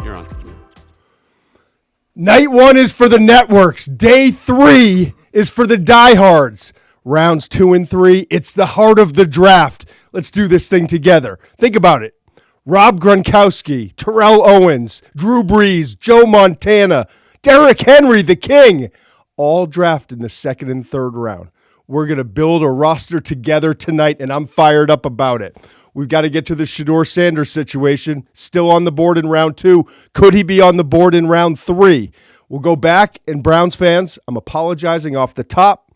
You're on. Night 1 is for the networks. Day 3 is for the diehards. Rounds 2 and 3, it's the heart of the draft. Let's do this thing together. Think about it. Rob Gronkowski, Terrell Owens, Drew Brees, Joe Montana, Derrick Henry, the king, all drafted in the second and third round. We're going to build a roster together tonight, and I'm fired up about it. We've got to get to the Shedeur Sanders situation. Still on the board in round 2. Could he be on the board in round 3? We'll go back, and Browns fans, I'm apologizing off the top.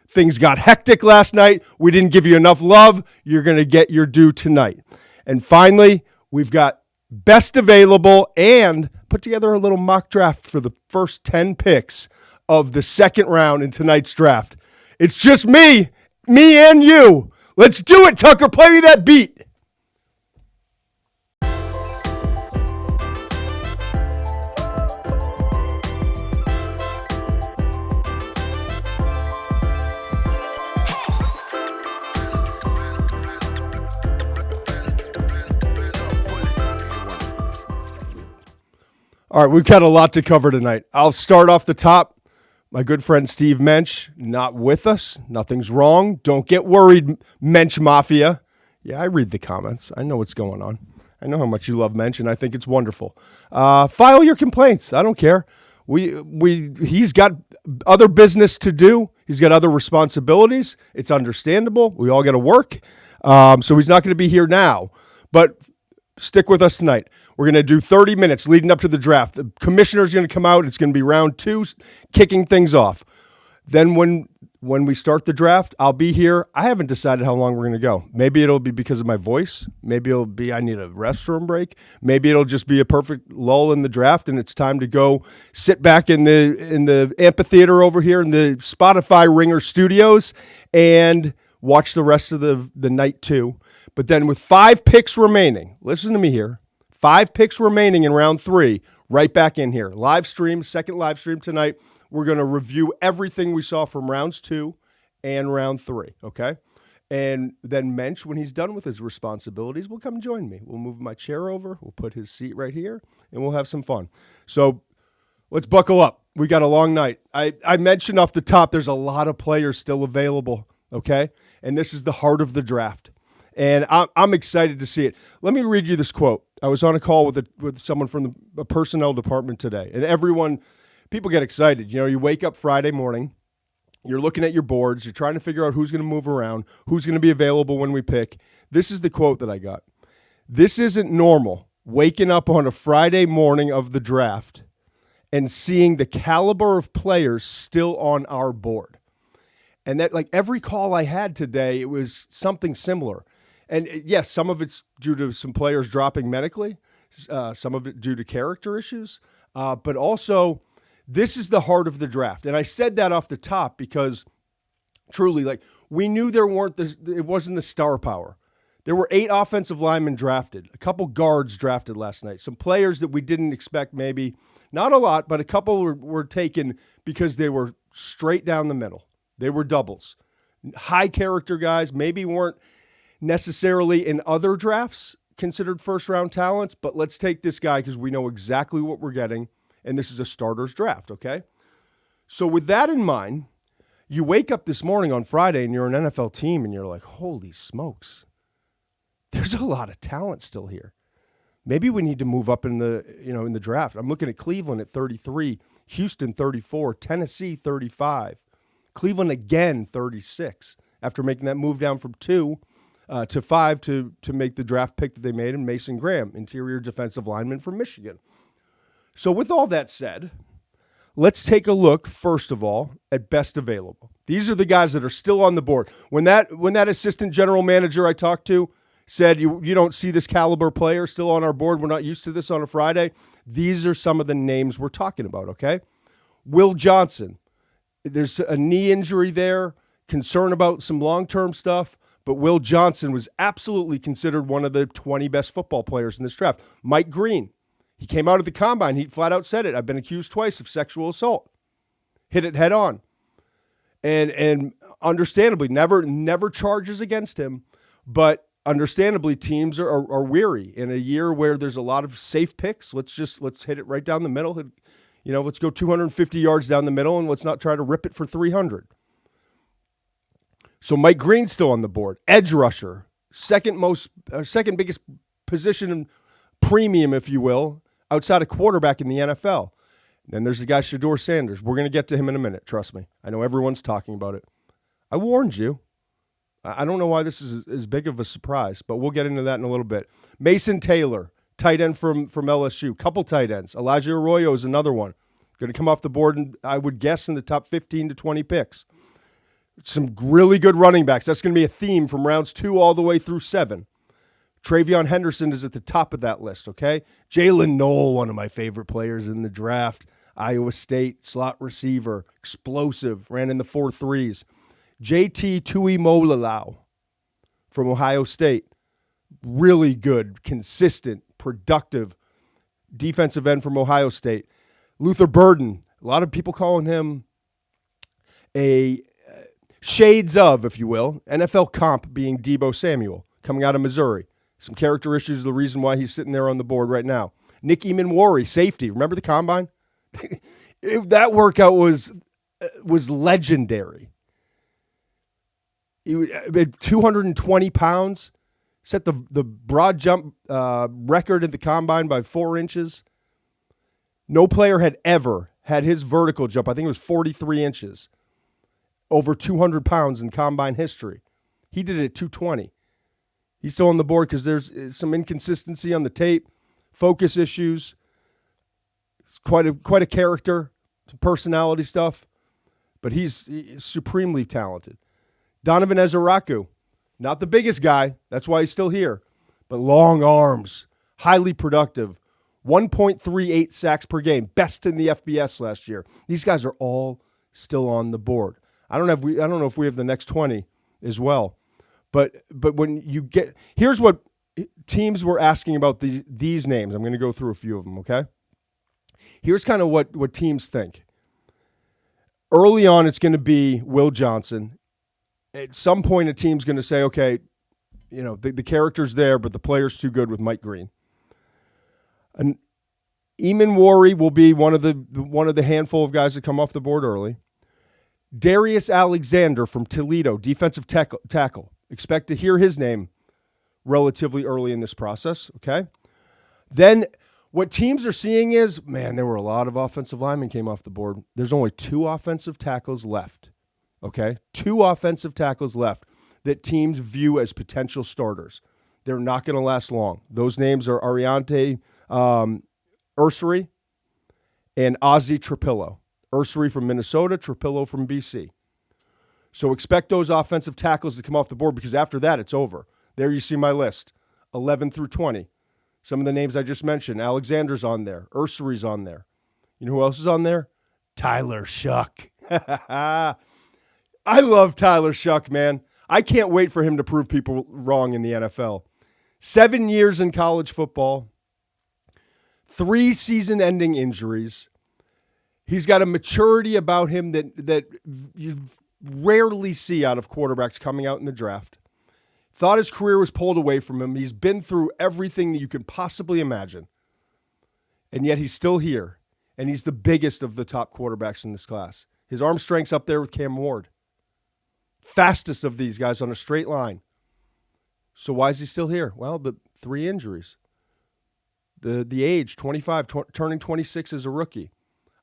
Things got hectic last night. We didn't give you enough love. You're going to get your due tonight. And finally, we've got best available and put together a little mock draft for the first 10 picks of the second round in tonight's draft. It's just me and you. Let's do it, Tucker. Play me that beat. All right, we've got a lot to cover tonight. I'll start off the top. My good friend Steve Muench, not with us. Nothing's wrong. Don't get worried, Muench Mafia. Yeah, I read the comments. I know what's going on. I know how much you love Muench, and I think it's wonderful. File your complaints. I don't care. He's got other business to do. He's got other responsibilities. It's understandable. We all got to work. So he's not going to be here now. But stick with us tonight. We're going to do 30 minutes leading up to the draft. The commissioner's going to come out. It's going to be round 2, kicking things off. Then when we start the draft, I'll be here. I haven't decided how long we're going to go. Maybe it'll be because of my voice. Maybe it'll be I need a restroom break. Maybe it'll just be a perfect lull in the draft, and it's time to go sit back in the amphitheater over here in the Spotify Ringer studios and watch the rest of the night too. But then with 5 picks remaining, listen to me here, 5 picks remaining in round 3, right back in here. Live stream, second live stream tonight. We're going to review everything we saw from rounds 2 and round 3, okay? And then Muench, when he's done with his responsibilities, will come join me. We'll move my chair over. We'll put his seat right here, and we'll have some fun. So let's buckle up. We got a long night. I mentioned off the top there's a lot of players still available, okay? And this is the heart of the draft. And I'm excited to see it. Let me read you this quote. I was on a call with someone from the personnel department today, and people get excited. You know, you wake up Friday morning, you're looking at your boards, you're trying to figure out who's going to move around, who's going to be available when we pick. This is the quote that I got. This isn't normal, waking up on a Friday morning of the draft and seeing the caliber of players still on our board. And that, like every call I had today, it was something similar. And yes, some of it's due to some players dropping medically, some of it due to character issues, but also this is the heart of the draft. And I said that off the top because truly, like, we knew it wasn't the star power. There were 8 offensive linemen drafted, a couple guards drafted last night, some players that we didn't expect, maybe not a lot, but a couple were taken because they were straight down the middle. They were doubles. High character guys, maybe weren't necessarily in other drafts considered first-round talents, but let's take this guy because we know exactly what we're getting, and this is a starter's draft, okay? So with that in mind, you wake up this morning on Friday and you're an NFL team and you're like, holy smokes, there's a lot of talent still here. Maybe we need to move up in the draft. I'm looking at Cleveland at 33, Houston 34, Tennessee 35, Cleveland again 36 after making that move down from 2 to 5 to make the draft pick that they made in Mason Graham, interior defensive lineman from Michigan. So with all that said, let's take a look, first of all, at best available. These are the guys that are still on the board. When that assistant general manager I talked to said, you don't see this caliber player still on our board, we're not used to this on a Friday, these are some of the names we're talking about, okay? Will Johnson, there's a knee injury there, concern about some long-term stuff, but Will Johnson was absolutely considered one of the 20 best football players in this draft. Mike Green, he came out of the combine. He flat out said it. I've been accused twice of sexual assault. Hit it head on. And understandably, never charges against him. But understandably, teams are weary in a year where there's a lot of safe picks. Let's hit it right down the middle. Let's go 250 yards down the middle, and let's not try to rip it for 300. So Mike Green's still on the board. Edge rusher, second biggest position premium, if you will, outside of quarterback in the NFL. Then there's the guy Shedeur Sanders. We're going to get to him in a minute, trust me. I know everyone's talking about it. I warned you. I don't know why this is as big of a surprise, but we'll get into that in a little bit. Mason Taylor, tight end from LSU. Couple tight ends. Elijah Arroyo is another one. Going to come off the board, and I would guess in the top 15 to 20 picks. Some really good running backs. That's going to be a theme from rounds 2 all the way through 7. Travion Henderson is at the top of that list, okay? Jalen Noel, one of my favorite players in the draft. Iowa State, slot receiver, explosive, ran in the 4.3s. JT Tuimoloau from Ohio State. Really good, consistent, productive defensive end from Ohio State. Luther Burden, a lot of people calling him a shades of, if you will, NFL comp being Deebo Samuel coming out of Missouri. Some character issues, the reason why he's sitting there on the board right now. Nick Emanwari, safety. Remember the combine? That workout was legendary. He had 220 pounds, set the broad jump record at the combine by 4 inches. No player had ever had his vertical jump, I think it was 43 inches, over 200 pounds in combine history. He did it at 220. He's still on the board because there's some inconsistency on the tape, focus issues. It's quite a character, some personality stuff, but he's supremely talented. Donovan Ezeraku, not the biggest guy, that's why he's still here, but long arms, highly productive, 1.38 sacks per game, best in the FBS last year. These guys are all still on the board. I don't know if we have the next 20 as well. But when you get – here's what teams were asking about these names. I'm going to go through a few of them, okay? Here's kind of what teams think. Early on, it's going to be Will Johnson. At some point, a team's going to say, okay, the character's there, but the player's too good with Mike Green. And Emanwari will be one of the handful of guys that come off the board early. Darius Alexander from Toledo, defensive tackle. Expect to hear his name relatively early in this process, okay? Then what teams are seeing is, man, there were a lot of offensive linemen came off the board. There's only 2 offensive tackles left, okay? 2 offensive tackles left that teams view as potential starters. They're not going to last long. Those names are Ariante Ursary and Ozzie Trapillo. Ursary from Minnesota, Trapillo from BC. So expect those offensive tackles to come off the board because after that, it's over. There you see my list, 11 through 20. Some of the names I just mentioned. Alexander's on there. Ursary's on there. You know who else is on there? Tyler Shough. I love Tyler Shough, man. I can't wait for him to prove people wrong in the NFL. 7 years in college football, 3 season-ending injuries. He's got a maturity about him that you rarely see out of quarterbacks coming out in the draft. Thought his career was pulled away from him. He's been through everything that you can possibly imagine. And yet he's still here. And he's the biggest of the top quarterbacks in this class. His arm strength's up there with Cam Ward. Fastest of these guys on a straight line. So why is he still here? Well, the 3 injuries. The age, 25, turning 26 as a rookie.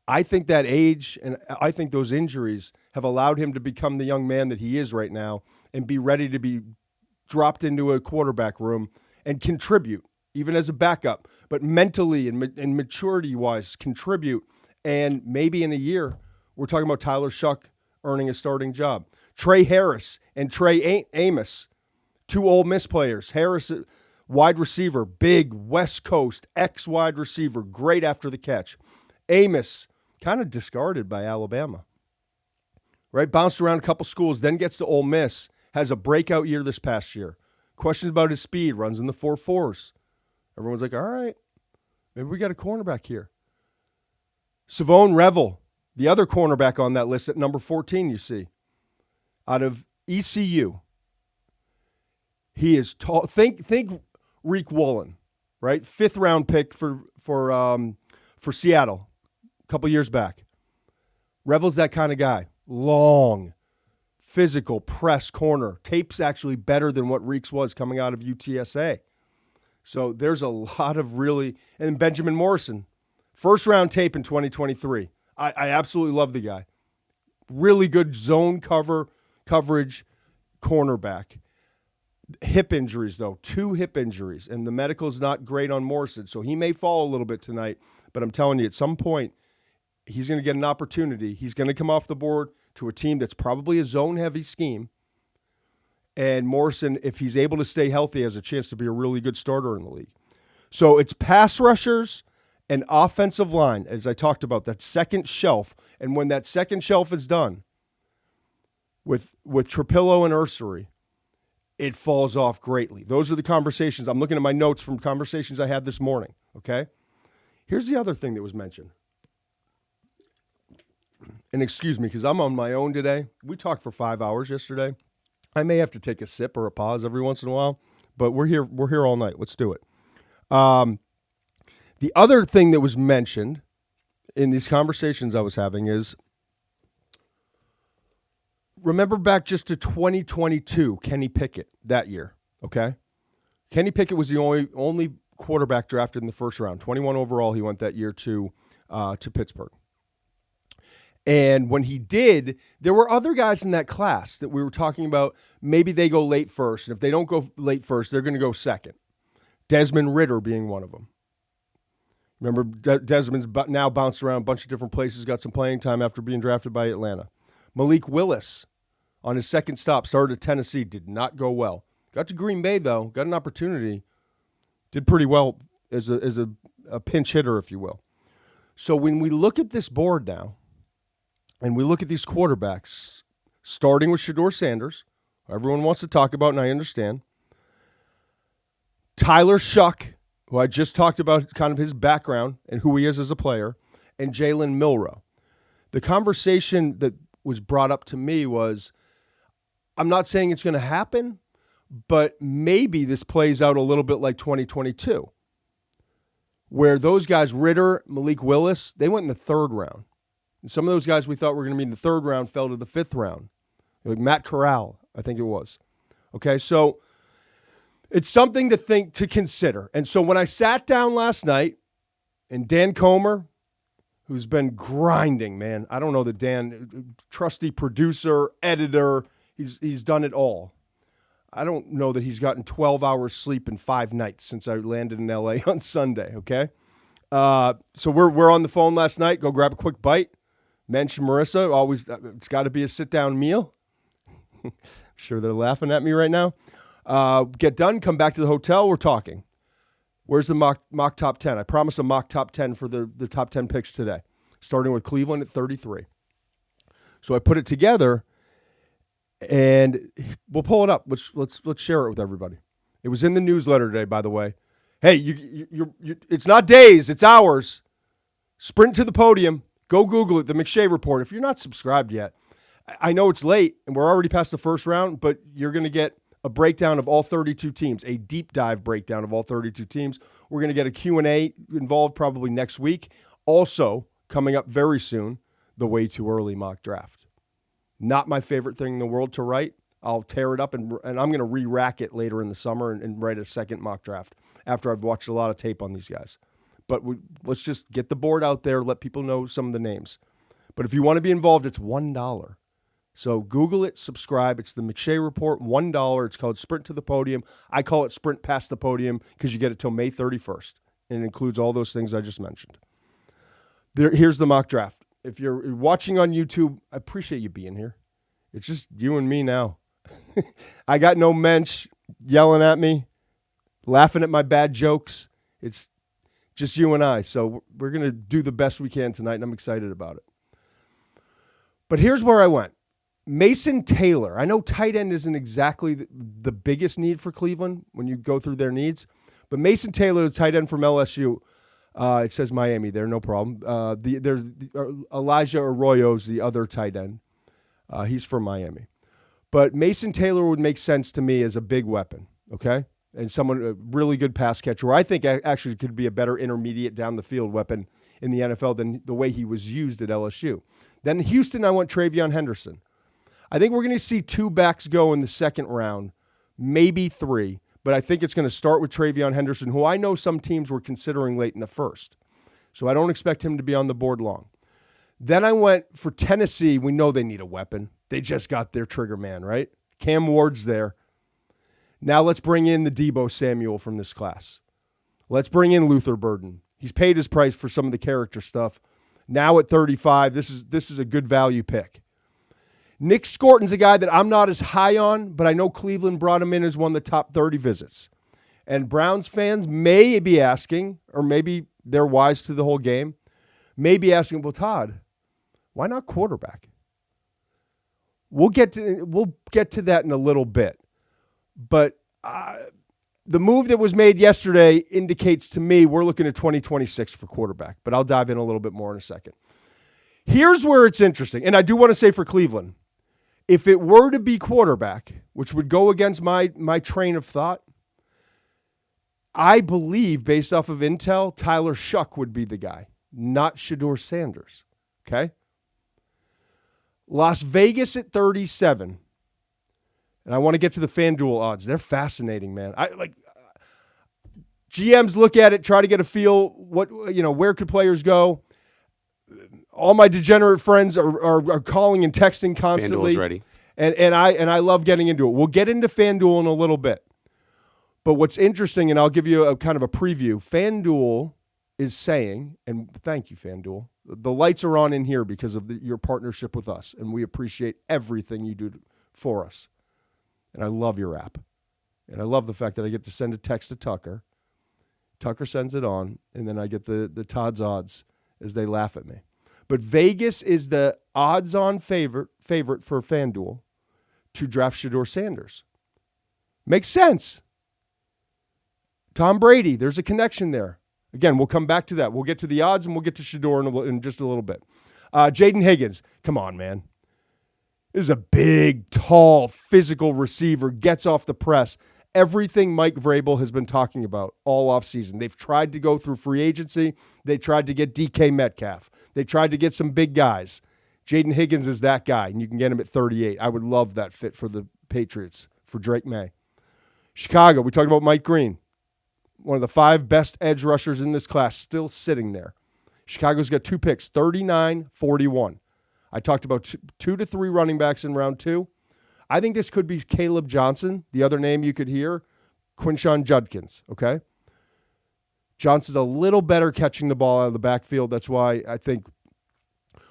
I think that age and I think those injuries have allowed him to become the young man that he is right now and be ready to be dropped into a quarterback room and contribute, even as a backup, but mentally and maturity-wise contribute. And maybe in a year, we're talking about Tyler Shough earning a starting job. Trey Harris and Trey Amos, 2 Ole Miss players. Harris, wide receiver, big West Coast, ex-wide receiver, great after the catch. Amos, kind of discarded by Alabama, right? Bounced around a couple schools, then gets to Ole Miss, has a breakout year this past year. Questions about his speed, runs in the 4.4s. Everyone's like, all right, maybe we got a cornerback here. Savone Revel, the other cornerback on that list at number 14, you see, out of ECU. He is tall. Think Reek Woolen, right? 5th round pick for Seattle a couple years back. Revel's that kind of guy. Long, physical, press corner. Tape's actually better than what Reeks was coming out of UTSA. So there's a lot of really, and Benjamin Morrison, 1st round tape in 2023. I absolutely love the guy. Really good zone coverage cornerback. Hip injuries, though. 2 hip injuries, and the medical's not great on Morrison, so he may fall a little bit tonight. But I'm telling you, at some point, he's going to get an opportunity. He's going to come off the board to a team that's probably a zone-heavy scheme. And Morrison, if he's able to stay healthy, has a chance to be a really good starter in the league. So it's pass rushers and offensive line, as I talked about, that second shelf. And when that second shelf is done with Trapillo and Ursery, it falls off greatly. Those are the conversations. I'm looking at my notes from conversations I had this morning, okay? Here's the other thing that was mentioned. And excuse me, because I'm on my own today. We talked for 5 hours yesterday. I may have to take a sip or a pause every once in a while, but we're here all night. Let's do it. The other thing that was mentioned in these conversations I was having is, remember back just to 2022, Kenny Pickett that year, okay? Kenny Pickett was the only quarterback drafted in the 1st round. 21 overall, he went that year to Pittsburgh. And when he did, there were other guys in that class that we were talking about. Maybe they go late first. And if they don't go late first, they're going to go second. Desmond Ridder being one of them. Remember, Desmond's now bounced around a bunch of different places, got some playing time after being drafted by Atlanta. Malik Willis, on his second stop, started at Tennessee, did not go well. Got to Green Bay, though, got an opportunity. Did pretty well as a pinch hitter, if you will. So when we look at this board now, and we look at these quarterbacks, starting with Shedeur Sanders, who everyone wants to talk about, and I understand. Tyler Shough, who I just talked about kind of his background and who he is as a player, and Jalen Milroe. The conversation that was brought up to me was, I'm not saying it's going to happen, but maybe this plays out a little bit like 2022, where those guys, Ridder, Malik Willis, they went in the 3rd round. And some of those guys we thought were going to be in the 3rd round fell to the 5th round. Like Matt Corral, I think it was. Okay, so it's something to consider. And so when I sat down last night, and Dan Comer, who's been grinding, man. I don't know that Dan, trusty producer, editor, he's done it all. I don't know that he's gotten 12 hours sleep in 5 nights since I landed in L.A. on Sunday, okay? So we're on the phone last night. Go grab a quick bite. Muench and Marissa, always, it's got to be a sit-down meal. I'm sure they're laughing at me right now. Get done, come back to the hotel, we're talking. Where's the mock top 10? I promise a mock top 10 for the top 10 picks today, starting with Cleveland at 33. So I put it together, and we'll pull it up. Let's share it with everybody. It was in the newsletter today, by the way. Hey, you it's not days, it's hours. Sprint to the podium. Go Google it, the McShay Report. If you're not subscribed yet, I know it's late, and we're already past the 1st round, but you're going to get a breakdown of all 32 teams, a deep dive breakdown of all 32 teams. We're going to get a Q&A involved probably next week. Also, coming up very soon, the way too early mock draft. Not my favorite thing in the world to write. I'll tear it up, and I'm going to re-rack it later in the summer and write a second mock draft after I've watched a lot of tape on these guys. But let's just get the board out there, let people know some of the names. But if you want to be involved, it's $1. So Google it, subscribe. It's the McShay Report, $1. It's called Sprint to the Podium. I call it Sprint Past the Podium because you get it till May 31st. And it includes all those things I just mentioned. Here's the mock draft. If you're watching on YouTube, I appreciate you being here. It's just you and me now. I got no Muench yelling at me, laughing at my bad jokes. It's just you and I. So we're going to do the best we can tonight, and I'm excited about it. But here's where I went. Mason Taylor. I know tight end isn't exactly the biggest need for Cleveland when you go through their needs, but Mason Taylor, the tight end from LSU, it says Miami there, no problem. Elijah Arroyo's the other tight end. He's from Miami. But Mason Taylor would make sense to me as a big weapon, okay? And someone, a really good pass catcher, who I think actually could be a better intermediate down the field weapon in the NFL than the way he was used at LSU. Then Houston, I want Travion Henderson. I think we're going to see 2 backs go in the second round, maybe 3, but I think it's going to start with Travion Henderson, who I know some teams were considering late in the first. So I don't expect him to be on the board long. Then I went for Tennessee. We know they need a weapon. They just got their trigger man, right? Cam Ward's there. Now let's bring in the Deebo Samuel from this class. Let's bring in Luther Burden. He's paid his price for some of the character stuff. Now at 35, this is a good value pick. Nick Scorton's a guy that I'm not as high on, but I know Cleveland brought him in as one of the top 30 visits. And Browns fans may be asking, or maybe they're wise to the whole game, may be asking, well, Todd, why not quarterback? We'll get to that in a little bit. But the move that was made yesterday indicates to me we're looking at 2026 for quarterback. But I'll dive in a little bit more in a second. Here's where it's interesting. And I do want to say for Cleveland, if it were to be quarterback, which would go against my train of thought, I believe, based off of intel, Tyler Shough would be the guy, not Shedeur Sanders. Okay? Las Vegas at 37. And I want to get to the FanDuel odds. They're fascinating, man. GMs look at it, try to get a feel where could players go. All my degenerate friends are calling and texting constantly. FanDuel's ready. And I love getting into it. We'll get into FanDuel in a little bit. But what's interesting, and I'll give you a kind of a preview, FanDuel is saying, and thank you, FanDuel, the lights are on in here because of your partnership with us, and we appreciate everything you do for us. And I love your app. And I love the fact that I get to send a text to Tucker. Tucker sends it on, and then I get the Todd's odds as they laugh at me. But Vegas is the odds-on favorite for FanDuel to draft Shedeur Sanders. Makes sense. Tom Brady, there's a connection there. Again, we'll come back to that. We'll get to the odds, and we'll get to Shedeur in just a little bit. Jaden Higgins, come on, man. This is a big, tall, physical receiver, gets off the press. Everything Mike Vrabel has been talking about all offseason. They've tried to go through free agency. They tried to get DK Metcalf. They tried to get some big guys. Jaden Higgins is that guy, and you can get him at 38. I would love that fit for the Patriots, for Drake May. Chicago, we talked about Mike Green. One of the 5 best edge rushers in this class, still sitting there. Chicago's got 2 picks, 39, 41. I talked about 2 to 3 running backs in round 2. I think this could be Caleb Johnson. The other name you could hear, Quinshon Judkins, okay? Johnson's a little better catching the ball out of the backfield. That's why I think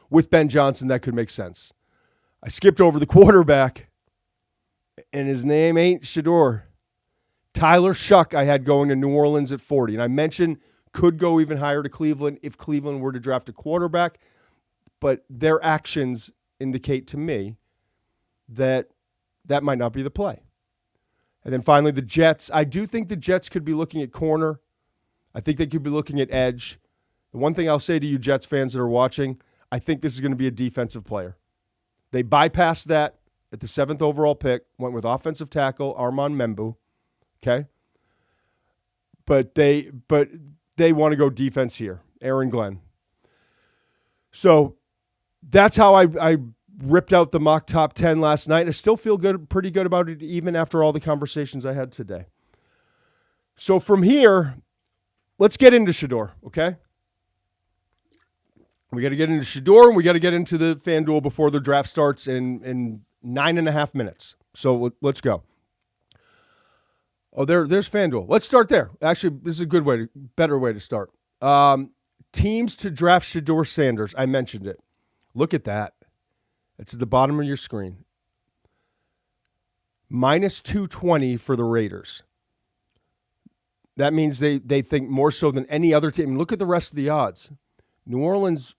with Ben Johnson, that could make sense. I skipped over the quarterback, and his name ain't Shedeur. Tyler Shough I had going to New Orleans at 40. And I mentioned could go even higher to Cleveland if Cleveland were to draft a quarterback. But their actions indicate to me that might not be the play. And then finally, the Jets. I do think the Jets could be looking at corner. I think they could be looking at edge. The one thing I'll say to you Jets fans that are watching, I think this is going to be a defensive player. They bypassed that at the 7th overall pick, went with offensive tackle Armand Membu. Okay? But they want to go defense here. Aaron Glenn. So that's how I ripped out the mock top 10 last night. I still feel pretty good about it, even after all the conversations I had today. So from here, let's get into Shedeur, okay? We got to get into Shedeur, and we got to get into the FanDuel before the draft starts in 9.5 minutes. So let's go. Oh, there's FanDuel. Let's start there. Actually, this is a better way to start. Teams to draft Shedeur Sanders. I mentioned it. Look at that. It's at the bottom of your screen. Minus 220 for the Raiders. That means they think more so than any other team. Look at the rest of the odds. New Orleans,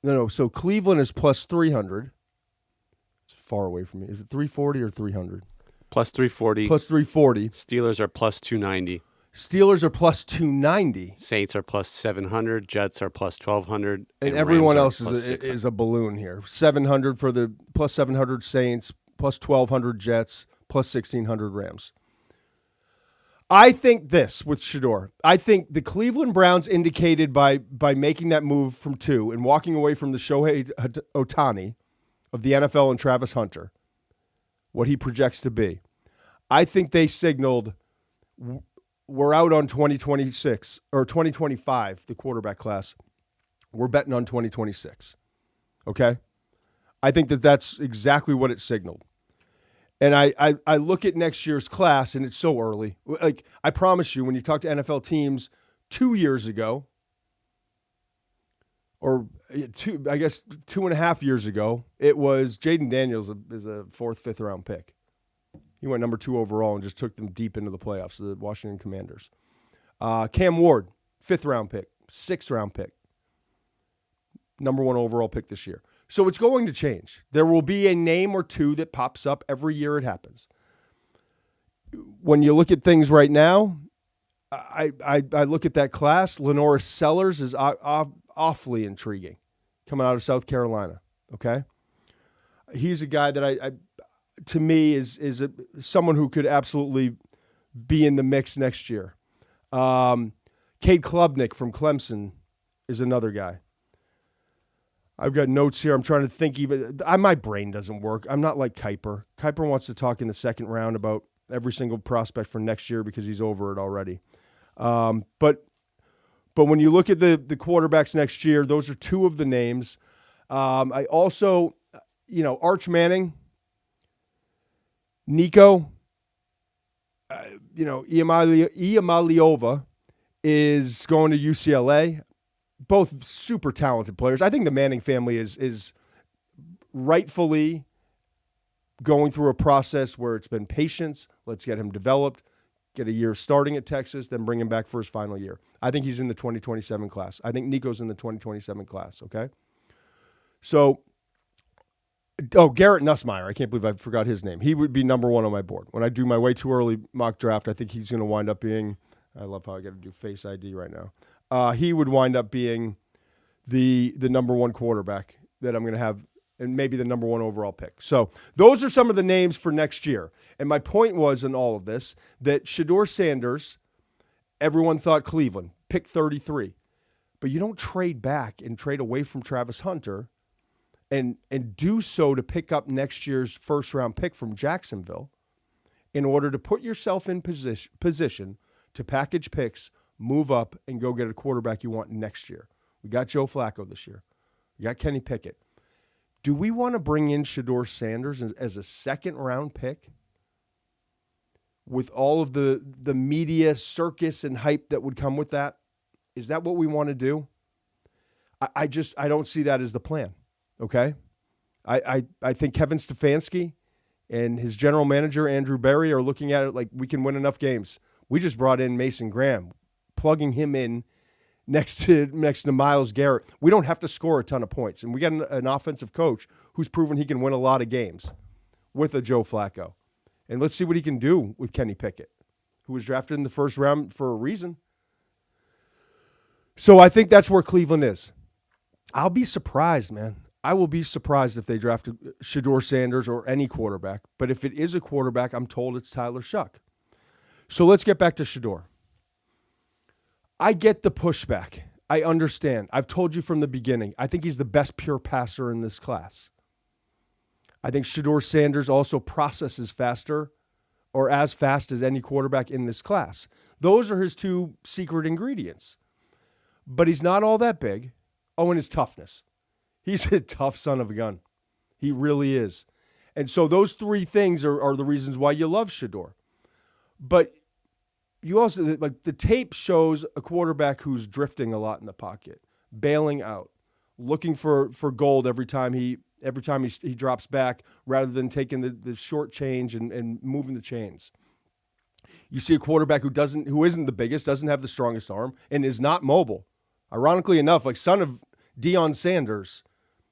so Cleveland is plus 300. It's far away from me. Is it 340 or 300? Plus 340. Plus 340. Steelers are plus 290. Steelers are plus 290. Saints are plus 700. Jets are plus 1,200. And everyone else is a balloon here. 700 for the plus 700 Saints, plus 1,200 Jets, plus 1,600 Rams. I think this with Shedeur. I think the Cleveland Browns indicated by making that move from 2 and walking away from the Shohei Ohtani of the NFL and Travis Hunter, what he projects to be. I think they signaled we're out on 2026 or 2025, the quarterback class. We're betting on 2026. Okay? I think that's exactly what it signaled. And I look at next year's class, and it's so early. Like, I promise you, when you talk to NFL teams 2 years ago, or I guess 2.5 years ago, it was Jaden Daniels is a 4th, 5th round pick. He went number 2 overall and just took them deep into the playoffs, the Washington Commanders. Cam Ward, 5th round pick, 6th round pick, number 1 overall pick this year. So it's going to change. There will be a name or two that pops up every year it happens. When you look at things right now, I look at that class. Lenoris Sellers is awfully intriguing, coming out of South Carolina. Okay, he's a guy that I to me is someone who could absolutely be in the mix next year. Cade Klubnik from Clemson is another guy. I've got notes here. I'm trying to think even. My brain doesn't work. I'm not like Kuiper. Kuiper wants to talk in the second round about every single prospect for next year because he's over it already. But when you look at the quarterbacks next year, those are 2 of the names. I also, Arch Manning, Nico, Iamaleava is going to UCLA. Both super talented players. I think the Manning family is rightfully going through a process where it's been patience. Let's get him developed, get a year starting at Texas, then bring him back for his final year. I think he's in the 2027 class. I think Nico's in the 2027 class, okay? So, Garrett Nussmeier. I can't believe I forgot his name. He would be number 1 on my board. When I do my way too early mock draft, I think he's going to wind up being, I love how I got to do Face ID right now. He would wind up being the number 1 quarterback that I'm going to have, and maybe the number 1 overall pick. So those are some of the names for next year. And my point was in all of this that Shedeur Sanders, everyone thought Cleveland, pick 33. But you don't trade back and trade away from Travis Hunter and do so to pick up next year's first-round pick from Jacksonville in order to put yourself in position to package picks, move up, and go get a quarterback you want next year. We got Joe Flacco this year. We got Kenny Pickett. Do we want to bring in Shedeur Sanders as a second-round pick with all of the media circus and hype that would come with that? Is that what we want to do? I don't see that as the plan, okay? I think Kevin Stefanski and his general manager, Andrew Berry, are looking at it like we can win enough games. We just brought in Mason Graham, plugging him in next to Myles Garrett. We don't have to score a ton of points. And we got an offensive coach who's proven he can win a lot of games with a Joe Flacco. And let's see what he can do with Kenny Pickett, who was drafted in the first round for a reason. So I think that's where Cleveland is. I'll be surprised, man. I will be surprised if they draft Shedeur Sanders or any quarterback. But if it is a quarterback, I'm told it's Tyler Shough. So let's get back to Shedeur. I get the pushback. I understand. I've told you from the beginning, I think he's the best pure passer in this class. I think Shedeur Sanders also processes faster or as fast as any quarterback in this class. Those are his 2 secret ingredients. But he's not all that big. Oh, and his toughness. He's a tough son of a gun. He really is. And so those 3 things are the reasons why you love Shedeur. But you also, like, the tape shows a quarterback who's drifting a lot in the pocket, bailing out, looking for gold every time he drops back rather than taking the short change and moving the chains. You see a quarterback who isn't the biggest, doesn't have the strongest arm, and is not mobile. Ironically enough, like son of Deion Sanders,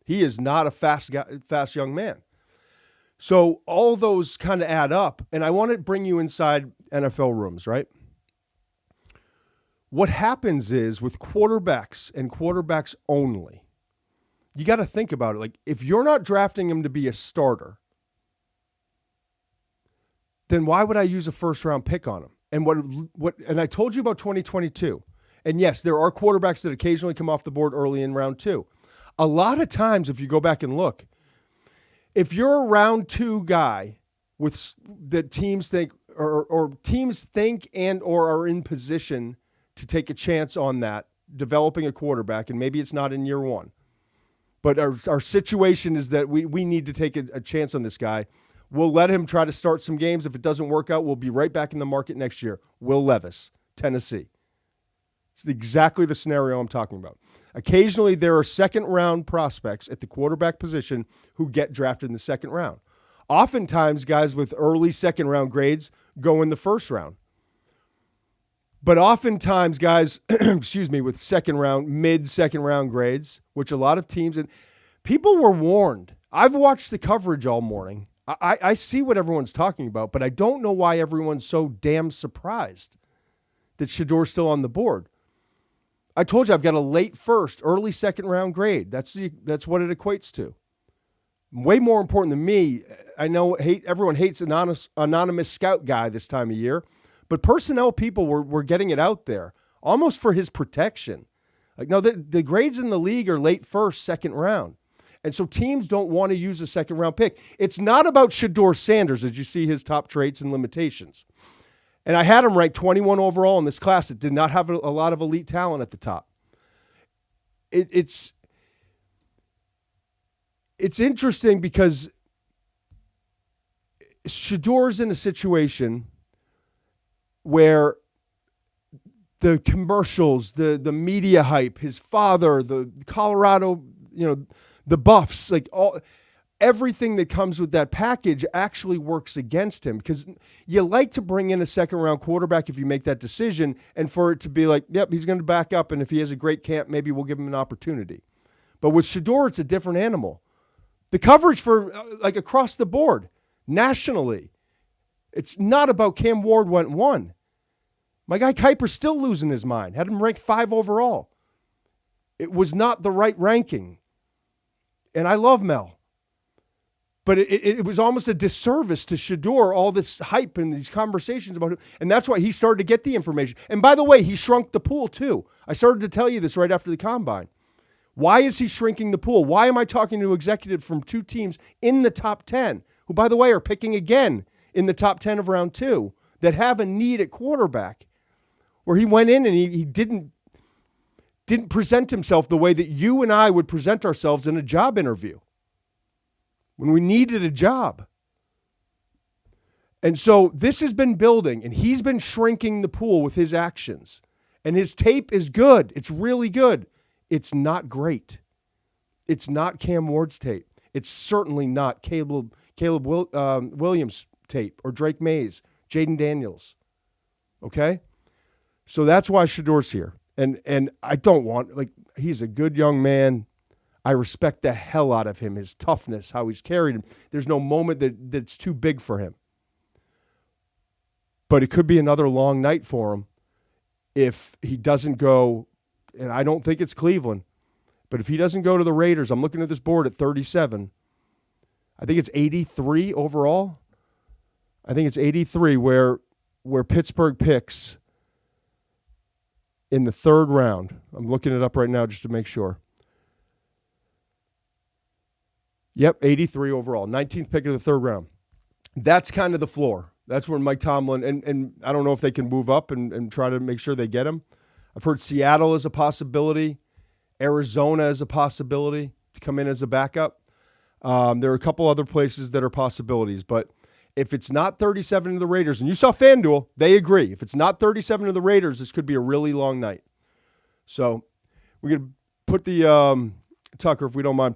he is not a fast young man. So all those kind of add up, and I want to bring you inside NFL rooms, right? What happens is with quarterbacks and quarterbacks only, you got to think about it. Like, if you're not drafting him to be a starter, then why would I use a first-round pick on him? And and I told you about 2022. And yes, there are quarterbacks that occasionally come off the board early in round 2. A lot of times, if you go back and look, if you're a round 2 guy that teams think or teams think and or are in position to take a chance on that, developing a quarterback, and maybe it's not in year 1, but our situation is that we need to take a chance on this guy. We'll let him try to start some games. If it doesn't work out, we'll be right back in the market next year. Will Levis, Tennessee. It's exactly the scenario I'm talking about. Occasionally, there are second-round prospects at the quarterback position who get drafted in the second round. Oftentimes, guys with early second-round grades go in the first round. But oftentimes, guys, with second-round, mid-second-round grades, which a lot of teams and people were warned. I've watched the coverage all morning. I see what everyone's talking about, but I don't know why everyone's so damn surprised that Shedeur's still on the board. I told you I've got a late first, early second round grade. That's what it equates to. Way more important than me. I know everyone hates anonymous scout guy this time of year, but personnel people were getting it out there almost for his protection. Like, no, the grades in the league are late first, second round. And so teams don't want to use a second round pick. It's not about Shedeur Sanders, as you see his top traits and limitations. And I had him ranked 21 overall in this class. It did not have a lot of elite talent at the top. It's interesting because Shedeur's in a situation where the commercials, the media hype, his father, the Colorado, the Buffs, everything that comes with that package actually works against him, because you like to bring in a second-round quarterback if you make that decision, and for it to be like, yep, he's going to back up, and if he has a great camp, maybe we'll give him an opportunity. But with Shedeur, it's a different animal. The coverage for across the board, nationally, it's not about Cam Ward went 1. My guy Kuiper's still losing his mind. Had him ranked 5 overall. It was not the right ranking. And I love Mel. But it was almost a disservice to Shedeur, all this hype and these conversations about him. And that's why he started to get the information. And by the way, he shrunk the pool too. I started to tell you this right after the combine. Why is he shrinking the pool? Why am I talking to an executive from 2 teams in the top 10, who, by the way, are picking again in the top 10 of round 2, that have a need at quarterback, where he went in and he didn't present himself the way that you and I would present ourselves in a job interview when we needed a job. And so this has been building, and he's been shrinking the pool with his actions. And his tape is good. It's really good. It's not great. It's not Cam Ward's tape. It's certainly not Caleb Williams' tape or Drake Mays, Jaden Daniels. Okay? So that's why Shedeur's here. And I don't want, he's a good young man. I respect the hell out of him, his toughness, how he's carried him. There's no moment that's too big for him. But it could be another long night for him if he doesn't go, and I don't think it's Cleveland, but if he doesn't go to the Raiders, I'm looking at this board at 37. I think it's 83 overall. I think it's 83 where Pittsburgh picks in the 3rd round. I'm looking it up right now just to make sure. Yep, 83 overall, 19th pick of the 3rd round. That's kind of the floor. That's where Mike Tomlin, and I don't know if they can move up and try to make sure they get him. I've heard Seattle is a possibility. Arizona is a possibility to come in as a backup. There are a couple other places that are possibilities, but if it's not 37 to the Raiders, and you saw FanDuel, they agree. If it's not 37 to the Raiders, this could be a really long night. So we're going to put the Tucker, if we don't mind,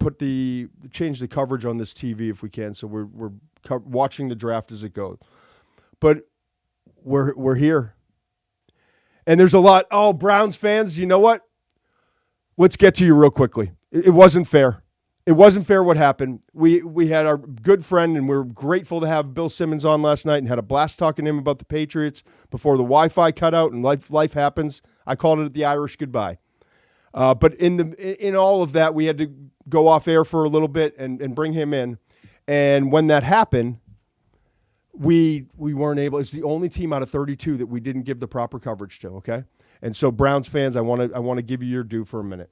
change the coverage on this TV if we can. So we're watching the draft as it goes. But we're here. And there's a lot. Oh, Browns fans, you know what? Let's get to you real quickly. It wasn't fair. It wasn't fair what happened. We had our good friend, and we're grateful to have Bill Simmons on last night and had a blast talking to him about the Patriots before the Wi-Fi cut out and life happens. I called it the Irish goodbye. But in all of that, we had to go off air for a little bit and bring him in. And when that happened, we weren't able. It's the only team out of 32 that we didn't give the proper coverage to. Okay, and so Browns fans, I want to give you your due for a minute.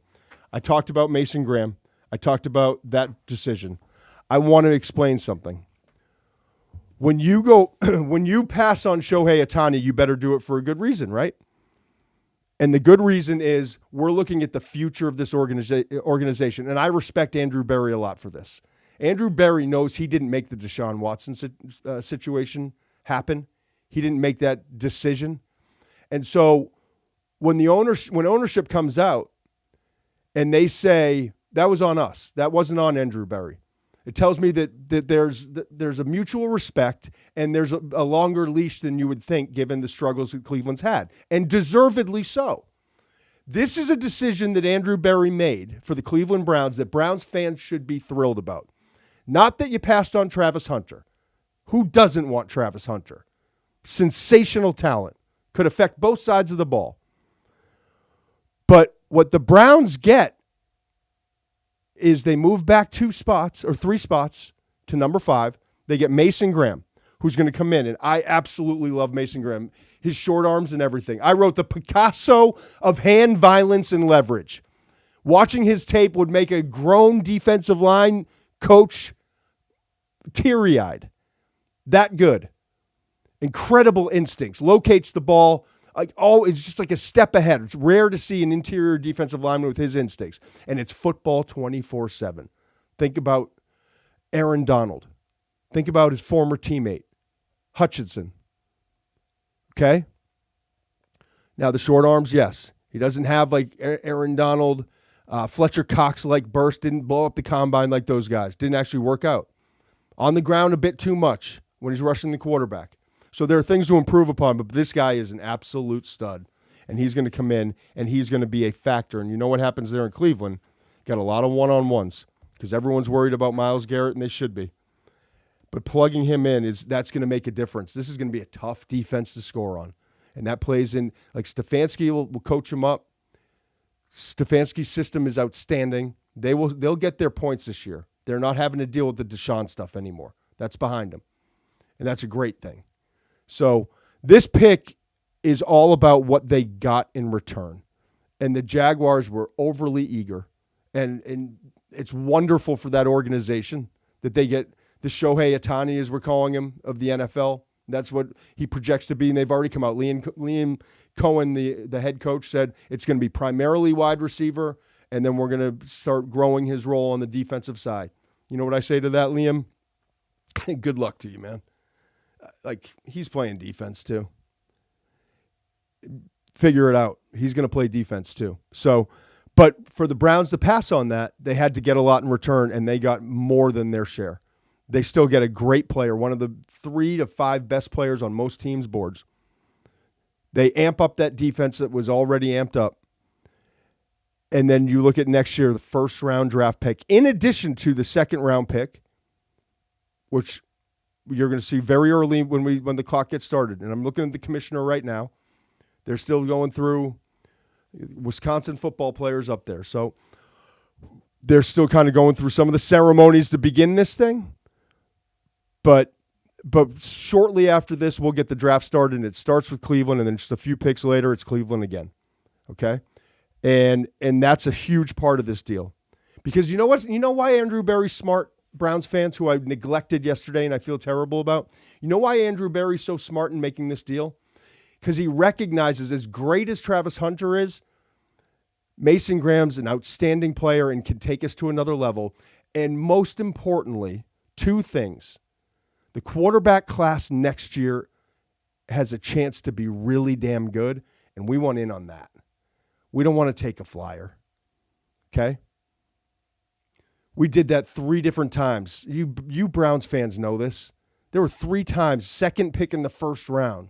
I talked about Mason Graham. I talked about that decision. I want to explain something. When you pass on Shohei Ohtani, you better do it for a good reason, right? And the good reason is we're looking at the future of this organization. And I respect Andrew Berry a lot for this. Andrew Berry knows he didn't make the Deshaun Watson situation happen. He didn't make that decision. And so when ownership comes out and they say, that was on us, that wasn't on Andrew Berry, it tells me that there's a mutual respect and there's a longer leash than you would think given the struggles that Cleveland's had, and deservedly so. This is a decision that Andrew Berry made for the Cleveland Browns that Browns fans should be thrilled about. Not that you passed on Travis Hunter. Who doesn't want Travis Hunter? Sensational talent. Could affect both sides of the ball. But what the Browns get is they move back 2 spots or 3 spots to number 5. They get Mason Graham, who's going to come in. And I absolutely love Mason Graham. His short arms and everything. I wrote the Picasso of hand violence and leverage. Watching his tape would make a grown defensive line coach teary-eyed. That good. Incredible instincts. Locates the ball. It's just like a step ahead. It's rare to see an interior defensive lineman with his instincts. And it's football 24/7. Think about Aaron Donald. Think about his former teammate, Hutchinson. Okay? Now, the short arms, yes. He doesn't have like Aaron Donald, Fletcher Cox-like burst. Didn't blow up the combine like those guys. Didn't actually work out. On the ground a bit too much when he's rushing the quarterback. So there are things to improve upon, but this guy is an absolute stud. And he's going to come in, and he's going to be a factor. And you know what happens there in Cleveland? Got a lot of one-on-ones because everyone's worried about Myles Garrett, and they should be. But plugging him in, that's going to make a difference. This is going to be a tough defense to score on. And that plays in, like Stefanski will coach him up. Stefanski's system is outstanding. They'll get their points this year. They're not having to deal with the Deshaun stuff anymore. That's behind them. And that's a great thing. So this pick is all about what they got in return. And the Jaguars were overly eager. And it's wonderful for that organization that they get the Shohei Ohtani, as we're calling him, of the NFL. That's what he projects to be, and they've already come out. Liam Cohen, the head coach, said it's going to be primarily wide receiver, and then we're going to start growing his role on the defensive side. You know what I say to that, Liam? Good luck to you, man. Like, he's playing defense too. Figure it out. He's going to play defense too. So, but for the Browns to pass on that, they had to get a lot in return, and they got more than their share. They still get a great player, one of the 3 to 5 best players on most teams' boards. They amp up that defense that was already amped up. And then you look at next year, the first-round draft pick, in addition to the second-round pick, which you're going to see very early when the clock gets started. And I'm looking at the commissioner right now. They're still going through Wisconsin football players up there. So they're still kind of going through some of the ceremonies to begin this thing. But shortly after this, we'll get the draft started, and it starts with Cleveland, and then just a few picks later, it's Cleveland again. Okay? And that's a huge part of this deal. Because you know what? You know why Andrew Berry's smart, Browns fans, who I neglected yesterday and I feel terrible about? You know why Andrew Berry's so smart in making this deal? Because he recognizes, as great as Travis Hunter is, Mason Graham's an outstanding player and can take us to another level. And most importantly, 2 things. The quarterback class next year has a chance to be really damn good, and we want in on that. We don't want to take a flyer, okay? We did that 3 different times. You Browns fans know this. There were 3 times, second pick in the first round.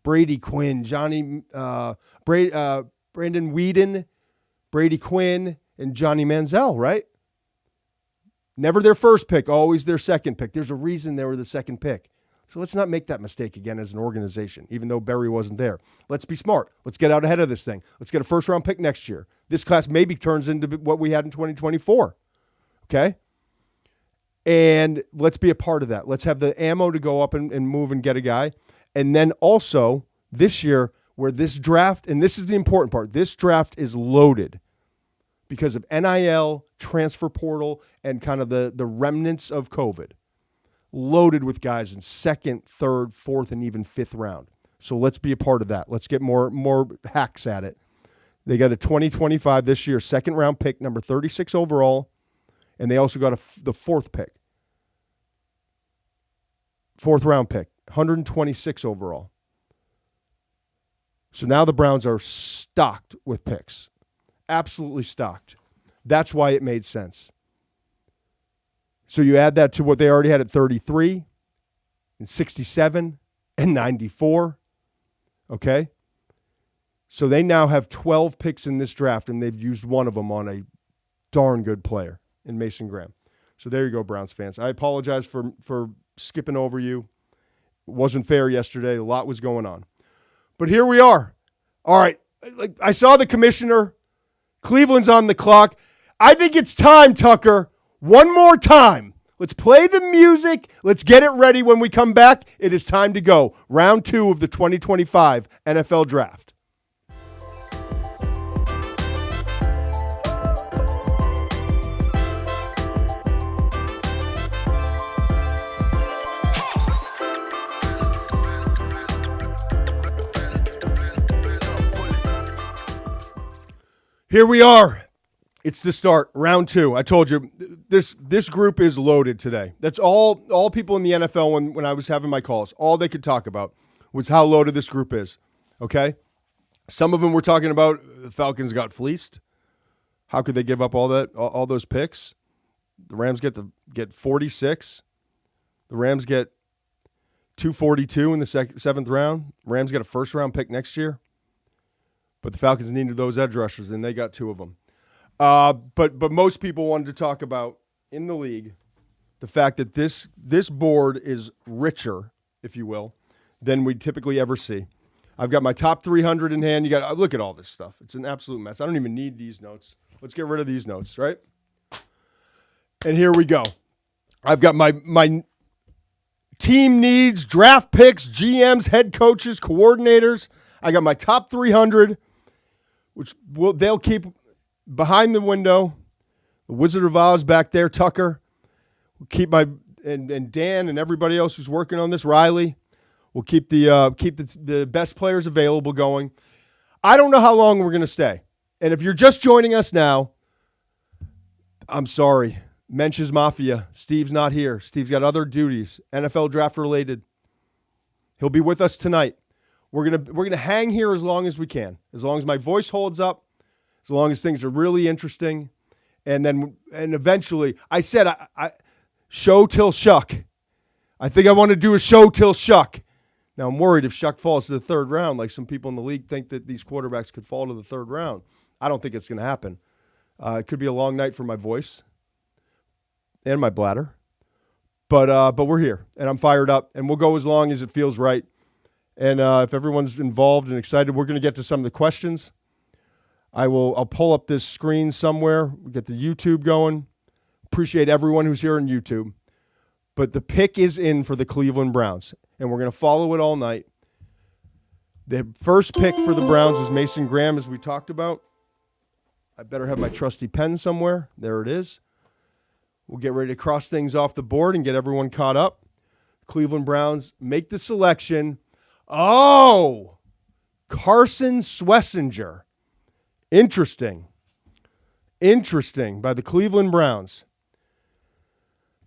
Brady Quinn, Brandon Whedon, Brady Quinn, and Johnny Manziel, right? Never their first pick, always their second pick. There's a reason they were the second pick. So let's not make that mistake again as an organization, even though Berry wasn't there. Let's be smart. Let's get out ahead of this thing. Let's get a first-round pick next year. This class maybe turns into what we had in 2024, okay? And let's be a part of that. Let's have the ammo to go up and move and get a guy. And then also this year, where this draft, and this is the important part, this draft is loaded because of NIL, transfer portal, and kind of the remnants of COVID. Loaded with guys in second, third, fourth, and even fifth round. So let's be a part of that. Let's get more hacks at it. They got a 2025 this year, second round pick, number 36 overall, and they also got the fourth pick. Fourth round pick, 126 overall. So now the Browns are stocked with picks. Absolutely stocked. That's why it made sense. So you add that to what they already had at 33 and 67 and 94. Okay? So they now have 12 picks in this draft, and they've used one of them on a darn good player in Mason Graham. So there you go, Browns fans. I apologize for skipping over you. It wasn't fair yesterday. A lot was going on. But here we are. All right. I saw the commissioner. Cleveland's on the clock. I think it's time, Tucker. One more time. Let's play the music. Let's get it ready when we come back. It is time to go. Round 2 of the 2025 NFL Draft. Here we are. It's the start, round 2. I told you, this group is loaded today. That's all people in the NFL, when I was having my calls, all they could talk about was how loaded this group is, okay? Some of them were talking about the Falcons got fleeced. How could they give up all those picks? The Rams get 46. The Rams get 242 in the seventh round. Rams get a first-round pick next year. But the Falcons needed those edge rushers, and they got 2 of them. But most people wanted to talk about, in the league, the fact that this board is richer, if you will, than we typically ever see. I've got my top 300 in hand. You got look at all this stuff. It's an absolute mess. I don't even need these notes. Let's get rid of these notes, right? And here we go. I've got my team needs, draft picks, GMs, head coaches, coordinators. I got my top 300. Which they'll keep behind the window. The Wizard of Oz back there, Tucker. We'll keep and Dan and everybody else who's working on this, Riley. We'll keep the best players available going. I don't know how long we're going to stay. And if you're just joining us now, I'm sorry. Muench's Mafia. Steve's not here. Steve's got other duties, NFL draft related. He'll be with us tonight. We're gonna hang here as long as we can, as long as my voice holds up, as long as things are really interesting, and eventually, I said I show till Shough. I think I want to do a show till Shough. Now I'm worried if Shough falls to the third round, like some people in the league think that these quarterbacks could fall to the third round. I don't think it's going to happen. It could be a long night for my voice and my bladder, but we're here and I'm fired up, and we'll go as long as it feels right. And if everyone's involved and excited, we're going to get to some of the questions. I'll pull up this screen somewhere. We'll get the YouTube going. Appreciate everyone who's here on YouTube. But the pick is in for the Cleveland Browns, and we're going to follow it all night. The first pick for the Browns is Mason Graham, as we talked about. I better have my trusty pen somewhere. There it is. We'll get ready to cross things off the board and get everyone caught up. Cleveland Browns make the selection. Oh, Carson Schlesinger. Interesting by the Cleveland Browns.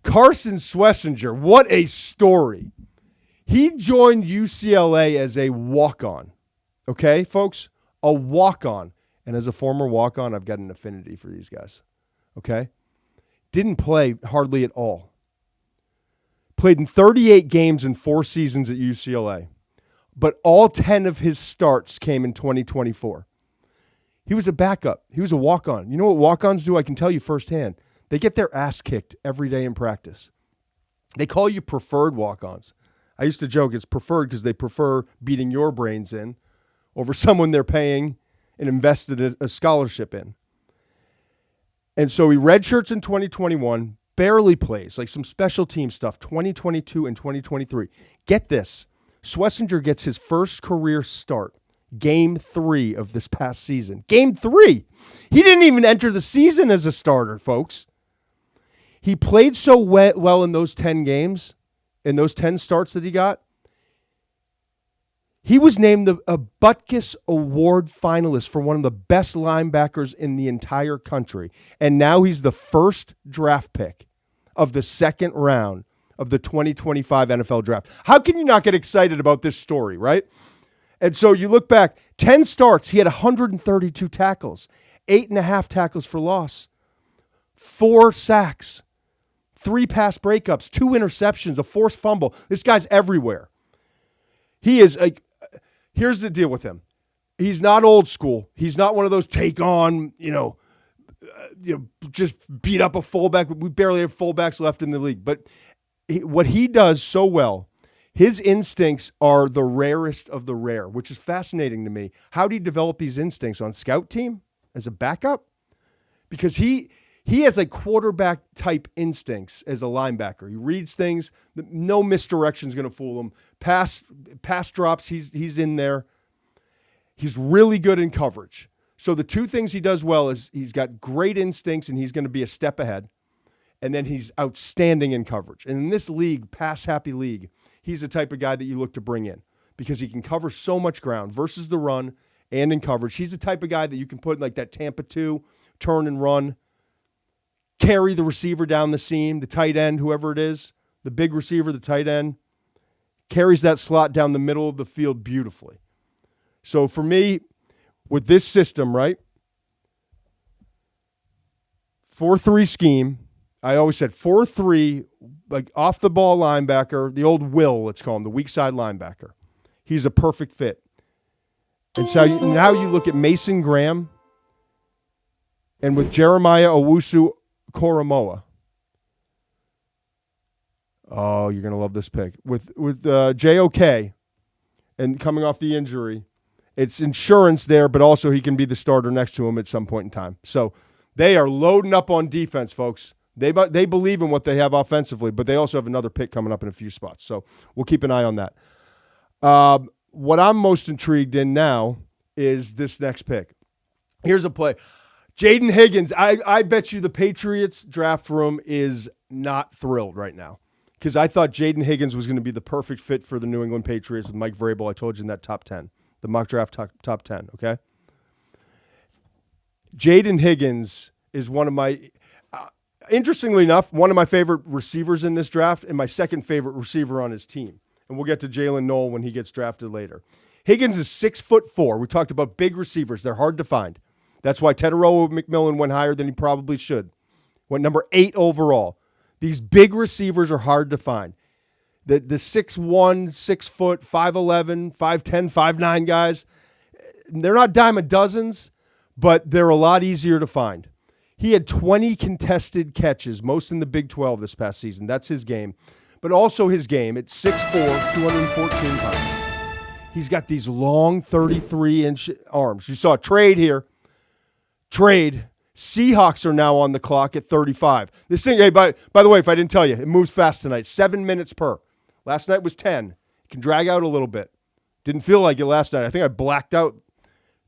Carson Schlesinger, what a story. He joined UCLA as a walk-on. Okay, folks? A walk-on. And as a former walk-on, I've got an affinity for these guys. Okay? Didn't play hardly at all. Played in 38 games in 4 seasons at UCLA. But all 10 of his starts came in 2024. He was a backup. He was a walk-on. You know what walk-ons do? I can tell you firsthand. They get their ass kicked every day in practice. They call you preferred walk-ons. I used to joke it's preferred because they prefer beating your brains in over someone they're paying and invested a scholarship in. And so he redshirts in 2021, barely plays, like some special team stuff, 2022 and 2023. Get this. Schlesinger gets his first career start, Game 3 of this past season. Game 3. He didn't even enter the season as a starter, folks. He played so well in those 10 games, in those 10 starts that he got. He was named a Butkus Award finalist for one of the best linebackers in the entire country. And now he's the first draft pick of the second round of the 2025 NFL draft. How can you not get excited about this story, right? And so you look back, 10 starts, he had 132 tackles, 8.5 tackles for loss, 4 sacks, 3 pass breakups, 2 interceptions, a forced fumble. This guy's everywhere. He is like, here's the deal with him. He's not old school. He's not one of those take on, just beat up a fullback. We barely have fullbacks left in the league. But what he does so well, his instincts are the rarest of the rare, which is fascinating to me. How do you develop these instincts on scout team as a backup? Because he has like quarterback type instincts as a linebacker. He reads things. No misdirection is going to fool him. Pass drops, he's in there. He's really good in coverage. So the 2 things he does well is he's got great instincts and he's going to be a step ahead. And then he's outstanding in coverage. And in this league, pass-happy league, he's the type of guy that you look to bring in because he can cover so much ground versus the run and in coverage. He's the type of guy that you can put in like that Tampa 2, turn and run, carry the receiver down the seam, the tight end, whoever it is, the big receiver, the tight end, carries that slot down the middle of the field beautifully. So for me, with this system, right, 4-3 scheme, I always said 4-3, like off-the-ball linebacker, the old Will, let's call him, the weak side linebacker. He's a perfect fit. And so now you look at Mason Graham and with Jeremiah Owusu-Koramoah. Oh, you're going to love this pick. With JOK and coming off the injury, it's insurance there, but also he can be the starter next to him at some point in time. So they are loading up on defense, folks. They believe in what they have offensively, but they also have another pick coming up in a few spots. So we'll keep an eye on that. What I'm most intrigued in now is this next pick. Here's a play. Jaden Higgins, I bet you the Patriots draft room is not thrilled right now because I thought Jaden Higgins was going to be the perfect fit for the New England Patriots with Mike Vrabel. I told you in that top 10, the mock draft top 10, okay? Jaden Higgins is one of my interestingly enough, one of my favorite receivers in this draft and my second favorite receiver on his team. And we'll get to Jalen Noel when he gets drafted later. Higgins is 6'4". We talked about big receivers. They're hard to find. That's why Teteroa McMillan went higher than he probably should. Went number 8 overall. These big receivers are hard to find. The 6'1", 6 foot, 5'11", 5'10", 5'9" guys, they're not dime a dozens, but they're a lot easier to find. He had 20 contested catches, most in the Big 12 this past season. That's his game. But also his game at 6'4", 214 pounds. He's got these long 33-inch arms. You saw a trade here. Trade. Seahawks are now on the clock at 35. This thing, hey, by the way, if I didn't tell you, it moves fast tonight. 7 minutes per. Last night was 10. It can drag out a little bit. Didn't feel like it last night. I think I blacked out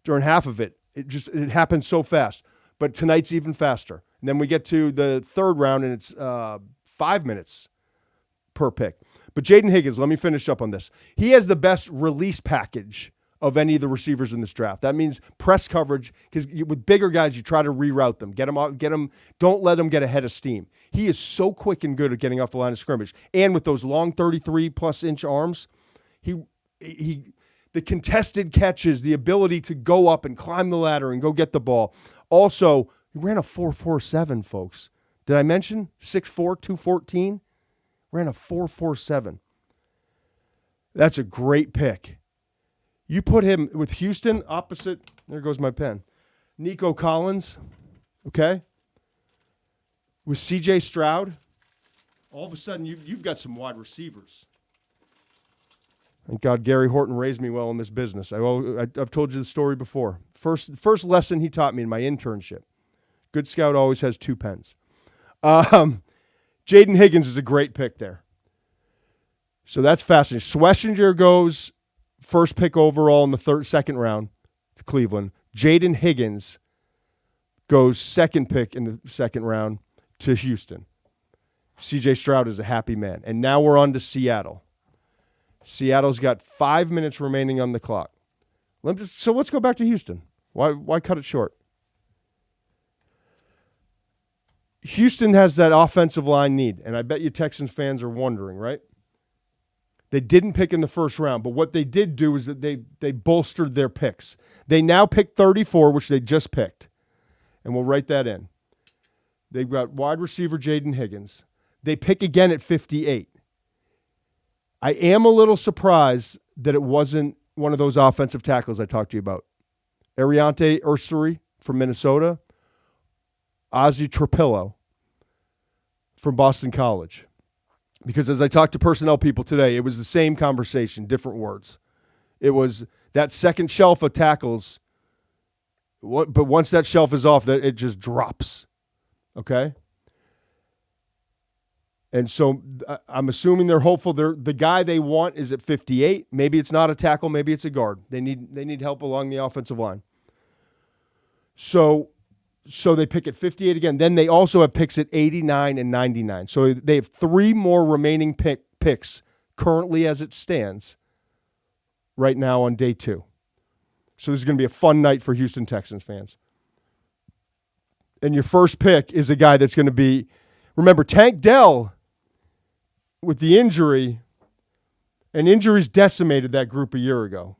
during half of it. It happened so fast. But tonight's even faster. And then we get to the third round, and it's 5 minutes per pick. But Jaden Higgins, let me finish up on this. He has the best release package of any of the receivers in this draft. That means press coverage, because with bigger guys, you try to reroute them. Get them, don't let them get ahead of steam. He is so quick and good at getting off the line of scrimmage. And with those long 33-plus inch arms, the contested catches, the ability to go up and climb the ladder and go get the ball. Also, he ran a 4.47, folks. Did I mention 6'4", 214? Ran a 4.47. That's a great pick. You put him with Houston opposite, there goes my pen, Nico Collins, okay? With C.J. Stroud, all of a sudden you've got some wide receivers. Thank God Gary Horton raised me well in this business. I've told you the story before. First lesson he taught me in my internship. Good scout always has 2 pens. Jaden Higgins is a great pick there. So that's fascinating. Schlesinger goes first pick overall in the second round to Cleveland. Jaden Higgins goes second pick in the second round to Houston. C.J. Stroud is a happy man. And now we're on to Seattle. Seattle's got 5 minutes remaining on the clock. So let's go back to Houston. Why cut it short? Houston has that offensive line need, and I bet you Texans fans are wondering, right? They didn't pick in the first round, but what they did do is that they bolstered their picks. They now pick 34, which they just picked, and we'll write that in. They've got wide receiver Jaden Higgins. They pick again at 58. I am a little surprised that it wasn't one of those offensive tackles I talked to you about. Ariante Ursary from Minnesota, Ozzie Trapillo from Boston College. Because as I talked to personnel people today, it was the same conversation, different words. It was that second shelf of tackles, but once that shelf is off, it just drops. Okay? And so I'm assuming they're hopeful. The guy they want is at 58. Maybe it's not a tackle. Maybe it's a guard. They need help along the offensive line. So they pick at 58 again. Then they also have picks at 89 and 99. So they have 3 more remaining picks currently as it stands right now on day 2. So this is going to be a fun night for Houston Texans fans. And your first pick is a guy that's going to be, remember, Tank Dell with the injury, and injuries decimated that group a year ago.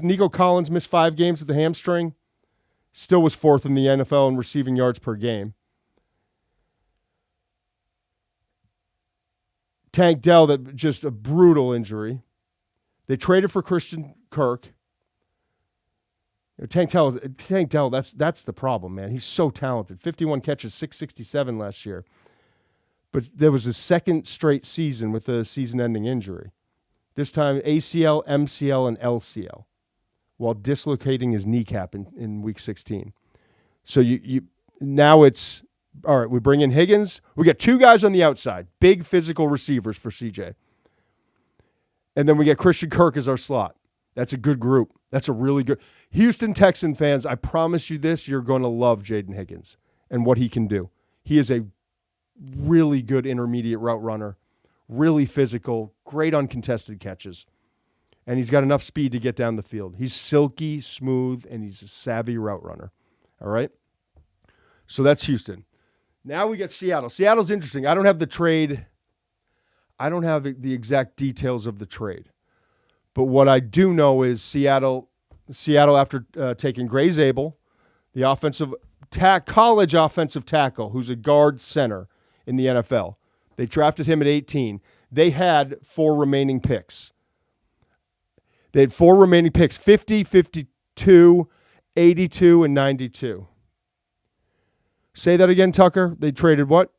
Nico Collins missed 5 games with the hamstring. Still was 4th in the NFL in receiving yards per game. Tank Dell, that just a brutal injury. They traded for Christian Kirk. Tank Dell, that's the problem, man. He's so talented. 51 catches, 667 last year. But there was his second straight season with a season-ending injury. This time ACL, MCL, and LCL, while dislocating his kneecap in week 16. So you now it's, all right, we bring in Higgins. We got 2 guys on the outside, big physical receivers for CJ. And then we get Christian Kirk as our slot. That's a good group. That's a really good. Houston Texan fans, I promise you this, you're going to love Jaden Higgins and what he can do. He is a really good intermediate route runner, really physical, great uncontested catches. And he's got enough speed to get down the field. He's silky, smooth, and he's a savvy route runner. All right? So that's Houston. Now we get Seattle. Seattle's interesting. I don't have the trade. I don't have the exact details of the trade. But what I do know is Seattle after taking Gray Zabel, the college offensive tackle, who's a guard center in the NFL. They drafted him at 18. They had 4 remaining picks. They had 4 remaining picks, 50, 52, 82, and 92. Say that again, Tucker. They traded what?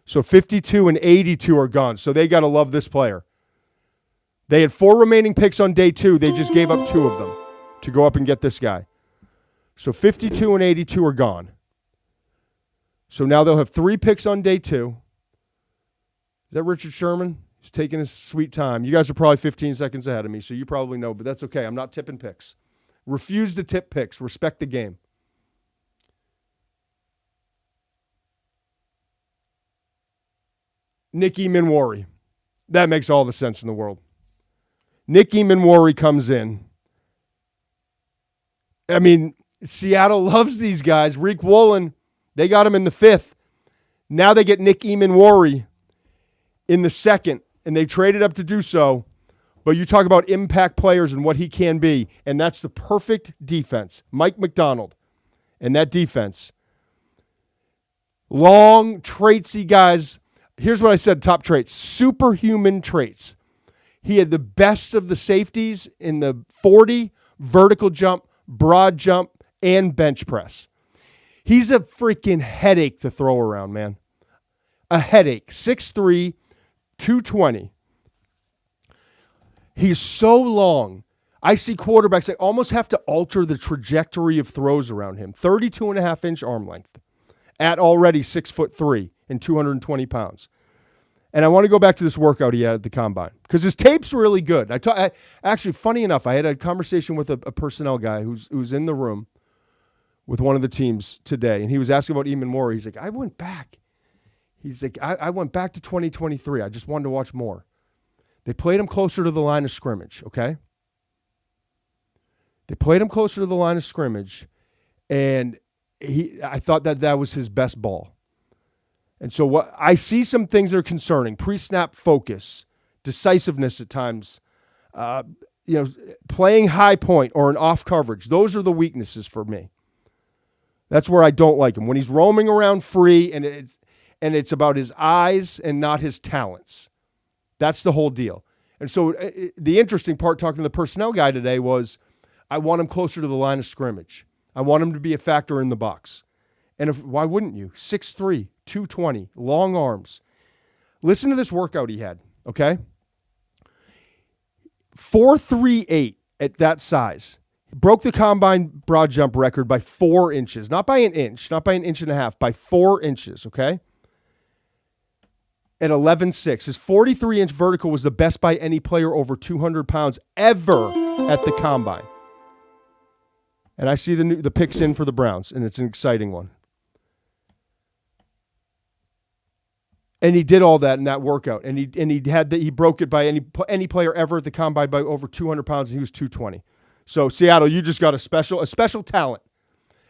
So 52 and 82 are gone. So they got to love this player. They had 4 remaining picks on day 2. They just gave up 2 of them to go up and get this guy. So 52 and 82 are gone. So now they'll have 3 picks on day 2. Is that Richard Sherman? He's taking his sweet time. You guys are probably 15 seconds ahead of me, so you probably know, but that's okay. I'm not tipping picks. Refuse to tip picks. Respect the game. Nicky Minwari. That makes all the sense in the world. Nicky Minwari comes in. I mean, Seattle loves these guys. Reek Woolen, they got him in the 5th. Now they get Nicky Minwari in the 2nd, and they traded up to do so. But you talk about impact players and what he can be, and that's the perfect defense. Mike McDonald and that defense. Long, traitsy guys. Here's what I said, top traits. Superhuman traits. He had the best of the safeties in the 40, vertical jump, broad jump, and bench press. He's a freaking headache to throw around, man. A headache. 6'3", 220. He's so long. I see quarterbacks that almost have to alter the trajectory of throws around him. 32.5-inch arm length at already 6'3". and 220 pounds. And I want to go back to this workout he had at the combine because his tape's really good. Actually, funny enough, I had a conversation with a personnel guy who's in the room with one of the teams today, and he was asking about Eamon Moore. He's like, I went back. He's like, I went back to 2023. I just wanted to watch more. They played him closer to the line of scrimmage, okay? They played him closer to the line of scrimmage, and I thought that was his best ball. And so what I see some things that are concerning: pre-snap focus, decisiveness at times, playing high point or an off coverage. Those are the weaknesses for me. That's where I don't like him when he's roaming around free, and it's about his eyes and not his talents. That's the whole deal. And so the interesting part, talking to the personnel guy today, was I want him closer to the line of scrimmage. I want him to be a factor in the box. And why wouldn't you? 6'3", 220, long arms. Listen to this workout he had, okay? 4.38 at that size. He broke the combine broad jump record by 4 inches. Not by an inch, not by an inch and a half, by 4 inches, okay? At 11.6. His 43-inch vertical was the best by any player over 200 pounds ever at the combine. And I see the picks in for the Browns, and it's an exciting one. And he did all that in that workout, and he broke it by any player ever at the combine by over 200 pounds, and he was 220. So Seattle, you just got a special talent,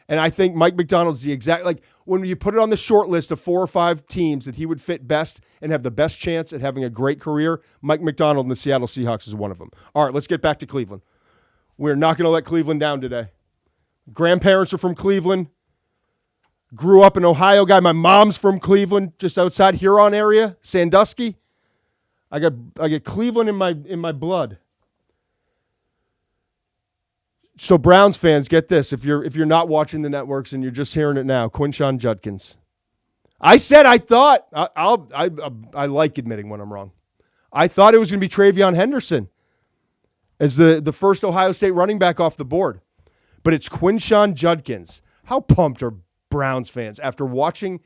and I think Mike Macdonald's the exact, like when you put it on the short list of 4 or 5 teams that he would fit best and have the best chance at having a great career, Mike Macdonald and the Seattle Seahawks is one of them. All right, let's get back to Cleveland. We're not going to let Cleveland down today. Grandparents are from Cleveland. Grew up an Ohio guy. My mom's from Cleveland, just outside Huron area, Sandusky. I got Cleveland in my blood. So Browns fans, get this: if you're not watching the networks and you're just hearing it now, Quinshon Judkins. I said I thought I like admitting when I'm wrong. I thought it was going to be Travion Henderson as the first Ohio State running back off the board, but it's Quinshon Judkins. How pumped are Browns fans after watching?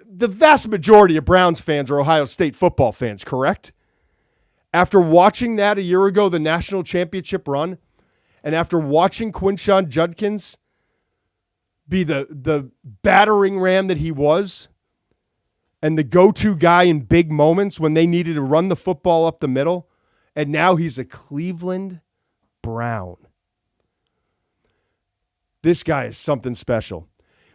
The vast majority of Browns fans are Ohio State football fans, correct? After watching that a year ago, the national championship run, and after watching Quinshon Judkins be the battering ram that he was and the go-to guy in big moments when they needed to run the football up the middle, and now he's a Cleveland Brown. This guy is something special.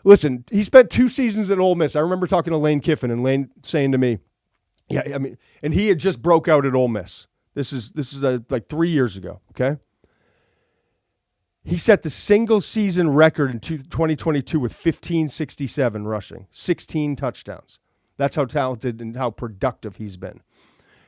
Listen, he spent 2 seasons at Ole Miss. I remember talking to Lane Kiffin and Lane saying to me, yeah, I mean, and he had just broke out at Ole Miss. This is like 3 years ago, okay? He set the single season record in 2022 with 1567 rushing, 16 touchdowns. That's how talented and how productive he's been.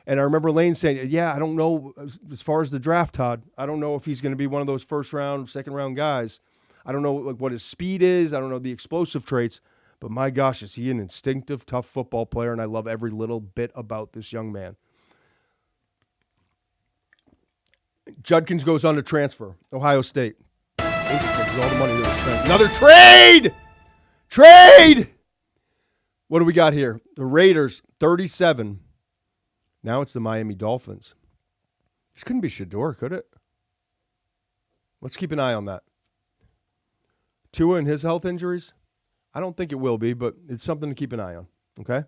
And I remember Lane saying, yeah, I don't know as far as the draft, Todd. I don't know if he's going to be one of those first round, second round guys. I don't know what his speed is. I don't know the explosive traits. But my gosh, is he an instinctive, tough football player, and I love every little bit about this young man. Judkins goes on to transfer, Ohio State. Interesting, because all the money that was spent. Another trade! Trade! What do we got here? The Raiders, 37. Now it's the Miami Dolphins. This couldn't be Shador, could it? Let's keep an eye on that. Tua and his health injuries? I don't think it will be, but it's something to keep an eye on, okay?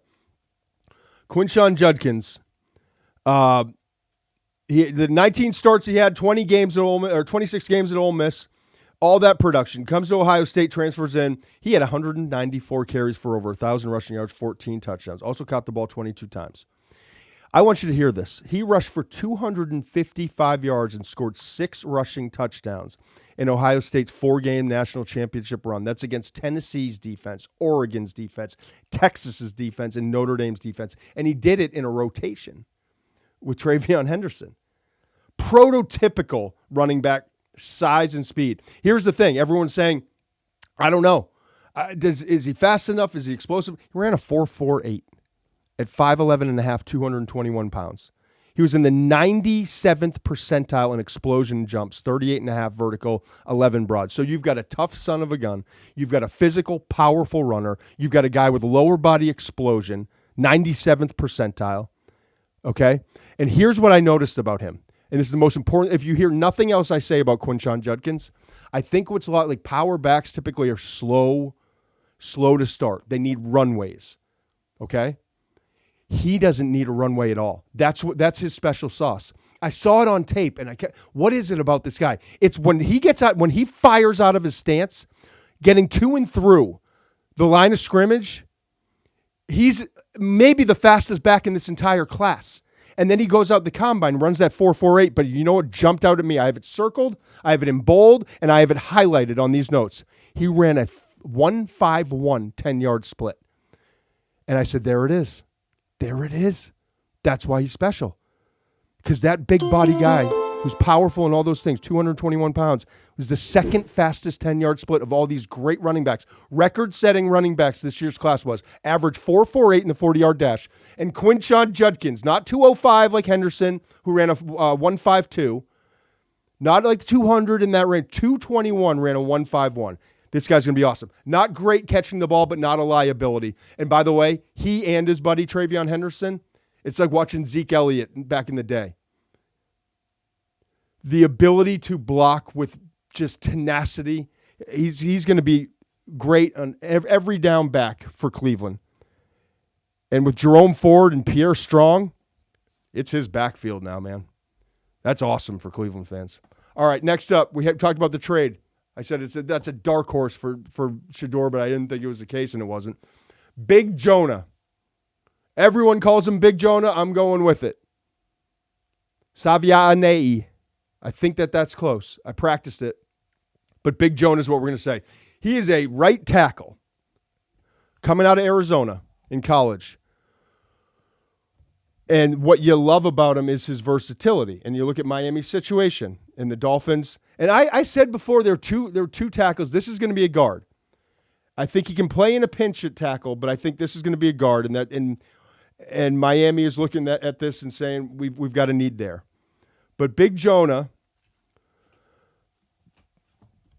Quinshon Judkins, the 19 starts he had, 20 games at Ole Miss, or 26 games at Ole Miss, all that production. Comes to Ohio State, transfers in. He had 194 carries for over 1,000 rushing yards, 14 touchdowns. Also caught the ball 22 times. I want you to hear this. He rushed for 255 yards and scored 6 rushing touchdowns in Ohio State's 4-game national championship run. That's against Tennessee's defense, Oregon's defense, Texas's defense, and Notre Dame's defense. And he did it in a rotation with Travion Henderson. Prototypical running back size and speed. Here's the thing. Everyone's saying, I don't know. Is he fast enough? Is he explosive? He ran a 4.48 at 5'11 and a half, 221 pounds. He was in the 97th percentile in explosion jumps, 38.5 vertical, 11 broad. So you've got a tough son of a gun. You've got a physical, powerful runner. You've got a guy with lower body explosion, 97th percentile. Okay? And here's what I noticed about him. And this is the most important. If you hear nothing else I say about Quinshon Judkins, I think what's a lot like power backs typically are slow to start. They need runways. Okay? He doesn't need a runway at all. That's his special sauce. I saw it on tape, and what is it about this guy? It's when he fires out of his stance, getting to and through the line of scrimmage, he's maybe the fastest back in this entire class. And then he goes out the combine, runs that 4.48, but you know what jumped out at me? I have it circled, I have it in bold, and I have it highlighted on these notes. He ran a 1.51 10-yard split. And I said, there it is. There it is. That's why he's special. Because that big body guy who's powerful and all those things, 221 pounds, was the second fastest 10-yard split of all these great running backs. Record-setting running backs this year's class was. Average 4.48 in the 40-yard dash. And Quinshon Judkins, not 205 like Henderson, who ran a 1.52. Not like 200 in that range. 221 ran a 1.51. This guy's going to be awesome. Not great catching the ball, but not a liability. And by the way, he and his buddy Travion Henderson, it's like watching Zeke Elliott back in the day. The ability to block with just tenacity, he's going to be great on every down back for Cleveland. And with Jerome Ford and Pierre Strong, it's his backfield now, man. That's awesome for Cleveland fans. All right, next up, we have talked about the trade. I said that's a dark horse for Shedeur, but I didn't think it was the case, and it wasn't. Big Jonah. Everyone calls him Big Jonah. I'm going with it. Savianei. I think that's close. I practiced it. But Big Jonah is what we're going to say. He is a right tackle coming out of Arizona in college. And what you love about him is his versatility. And you look at Miami's situation and the Dolphins. And I said before there are two tackles. This is going to be a guard. I think he can play in a pinch at tackle, but I think this is going to be a guard. And Miami is looking at this and saying we've got a need there. But Big Jonah,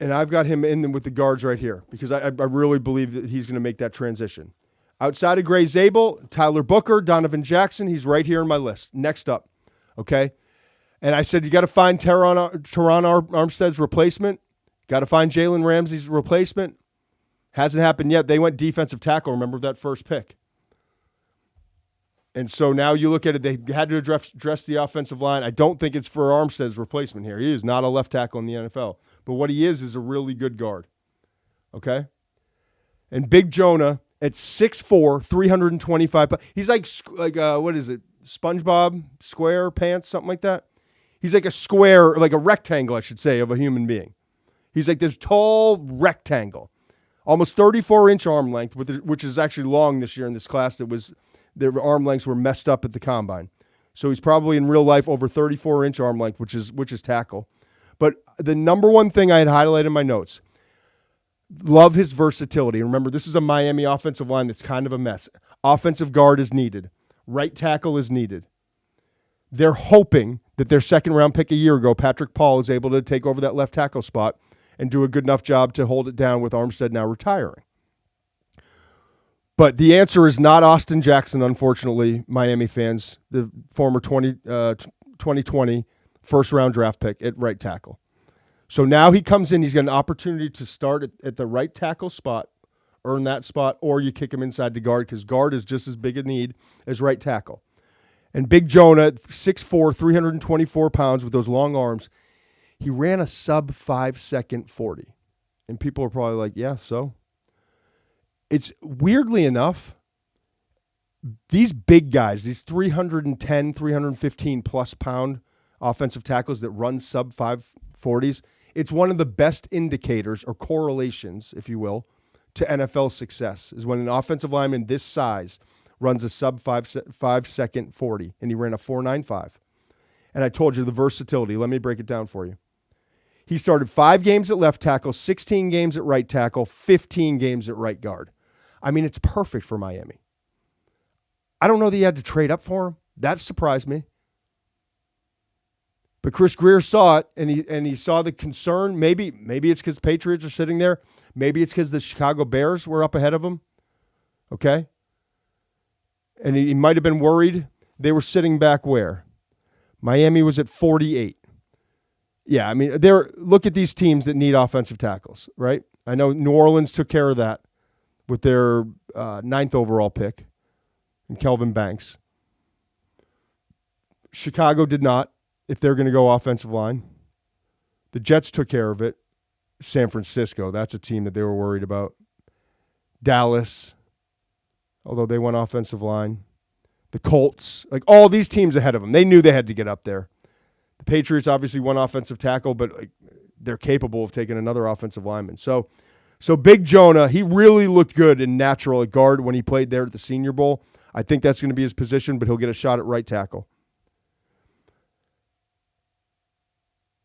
and I've got him in with the guards right here because I really believe that he's going to make that transition. Outside of Gray Zabel, Tyler Booker, Donovan Jackson, he's right here in my list. Next up, okay? And I said you got to find Teron Armstead's replacement. Got to find Jalen Ramsey's replacement. Hasn't happened yet. They went defensive tackle, remember that first pick. And so now you look at it, they had to address the offensive line. I don't think it's for Armstead's replacement here. He is not a left tackle in the NFL. But what he is a really good guard, okay? And Big Jonah at 6'4", 325 pounds. He's like what is it, SpongeBob SquarePants, something like that? He's like a square, like a rectangle, I should say, of a human being. He's like this tall rectangle, almost 34-inch arm length, which is actually long this year in this class. Their arm lengths were messed up at the combine. So he's probably in real life over 34-inch arm length, which is tackle. But the number one thing I had highlighted in my notes, love his versatility. Remember, this is a Miami offensive line that's kind of a mess. Offensive guard is needed. Right tackle is needed. They're hoping that their second-round pick a year ago, Patrick Paul, is able to take over that left tackle spot and do a good enough job to hold it down with Armstead now retiring. But the answer is not Austin Jackson, unfortunately, Miami fans, the former 2020 first-round draft pick at right tackle. So now he comes in, he's got an opportunity to start at the right tackle spot, earn that spot, or you kick him inside to guard because guard is just as big a need as right tackle. And Big Jonah, 6'4", 324 pounds with those long arms, he ran a sub-5-second 40. And people are probably like, yeah, so? It's weirdly enough, these big guys, these 310, 315-plus pound offensive tackles that run sub-540s, it's one of the best indicators or correlations, if you will, to NFL success is when an offensive lineman this size runs a sub-5-second 40, and he ran a 4.95. And I told you the versatility. Let me break it down for you. He started 5 games at left tackle, 16 games at right tackle, 15 games at right guard. I mean, it's perfect for Miami. I don't know that you had to trade up for him. That surprised me. But Chris Greer saw it, and he saw the concern. Maybe it's because the Patriots are sitting there. Maybe it's because the Chicago Bears were up ahead of him. Okay? And he might have been worried. They were sitting back where? Miami was at 48. Yeah, I mean, look at these teams that need offensive tackles, right? I know New Orleans took care of that with their 9th overall pick and Kelvin Banks. Chicago did not, if they're going to go offensive line. The Jets took care of it. San Francisco, that's a team that they were worried about. Dallas, although they went offensive line. The Colts, like all these teams ahead of them. They knew they had to get up there. The Patriots obviously won offensive tackle, but they're capable of taking another offensive lineman. So Big Jonah, he really looked good and natural at guard when he played there at the Senior Bowl. I think that's going to be his position, but he'll get a shot at right tackle.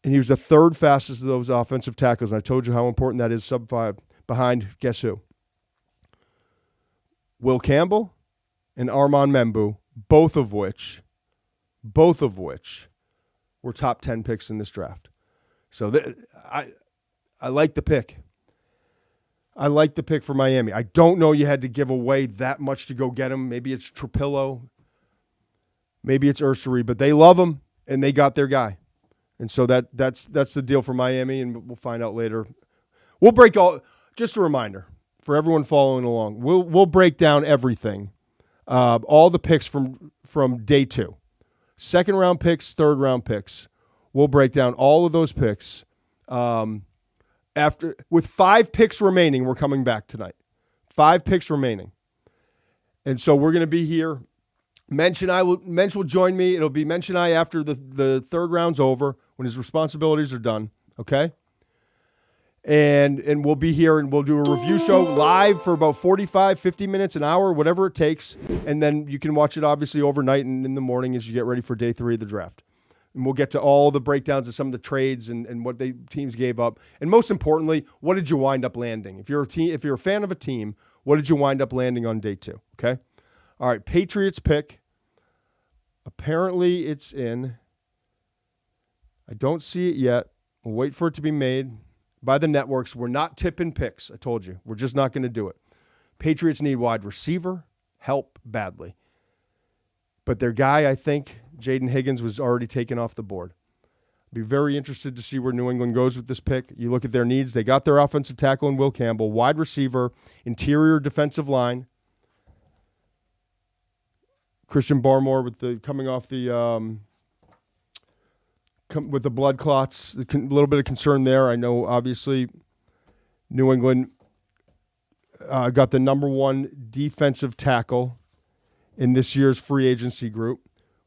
And he was the 3rd fastest of those offensive tackles, and I told you how important that is, sub-5, behind, guess who? Will Campbell and Armand Membu, both of which were top 10 picks in this draft. So I like the pick. I like the pick for Miami. I don't know you had to give away that much to go get him. Maybe it's Trapillo. Maybe it's Ursery, but they love him, and they got their guy. And so that's the deal for Miami, and we'll find out later. We'll break just a reminder for everyone following along. We'll break down everything, all the picks from day 2. 2nd round picks, 3rd round picks. We'll break down all of those picks. With 5 picks remaining, we're coming back tonight. 5 picks remaining. And so we're going to be here. Mench will join me. It'll be Mench and I after the 3rd round's over, when his responsibilities are done, okay? And we'll be here, and we'll do a review show live for about 45, 50 minutes, an hour, whatever it takes. And then you can watch it, obviously, overnight and in the morning as you get ready for day 3 of the draft. And we'll get to all the breakdowns of some of the trades and what teams gave up. And most importantly, what did you wind up landing? If you're a fan of a team, what did you wind up landing on day 2, okay? All right, Patriots pick. Apparently it's in. I don't see it yet. We'll wait for it to be made by the networks. We're not tipping picks, I told you. We're just not going to do it. Patriots need wide receiver help badly. But their guy, I think, Jaden Higgins, was already taken off the board. Be very interested to see where New England goes with this pick. You look at their needs. They got their offensive tackle in Will Campbell, wide receiver, interior defensive line. Christian Barmore coming off with the blood clots, a little bit of concern there. I know, obviously, New England got the number 1 defensive tackle in this year's free agency group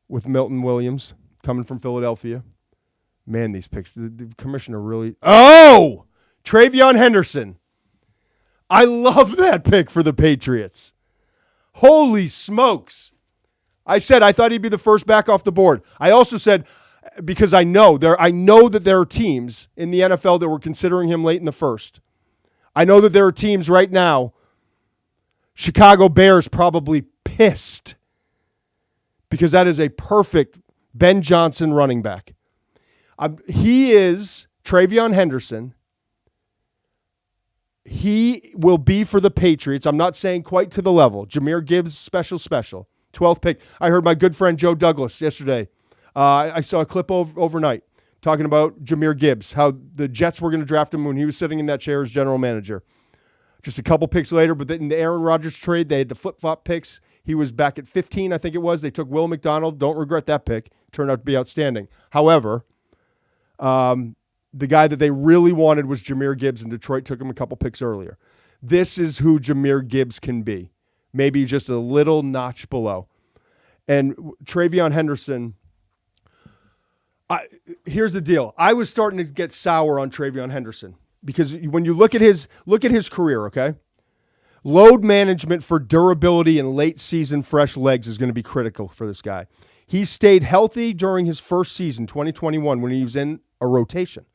with Milton Williams coming from Philadelphia. Man, these picks, the commissioner really... Oh! Travion Henderson. I love that pick for the Patriots. Holy smokes. I said I thought he'd be the first back off the board. I also said, because I know that there are teams in the NFL that were considering him late in the 1st. I know that there are teams right now, Chicago Bears probably pissed, because that is a perfect Ben Johnson running back. He is Travion Henderson. He will be for the Patriots. I'm not saying quite to the level. Jahmyr Gibbs, special. 12th pick. I heard my good friend Joe Douglas yesterday. I saw a clip overnight talking about Jahmyr Gibbs, how the Jets were going to draft him when he was sitting in that chair as general manager. Just a couple picks later, but in the Aaron Rodgers trade, they had to flip-flop picks. He was back at 15, I think it was. They took Will McDonald. Don't regret that pick. Turned out to be outstanding. However, the guy that they really wanted was Jahmyr Gibbs, and Detroit took him a couple picks earlier. This is who Jahmyr Gibbs can be. Maybe just a little notch below. And Travion Henderson, here's the deal. I was starting to get sour on Travion Henderson because when you look at his career, okay? Load management for durability and late season fresh legs is going to be critical for this guy. He stayed healthy during his first season, 2021, when he was in a rotation.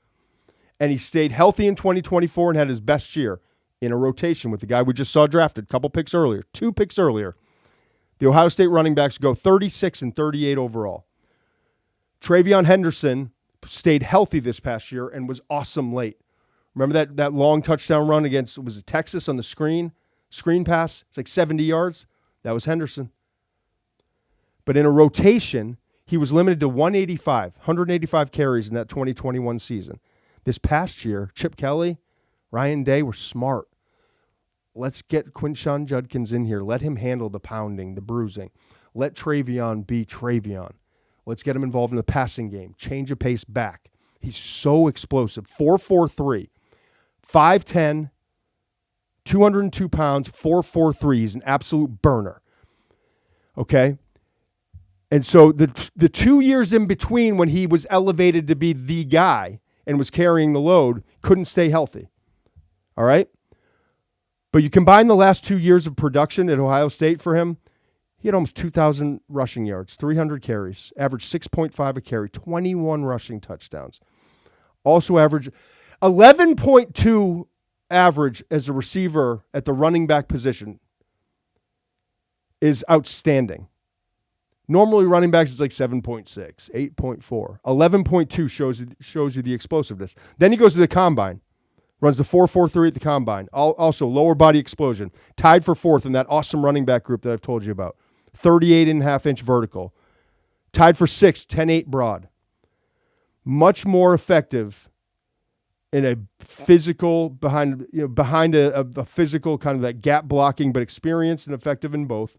And he stayed healthy in 2024 and had his best year in a rotation with the guy we just saw drafted, two picks earlier. The Ohio State running backs go 36 and 38 overall. Travion Henderson stayed healthy this past year and was awesome late. Remember that long touchdown run against, was it Texas on the screen pass? It's like 70 yards. That was Henderson. But in a rotation, he was limited to 185 carries in that 2021 season. This past year, Chip Kelly, Ryan Day were smart. Let's get Quinshon Judkins in here. Let him handle the pounding, the bruising. Let Travion be Travion. Let's get him involved in the passing game. Change of pace back. He's so explosive. 4.43, 5'10", 202 pounds, 4.43. He's an absolute burner. Okay? And so the 2 years in between when he was elevated to be the guy and was carrying the load, couldn't stay healthy. All right? But you combine the last 2 years of production at Ohio State for him, he had almost 2,000 rushing yards, 300 carries, averaged 6.5 a carry, 21 rushing touchdowns. Also averaged 11.2 average as a receiver at the running back position is outstanding. Normally running backs is like 7.6, 8.4. 11.2 shows you the explosiveness. Then he goes to the combine. Runs the 4.43 at the combine. Also, lower body explosion. Tied for fourth in that awesome running back group that I've told you about. 38.5-inch vertical. Tied for sixth, 10.8 broad. Much more effective in a physical, behind a physical kind of that gap blocking, but experienced and effective in both.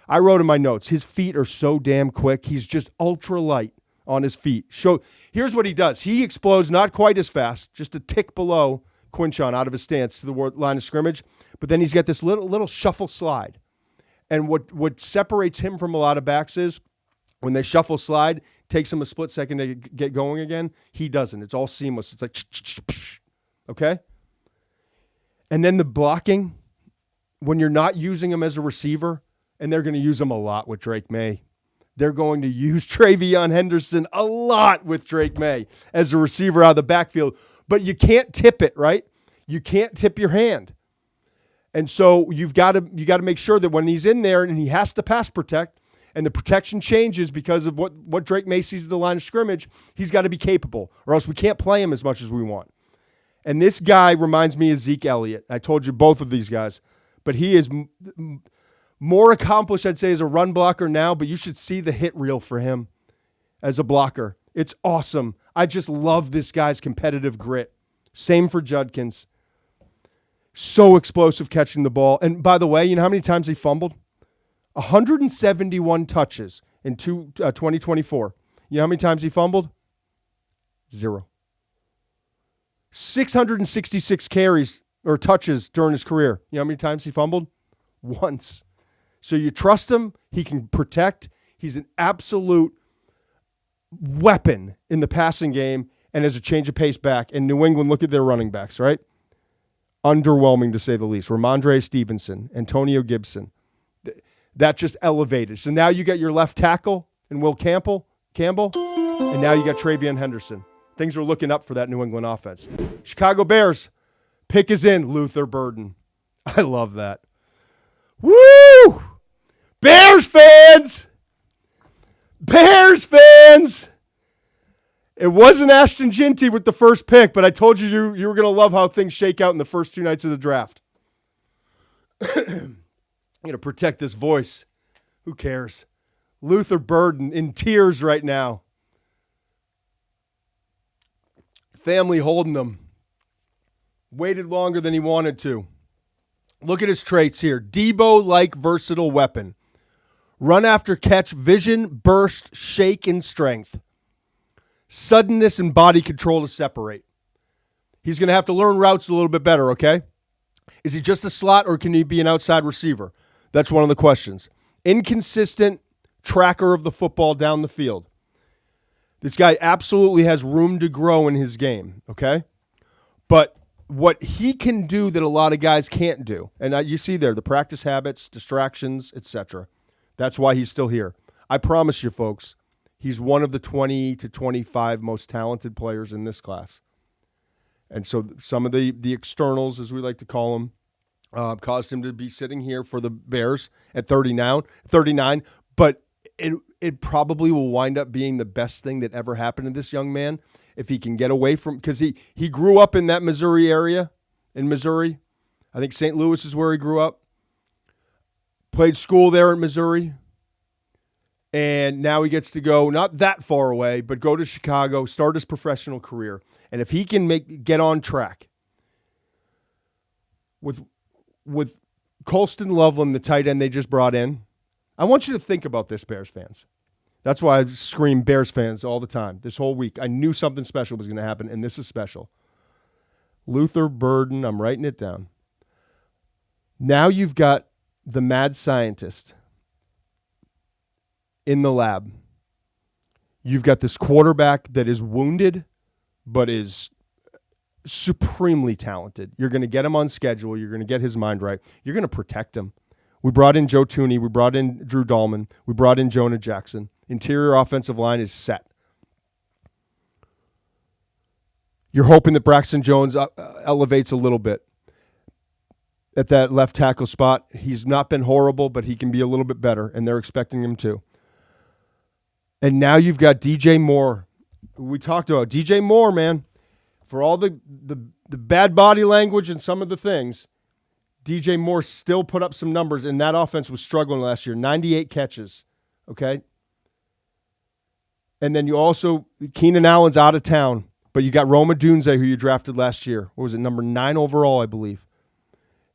I wrote in my notes, his feet are so damn quick. He's just ultra light on his feet. Here's what he does. He explodes not quite as fast, just a tick below Quinshon out of his stance to the line of scrimmage. But then he's got this little shuffle slide. And what separates him from a lot of backs is when they shuffle slide, takes him a split second to get going again. He doesn't. It's all seamless. It's like, okay? And then the blocking, when you're not using him as a receiver, and they're going to use him a lot with Drake May. They're going to use Travion Henderson a lot with Drake May as a receiver out of the backfield. But you can't tip it, right? You can't tip your hand. And so you've got to make sure that when he's in there and he has to pass protect, and the protection changes because of what Drake May sees at the line of scrimmage, he's got to be capable, or else we can't play him as much as we want. And this guy reminds me of Zeke Elliott. I told you both of these guys. But he is more accomplished, I'd say, as a run blocker now, but you should see the hit reel for him as a blocker. It's awesome. I just love this guy's competitive grit. Same for Judkins. So explosive catching the ball. And by the way, you know how many times he fumbled? 171 touches in 2024. You know how many times he fumbled? 0. 666 carries or touches during his career. You know how many times he fumbled? Once. So you trust him. He can protect. He's an absolute weapon in the passing game and has a change of pace back. And New England, look at their running backs, right? Underwhelming to say the least. Ramondre Stevenson, Antonio Gibson. That just elevated. So now you got your left tackle and Will Campbell, and now you got Travion Henderson. Things are looking up for that New England offense. Chicago Bears, pick is in, Luther Burden. I love that. Woo! Bears fans! Bears fans! It wasn't Ashton Ginty with the first pick, but I told you you were going to love how things shake out in the first 2 nights of the draft. I'm going to protect this voice. Who cares? Luther Burden in tears right now. Family holding him. Waited longer than he wanted to. Look at his traits here. Debo-like versatile weapon. Run after catch, vision, burst, shake, and strength. Suddenness and body control to separate. He's going to have to learn routes a little bit better, okay? Is he just a slot or can he be an outside receiver? That's one of the questions. Inconsistent tracker of the football down the field. This guy absolutely has room to grow in his game, okay? But what he can do that a lot of guys can't do, and you see there, the practice habits, distractions, etc. That's why he's still here. I promise you, folks, he's one of the 20 to 25 most talented players in this class. And so some of the externals, as we like to call them, caused him to be sitting here for the Bears at 39. But it probably will wind up being the best thing that ever happened to this young man if he can get away from, because he grew up in that Missouri area, in Missouri. I think St. Louis is where he grew up. Played school there in Missouri. And now he gets to go not that far away, but go to Chicago, start his professional career. And if he can get on track with Colston Loveland, the tight end they just brought in, I want you to think about this, Bears fans. That's why I scream Bears fans all the time. This whole week, I knew something special was going to happen, and this is special. Luther Burden, I'm writing it down. Now you've got the mad scientist in the lab. You've got this quarterback that is wounded, but is supremely talented. You're going to get him on schedule. You're going to get his mind right. You're going to protect him. We brought in Joe Tooney. We brought in Drew Dahlman. We brought in Jonah Jackson. Interior offensive line is set. You're hoping that Braxton Jones elevates a little bit at that left tackle spot. He's not been horrible, but he can be a little bit better, and they're expecting him to. And now you've got DJ Moore, who we talked about. DJ Moore, man, for all the bad body language and some of the things, DJ Moore still put up some numbers, and that offense was struggling last year. 98 catches, okay? And then you also, Keenan Allen's out of town, but you got Roma Dunze, who you drafted last year. What was it, number 9 overall, I believe.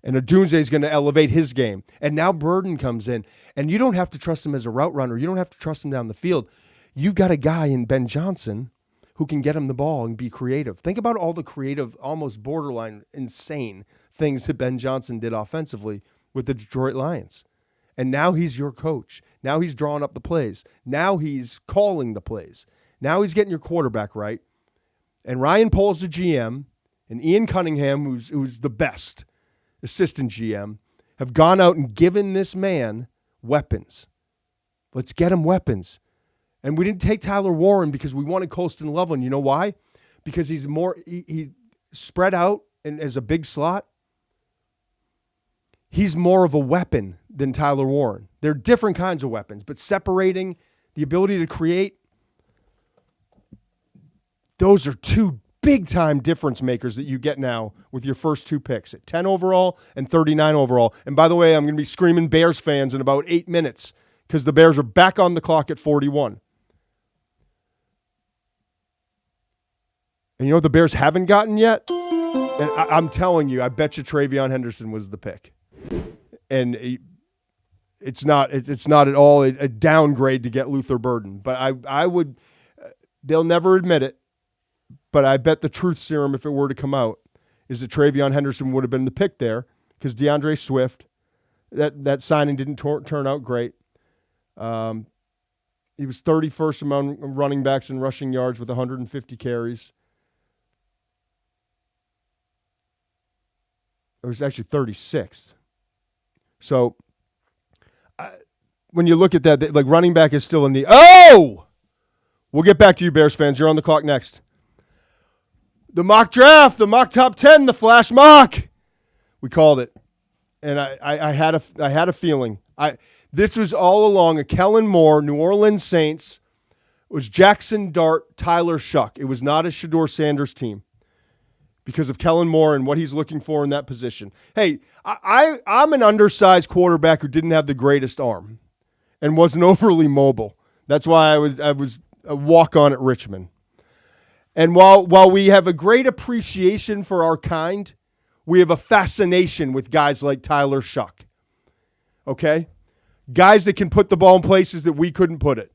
And Dunze is going to elevate his game. And now Burden comes in, and you don't have to trust him as a route runner. You don't have to trust him down the field. You've got a guy in Ben Johnson who can get him the ball and be creative. Think about all the creative, almost borderline insane things that Ben Johnson did offensively with the Detroit Lions. And now he's your coach. Now he's drawing up the plays. Now he's calling the plays. Now he's getting your quarterback right. And Ryan Poles, the GM, and Ian Cunningham, who's the best assistant GM, have gone out and given this man weapons. Let's get him weapons. And we didn't take Tyler Warren because we wanted Colston Loveland. You know why? Because he's more he spread out and as a big slot. He's more of a weapon than Tyler Warren. They're different kinds of weapons, but separating the ability to create, those are two big-time difference makers that you get now with your first 2 picks at 10 overall and 39 overall. And by the way, I'm going to be screaming Bears fans in about 8 minutes because the Bears are back on the clock at 41. And you know what the Bears haven't gotten yet? And I'm telling you, I bet you Travion Henderson was the pick. And it's not at all a downgrade to get Luther Burden. But I would, they'll never admit it, but I bet the truth serum, if it were to come out, is that Travion Henderson would have been the pick there because DeAndre Swift, that signing didn't turn out great. He was 31st among running backs in rushing yards with 150 carries. It was actually 36th. So when you look at that, like running back is still in the, oh! We'll get back to you, Bears fans. You're on the clock next. The mock draft, the mock top 10, the flash mock. We called it. And I had a feeling. This was all along a Kellen Moore, New Orleans Saints. It was Jackson Dart, Tyler Shough. It was not a Shedeur Sanders team because of Kellen Moore and what he's looking for in that position. Hey, I'm an undersized quarterback who didn't have the greatest arm and wasn't overly mobile. That's why I was a walk-on at Richmond. And while we have a great appreciation for our kind, we have a fascination with guys like Tyler Shough. Okay? Guys that can put the ball in places that we couldn't put it.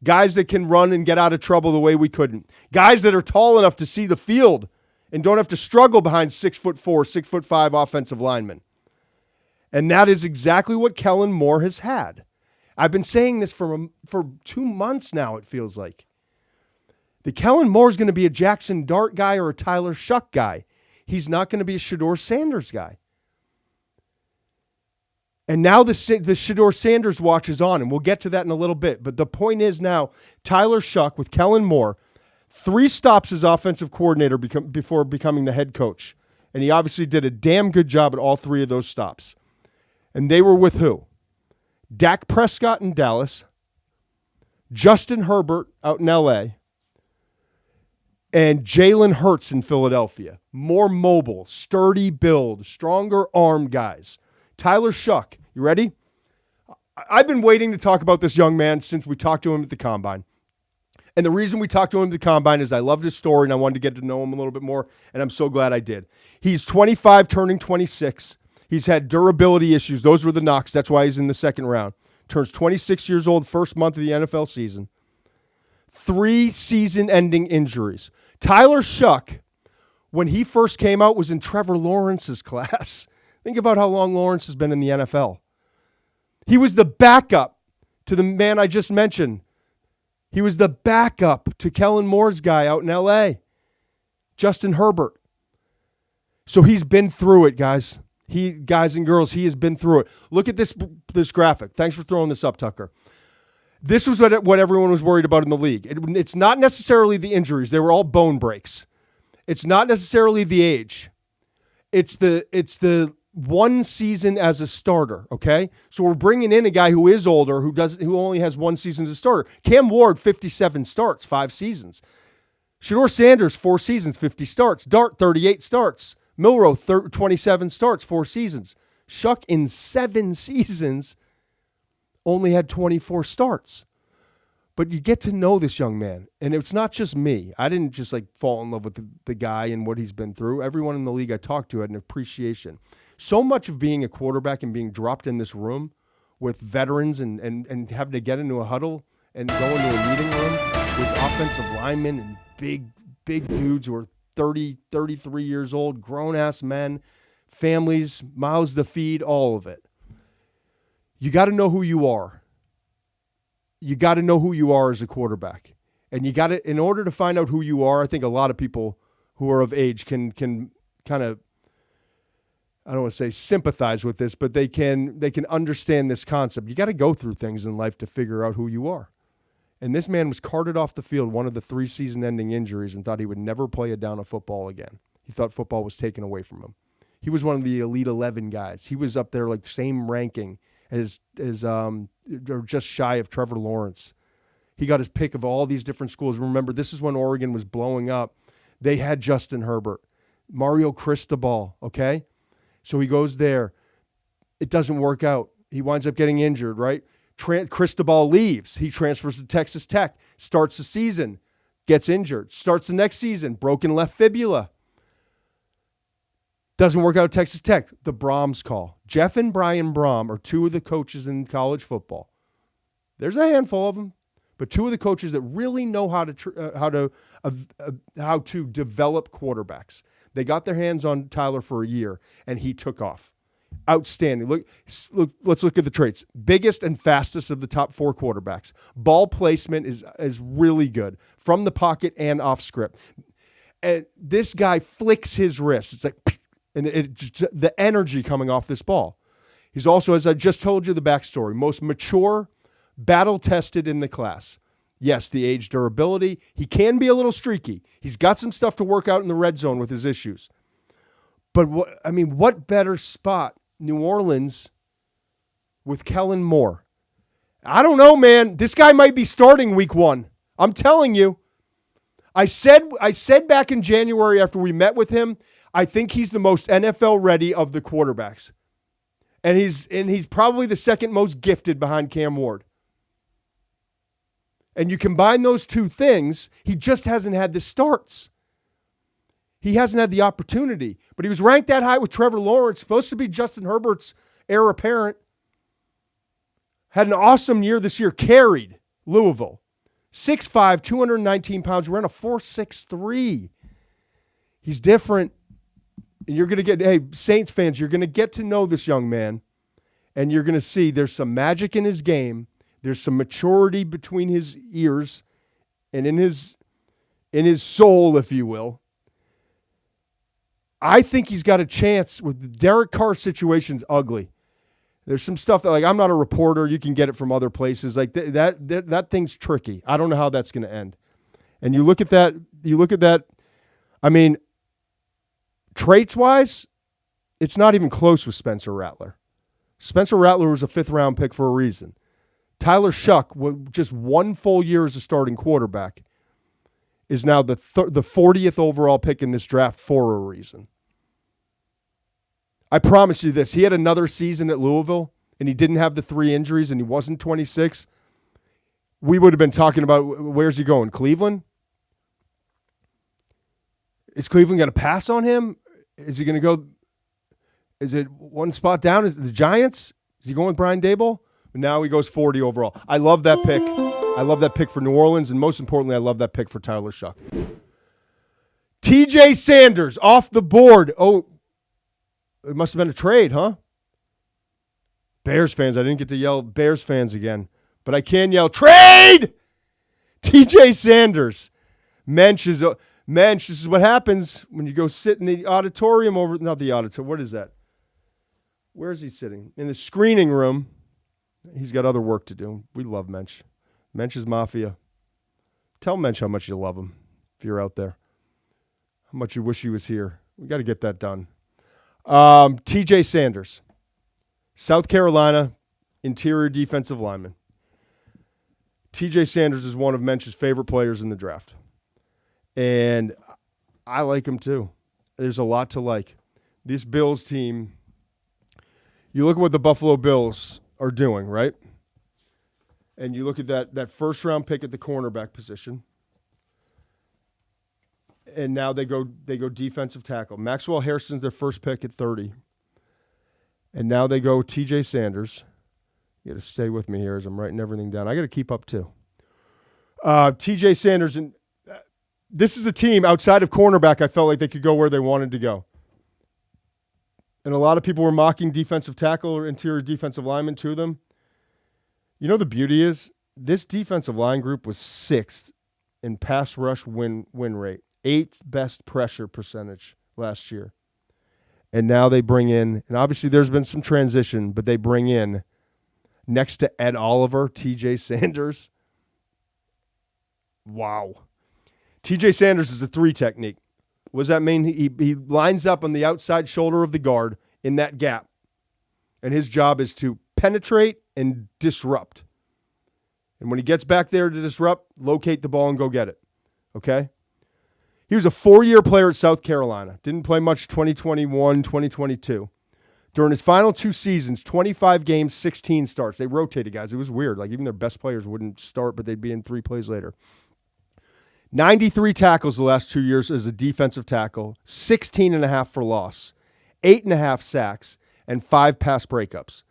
Guys that can run and get out of trouble the way we couldn't. Guys that are tall enough to see the field and don't have to struggle behind 6'4", 6'5" offensive linemen. And that is exactly what Kellen Moore has had. I've been saying this for 2 months now, it feels like. The Kellen Moore is going to be a Jackson Dart guy or a Tyler Shough guy. He's not going to be a Shedeur Sanders guy. And now the Shedeur Sanders watch is on, and we'll get to that in a little bit. But the point is now, Tyler Shough with Kellen Moore, 3 stops as offensive coordinator before becoming the head coach. And he obviously did a damn good job at all 3 of those stops. And they were with who? Dak Prescott in Dallas, Justin Herbert out in L.A., and Jalen Hurts in Philadelphia. More mobile, sturdy build, stronger arm guys. Tyler Shough, you ready? I've been waiting to talk about this young man since we talked to him at the Combine. And the reason we talked to him at the Combine is I loved his story and I wanted to get to know him a little bit more, and I'm so glad I did. He's 25, turning 26. He's had durability issues. Those were the knocks. That's why he's in the second round. Turns 26 years old, first month of the NFL season. 3 season-ending injuries. Tyler Shough, when he first came out, was in Trevor Lawrence's class. Think about how long Lawrence has been in the NFL. He was the backup to the man I just mentioned. He was the backup to Kellen Moore's guy out in L.A., Justin Herbert. So he's been through it, guys. Guys and girls, he has been through it. Look at this graphic. Thanks for throwing this up, Tucker. This was what everyone was worried about in the league. It's not necessarily the injuries. They were all bone breaks. It's not necessarily the age. It's the one season as a starter, okay? So we're bringing in a guy who is older, who only has one season as a starter. Cam Ward, 57 starts, 5 seasons. Shedeur Sanders, 4 seasons, 50 starts. Dart, 38 starts. Milroe, 27 starts, 4 seasons. Shough, in 7 seasons, only had 24 starts. But you get to know this young man, and it's not just me. I didn't just fall in love with the guy and what he's been through. Everyone in the league I talked to had an appreciation. So much of being a quarterback and being dropped in this room with veterans and having to get into a huddle and go into a meeting room with offensive linemen and big dudes who are 30, 33 years old, grown-ass men, families, mouths to feed, all of it. You got to know who you are. You got to know who you are as a quarterback. And you got to, in order to find out who you are, I think a lot of people who are of age can kind of, I don't want to say sympathize with this, but they can understand this concept. You got to go through things in life to figure out who you are. And this man was carted off the field, one of the 3 season-ending injuries, and thought he would never play a down of football again. He thought football was taken away from him. He was one of the Elite 11 guys. He was up there same ranking as or just shy of Trevor Lawrence. He got his pick of all these different schools. Remember, this is when Oregon was blowing up. They had Justin Herbert, Mario Cristobal, okay? So he goes there. It doesn't work out. He winds up getting injured, right? Cristobal leaves. He transfers to Texas Tech, starts the season, gets injured, starts the next season, broken left fibula. Doesn't work out at Texas Tech. The Brahms call. Jeff and Brian Brahm are 2 of the coaches in college football. There's a handful of them, but 2 of the coaches that really know how to develop quarterbacks. They got their hands on Tyler for a year, and he took off. Outstanding. Look, let's look at the traits. Biggest and fastest of the top 4 quarterbacks. Ball placement is really good from the pocket and off script. And this guy flicks his wrist. It's like, and the energy coming off this ball. He's also, as I just told you, the backstory, most mature, battle-tested in the class. Yes, the age, durability. He can be a little streaky. He's got some stuff to work out in the red zone with his issues. But what better spot, New Orleans, with Kellen Moore? I don't know, man. This guy might be starting week 1. I'm telling you. I said back in January after we met with him, I think he's the most NFL ready of the quarterbacks. And he's probably the second most gifted behind Cam Ward. And you combine those 2 things, he just hasn't had the starts. He hasn't had the opportunity. But he was ranked that high with Trevor Lawrence, supposed to be Justin Herbert's heir apparent. Had an awesome year this year, carried Louisville. 6'5", 219 pounds, ran a 4.63. He's different. And you're going to get, hey, Saints fans, you're going to get to know this young man, and you're going to see there's some magic in his game. There's some maturity between his ears and in his soul, if you will. I think he's got a chance with the Derek Carr situation's ugly. There's some stuff that, I'm not a reporter. You can get it from other places. That thing's tricky. I don't know how that's going to end. And you look at that. I mean, traits-wise, it's not even close with Spencer Rattler. Spencer Rattler was a 5th-round pick for a reason. Tyler Shough, with just one full year as a starting quarterback, is now the 40th overall pick in this draft for a reason. I promise you this. He had another season at Louisville, and he didn't have the 3 injuries, and he wasn't 26. We would have been talking about, where's he going? Cleveland? Is Cleveland going to pass on him? Is he going to go? Is it one spot down? Is it the Giants? Is he going with Brian Daboll? Now he goes 40 overall. I love that pick. I love that pick for New Orleans, and most importantly, I love that pick for Tyler Shough. TJ Sanders off the board. Oh, it must have been a trade, huh? Bears fans. I didn't get to yell Bears fans again, but I can yell trade. TJ Sanders. Mensch, this is what happens when you go sit in the auditorium not the auditorium. What is that? Where is he sitting? In the screening room. He's got other work to do. We love Mensch. Mensch is Mafia. Tell Mensch how much you love him if you're out there. How much you wish he was here. We got to get that done. TJ Sanders, South Carolina, interior defensive lineman. TJ Sanders is one of Mensch's favorite players in the draft. And I like him too. There's a lot to like. This Bills team, you look at what the Buffalo Bills are doing, right? And you look at that first round pick at the cornerback position. And now they go defensive tackle. Maxwell Harrison's their first pick at 30. And now they go TJ Sanders. You got to stay with me here as I'm writing everything down. I got to keep up too. TJ Sanders, and this is a team outside of cornerback I felt like they could go where they wanted to go. And a lot of people were mocking defensive tackle or interior defensive lineman to them. You know, the beauty is this defensive line group was 6th in pass rush win rate, 8th best pressure percentage last year. And now they bring in, and obviously there's been some transition, but they bring in, next to Ed Oliver, TJ Sanders. Wow. TJ Sanders is a 3 technique. What does that mean? He lines up on the outside shoulder of the guard in that gap. And his job is to penetrate and disrupt. And when he gets back there to disrupt, locate the ball and go get it. Okay? He was a 4-year player at South Carolina. Didn't play much 2021, 2022. During his final 2 seasons, 25 games, 16 starts. They rotated guys. It was weird. Like even their best players wouldn't start, but they'd be in 3 plays later. 93 tackles the last 2 years as a defensive tackle, 16.5 for loss, 8.5 sacks, and 5 pass breakups.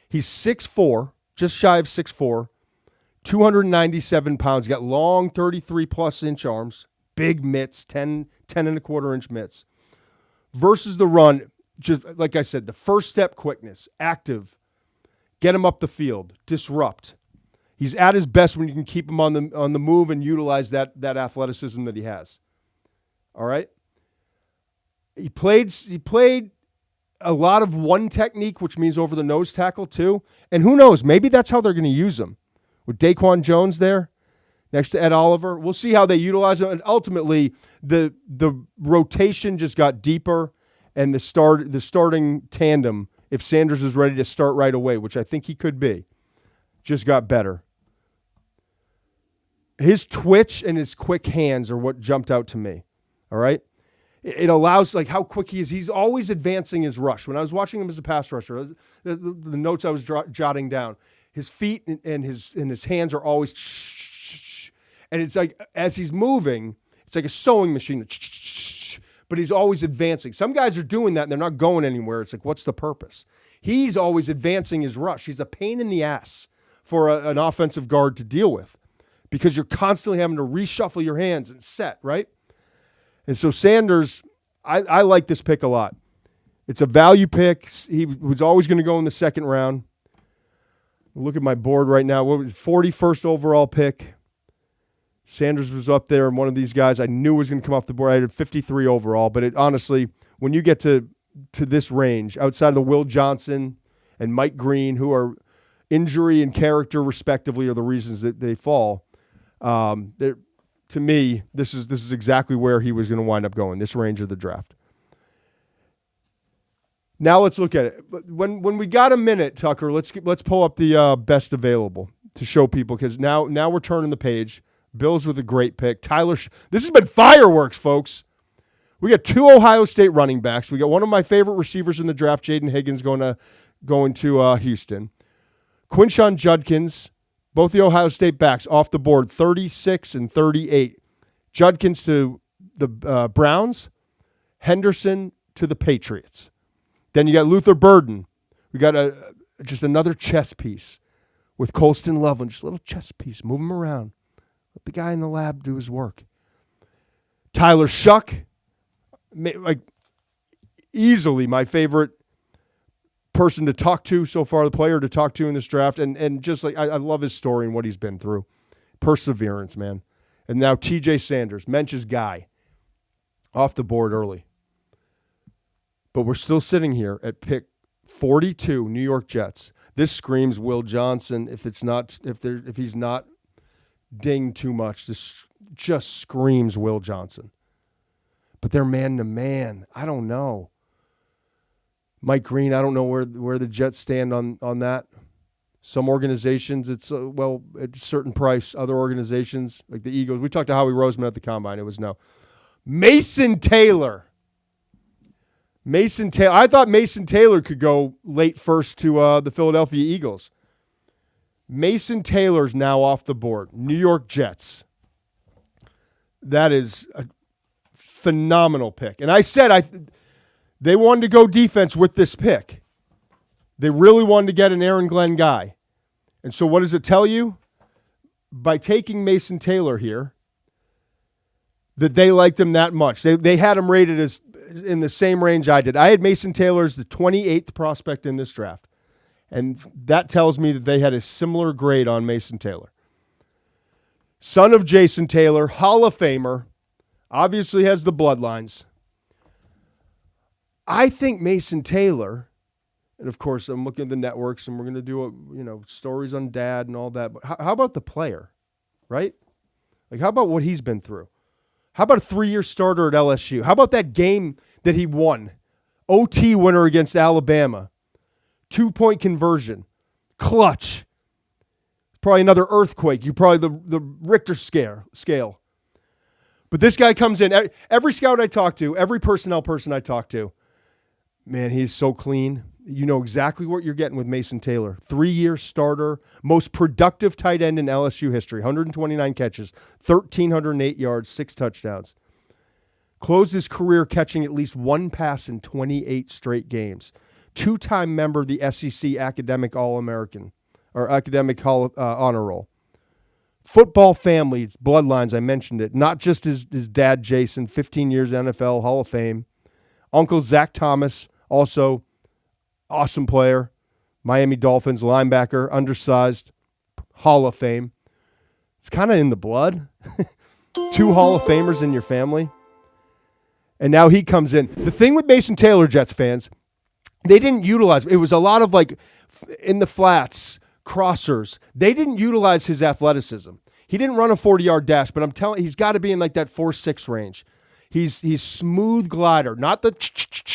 He's 6'4", just shy of 6'4", 297 pounds, got long 33-plus inch arms, big mitts, 10 and a quarter inch mitts. Versus the run, just like I said, the first step quickness, active, get him up the field, disrupt. He's at his best when you can keep him on the move and utilize that athleticism that he has. All right? He played a lot of one technique, which means over the nose tackle too. And who knows, maybe that's how they're going to use him. With Daquan Jones there next to Ed Oliver. We'll see how they utilize him. And ultimately, the rotation just got deeper, and the starting tandem, if Sanders is ready to start right away, which I think he could be, just got better. His twitch and his quick hands are what jumped out to me. All right? It allows, like, how quick he is. He's always advancing his rush. When I was watching him as a pass rusher, the notes I was jotting down, his feet and his hands are always, and it's like, as he's moving, it's like a sewing machine, but he's always advancing. Some guys are doing that and they're not going anywhere. It's like, what's the purpose? He's always advancing his rush. He's a pain in the ass for an offensive guard to deal with because you're constantly having to reshuffle your hands and set, right? And so Sanders, I like this pick a lot. It's a value pick. He was always going to go in the second round. Look at my board right now. What was 41st overall pick? Sanders was up there, and one of these guys I knew was going to come off the board. I had 53 overall, but honestly, when you get to this range, outside of the Will Johnson and Mike Green, who are injury and character respectively are the reasons that they fall, to me, this is exactly where he was going to wind up going, this range of the draft. Now let's look at it. When we got a minute, Tucker, let's pull up the best available to show people, because now we're turning the page. Bills with a great pick. This has been fireworks, folks. We got 2 Ohio State running backs. We got one of my favorite receivers in the draft, Jaden Higgins, going to Houston. Quinshon Judkins, both the Ohio State backs, off the board, 36 and 38. Judkins to the Browns, Henderson to the Patriots. Then you got Luther Burden. We got just another chess piece with Colston Loveland, just a little chess piece. Move him around. Let the guy in the lab do his work. Tyler Shough, like easily my favorite person to talk to so far, the player to talk to in this draft. And just like I love his story and what he's been through. Perseverance, man. And now TJ Sanders, Muench's guy, off the board early. But we're still sitting here at pick 42, New York Jets. This screams Will Johnson. If he's not dinged too much, this just screams Will Johnson. But they're man to man. I don't know. Mike Green, I don't know where the Jets stand on that. Some organizations, it's at a certain price. Other organizations, like the Eagles, we talked to Howie Roseman at the Combine. It was no. Mason Taylor. I thought Mason Taylor could go late first to the Philadelphia Eagles. Mason Taylor's now off the board. New York Jets. That is a phenomenal pick. And I said they wanted to go defense with this pick. They really wanted to get an Aaron Glenn guy. And so what does it tell you? By taking Mason Taylor here, that they liked him that much. They had him rated as in the same range I did. I had Mason Taylor as the 28th prospect in this draft. And that tells me that they had a similar grade on Mason Taylor. Son of Jason Taylor, Hall of Famer, obviously has the bloodlines. I think Mason Taylor, and of course I'm looking at the networks and we're going to do stories on dad and all that, but how about the player, right? Like how about what he's been through? How about a 3-year starter at LSU? How about that game that he won? OT winner against Alabama. 2-point conversion. Clutch. Probably another earthquake. The Richter scale. But this guy comes in. Every scout I talk to, every personnel person I talk to, man, he's so clean. You know exactly what you're getting with Mason Taylor. 3-year starter, most productive tight end in LSU history. 129 catches, 1,308 yards, 6 touchdowns. Closed his career catching at least 1 pass in 28 straight games. 2-time member of the SEC Academic All-American, or Academic Honor Roll. Football family, it's bloodlines, I mentioned it. Not just his dad, Jason, 15 years NFL, Hall of Fame. Uncle Zach Thomas, also awesome player. Miami Dolphins linebacker, undersized, Hall of Fame. It's kind of in the blood. 2 Hall of Famers in your family. And now he comes in. The thing with Mason Taylor, Jets fans, they didn't utilize it. It was a lot of like in the flats, crossers. They didn't utilize his athleticism. He didn't run a 40-yard dash, but I'm telling you, he's got to be in like that 4.6 range. He's smooth glider, not the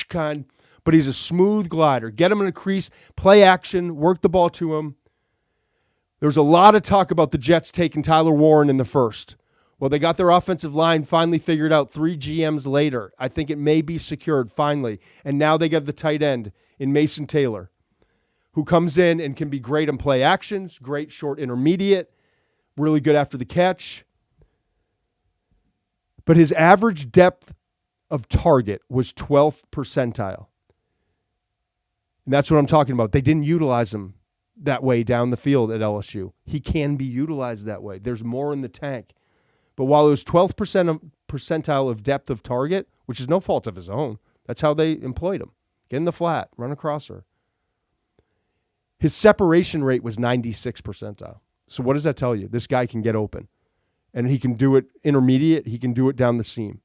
kind, but he's a smooth glider. Get him in a crease, play action, work the ball to him. There was a lot of talk about the Jets taking Tyler Warren in the first. Well, they got their offensive line finally figured out 3 GMs later. I think it may be secured finally. And now they got the tight end in Mason Taylor, who comes in and can be great in play actions, great short intermediate, really good after the catch. But his average depth of target was 12th percentile. And that's what I'm talking about. They didn't utilize him that way down the field at LSU. He can be utilized that way. There's more in the tank. But while it was 12th percentile of depth of target, which is no fault of his own, that's how they employed him. Get in the flat, run a crosser. His separation rate was 96th percentile. So what does that tell you? This guy can get open. And he can do it intermediate. He can do it down the seam.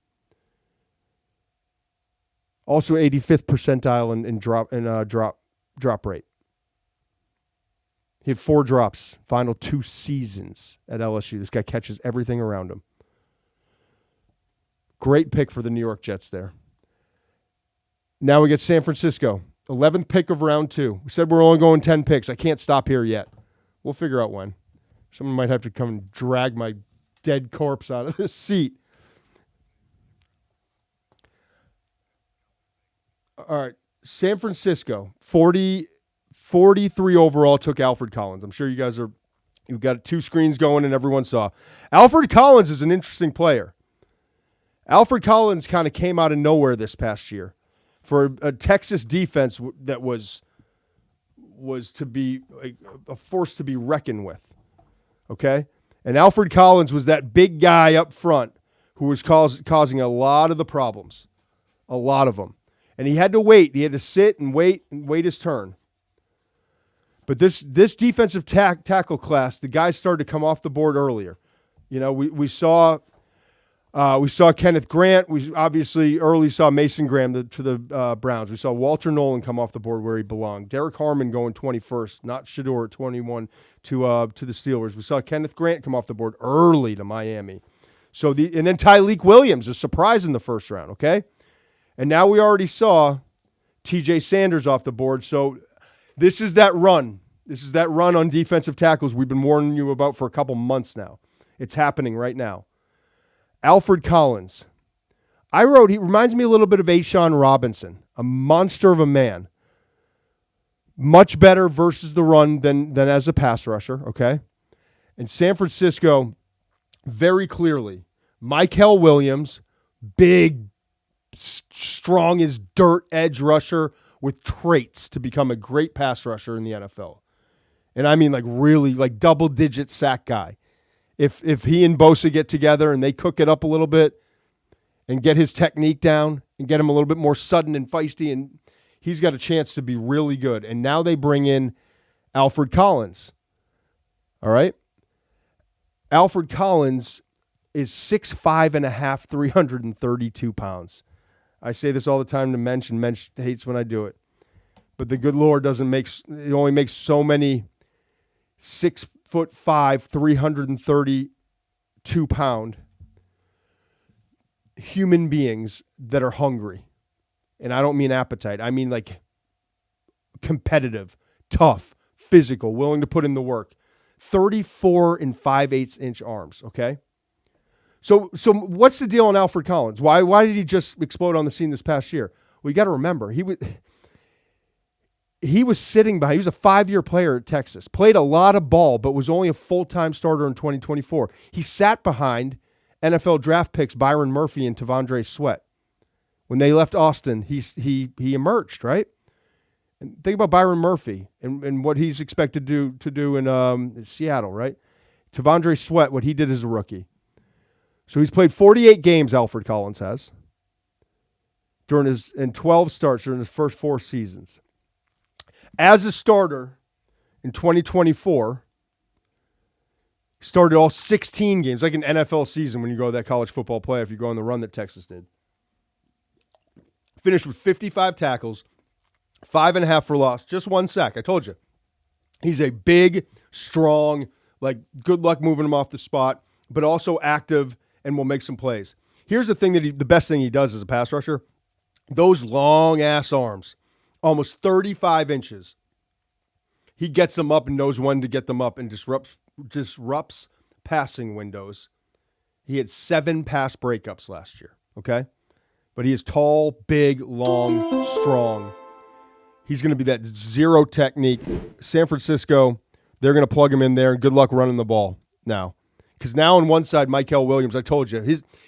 Also 85th percentile in drop rate. He had 4 drops, final 2 seasons at LSU. This guy catches everything around him. Great pick for the New York Jets there. Now we get San Francisco. 11th pick of round 2. We said we're only going 10 picks. I can't stop here yet. We'll figure out when. Someone might have to come and drag my dead corpse out of this seat. All right. San Francisco, 43 overall, took Alfred Collins. I'm sure you've got 2 screens going and everyone saw. Alfred Collins is an interesting player. Alfred Collins kind of came out of nowhere this past year for a Texas defense that was to be a force to be reckoned with. Okay? And Alfred Collins was that big guy up front who was causing a lot of the problems. A lot of them. And he had to wait. He had to sit and wait his turn. But this defensive tackle class, the guys started to come off the board earlier. You know, we saw Kenneth Grant. We obviously early saw Mason Graham to the Browns. We saw Walter Nolan come off the board where he belonged. Derek Harmon going 21st, not Shador at 21 to the Steelers. We saw Kenneth Grant come off the board early to Miami. And then Tyleik Williams, a surprise in the first round, okay? And now we already saw T.J. Sanders off the board. So this is that run. This is that run on defensive tackles we've been warning you about for a couple months now. It's happening right now. Alfred Collins. He reminds me a little bit of A'Shawn Robinson, a monster of a man. Much better versus the run than as a pass rusher, okay? And San Francisco, very clearly, Mykel Williams, big, strong as dirt edge rusher with traits to become a great pass rusher in the NFL. And I mean really double-digit sack guy. If he and Bosa get together and they cook it up a little bit and get his technique down and get him a little bit more sudden and feisty, and he's got a chance to be really good. And now they bring in Alfred Collins. All right? Alfred Collins is 6'5.5", 332 pounds. I say this all the time to Muench, and Muench hates when I do it. But the good Lord only makes so many 6'5", 332-pound human beings that are hungry. And I don't mean appetite. I mean competitive, tough, physical, willing to put in the work. 34 and 5/8 inch arms, okay? So what's the deal on Alfred Collins? Why did he just explode on the scene this past year? Well, you got to remember, he was sitting behind. He was a 5-year player at Texas, played a lot of ball, but was only a full-time starter in 2024. He sat behind NFL draft picks Byron Murphy and T'Vondre Sweat. When they left Austin, he emerged, right? And think about Byron Murphy and what he's expected to do in Seattle, right? T'Vondre Sweat, what he did as a rookie. So he's played 48 games, Alfred Collins has, and 12 starts during his first 4 seasons. As a starter in 2024, he started all 16 games, like an NFL season when you go to that college football playoff, you go on the run that Texas did. Finished with 55 tackles, 5.5 for loss, just 1 sack. I told you. He's a big, strong, good luck moving him off the spot, but also active and will make some plays. Here's the thing the best thing he does as a pass rusher, those long-ass arms, almost 35 inches. He gets them up and knows when to get them up and disrupts passing windows. He had 7 pass breakups last year, okay? But he is tall, big, long, strong. He's going to be that zero technique. San Francisco, they're going to plug him in there, and good luck running the ball now. Because now on one side, Mykel Williams, I told you,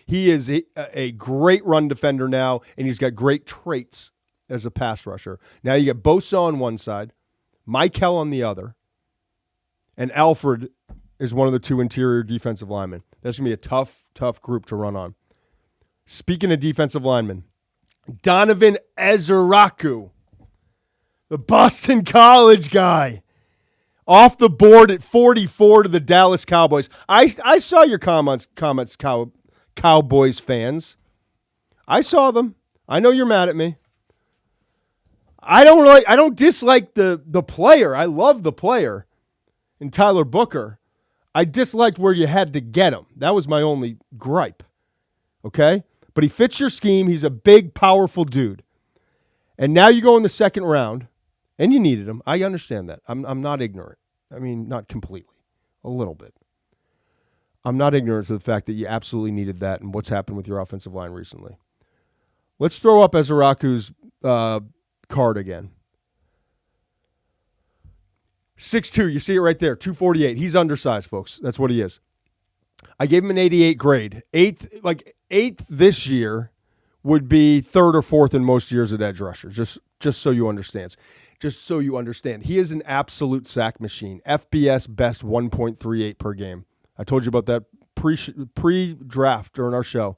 he is a great run defender now, and he's got great traits as a pass rusher. Now you got Bosa on one side, Mykel on the other, and Alfred is one of the 2 interior defensive linemen. That's going to be a tough group to run on. Speaking of defensive linemen, Donovan Ezeraku, the Boston College guy, off the board at 44 to the Dallas Cowboys. I saw your comments, Cowboys fans. I saw them. I know you're mad at me. I don't dislike the player. I love the player in Tyler Booker. I disliked where you had to get him. That was my only gripe. Okay? But he fits your scheme. He's a big, powerful dude. And now you go in the second round, and you needed him. I understand that. I'm not ignorant. I mean, not completely. A little bit. I'm not ignorant to the fact that you absolutely needed that and what's happened with your offensive line recently. Let's throw up Ezeraku's card again. 6'2", you see it right there, 248. He's undersized, folks. That's what he is. I gave him an 88 grade. Eighth this year would be third or fourth in most years at edge rusher, just so you understand. Just so you understand. He is an absolute sack machine. FBS best 1.38 per game. I told you about that pre-draft during our show.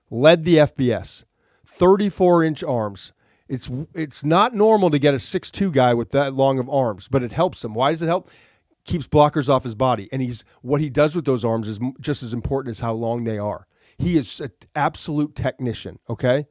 Led the FBS. 34-inch arms. It's not normal to get a 6'2" guy with that long of arms, but it helps him. Why does it help? Keeps blockers off his body. And what he does with those arms is just as important as how long they are. He is an absolute technician, okay?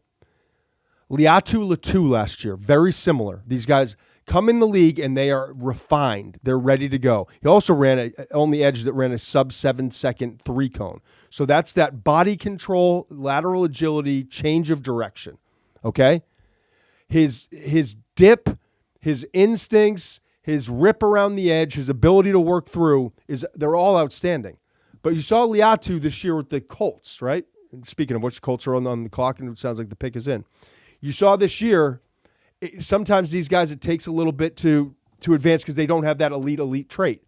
Liatu Latu last year, very similar. These guys come in the league and they are refined. They're ready to go. He also ran on the edge that ran a sub 7-second 3-cone. So that's that body control, lateral agility, change of direction, okay? His dip, his instincts, his rip around the edge, his ability to work through, they're all outstanding. But you saw Liatu this year with the Colts, right? And speaking of which, the Colts are on the clock, and it sounds like the pick is in. You saw this year, sometimes these guys, it takes a little bit to advance because they don't have that elite trait.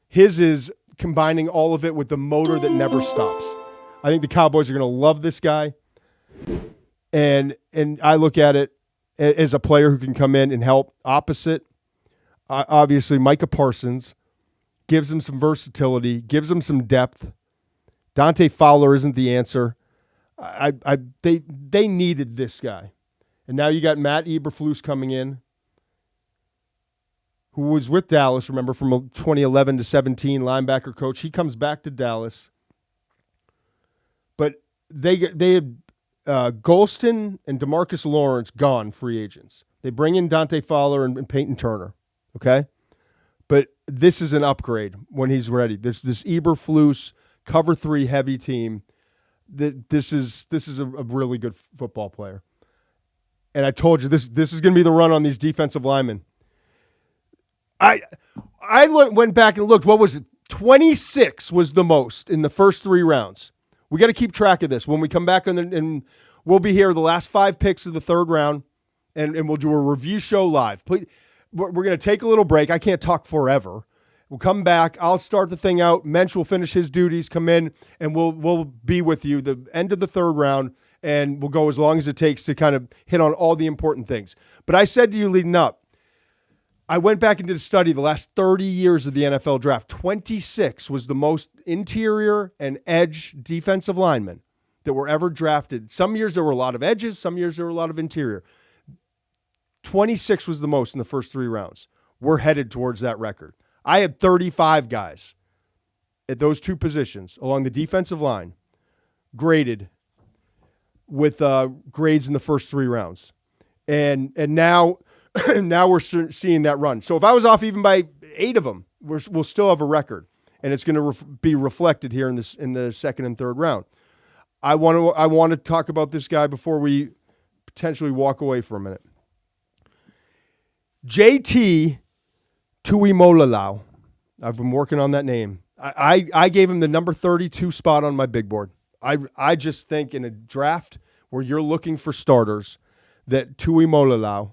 His is combining all of it with the motor that never stops. I think the Cowboys are going to love this guy. And I look at it as a player who can come in and help. Opposite, obviously, Micah Parsons gives him some versatility, gives him some depth. Dante Fowler isn't the answer. They needed this guy. And now you got Matt Eberflus coming in, who was with Dallas, remember, from 2011 to 17, linebacker coach. He comes back to Dallas. But they had Golston and DeMarcus Lawrence gone, free agents. They bring in Dante Fowler and Peyton Turner, okay? But this is an upgrade when he's ready. This Eberflus cover 3 heavy team. This is a really good football player. And I told you, this is going to be the run on these defensive linemen. I went back and looked. What was it? 26 was the most in the first 3 rounds. We got to keep track of this. When we come back and we'll be here the last 5 picks of the 3rd round, and we'll do a review show live. Please, we're going to take a little break. I can't talk forever. We'll come back. I'll start the thing out. Muench will finish his duties, come in, and we'll be with you the end of the 3rd round, and we'll go as long as it takes to kind of hit on all the important things. But I said to you leading up, I went back and did a study the last 30 years of the NFL draft. 26 was the most interior and edge defensive linemen that were ever drafted. Some years there were a lot of edges. Some years there were a lot of interior. 26 was the most in the first 3 rounds. We're headed towards that record. I had 35 guys at those 2 positions along the defensive line graded with grades in the first 3 rounds. And now we're seeing that run. So if I was off even by 8 of them, we'll still have a record, and it's going to be reflected here in the 2nd and 3rd round. I want to talk about this guy before we potentially walk away for a minute. JT Tuimoloau. I've been working on that name. I gave him the number 32 spot on my big board. I just think in a draft where you're looking for starters that Tuimoloau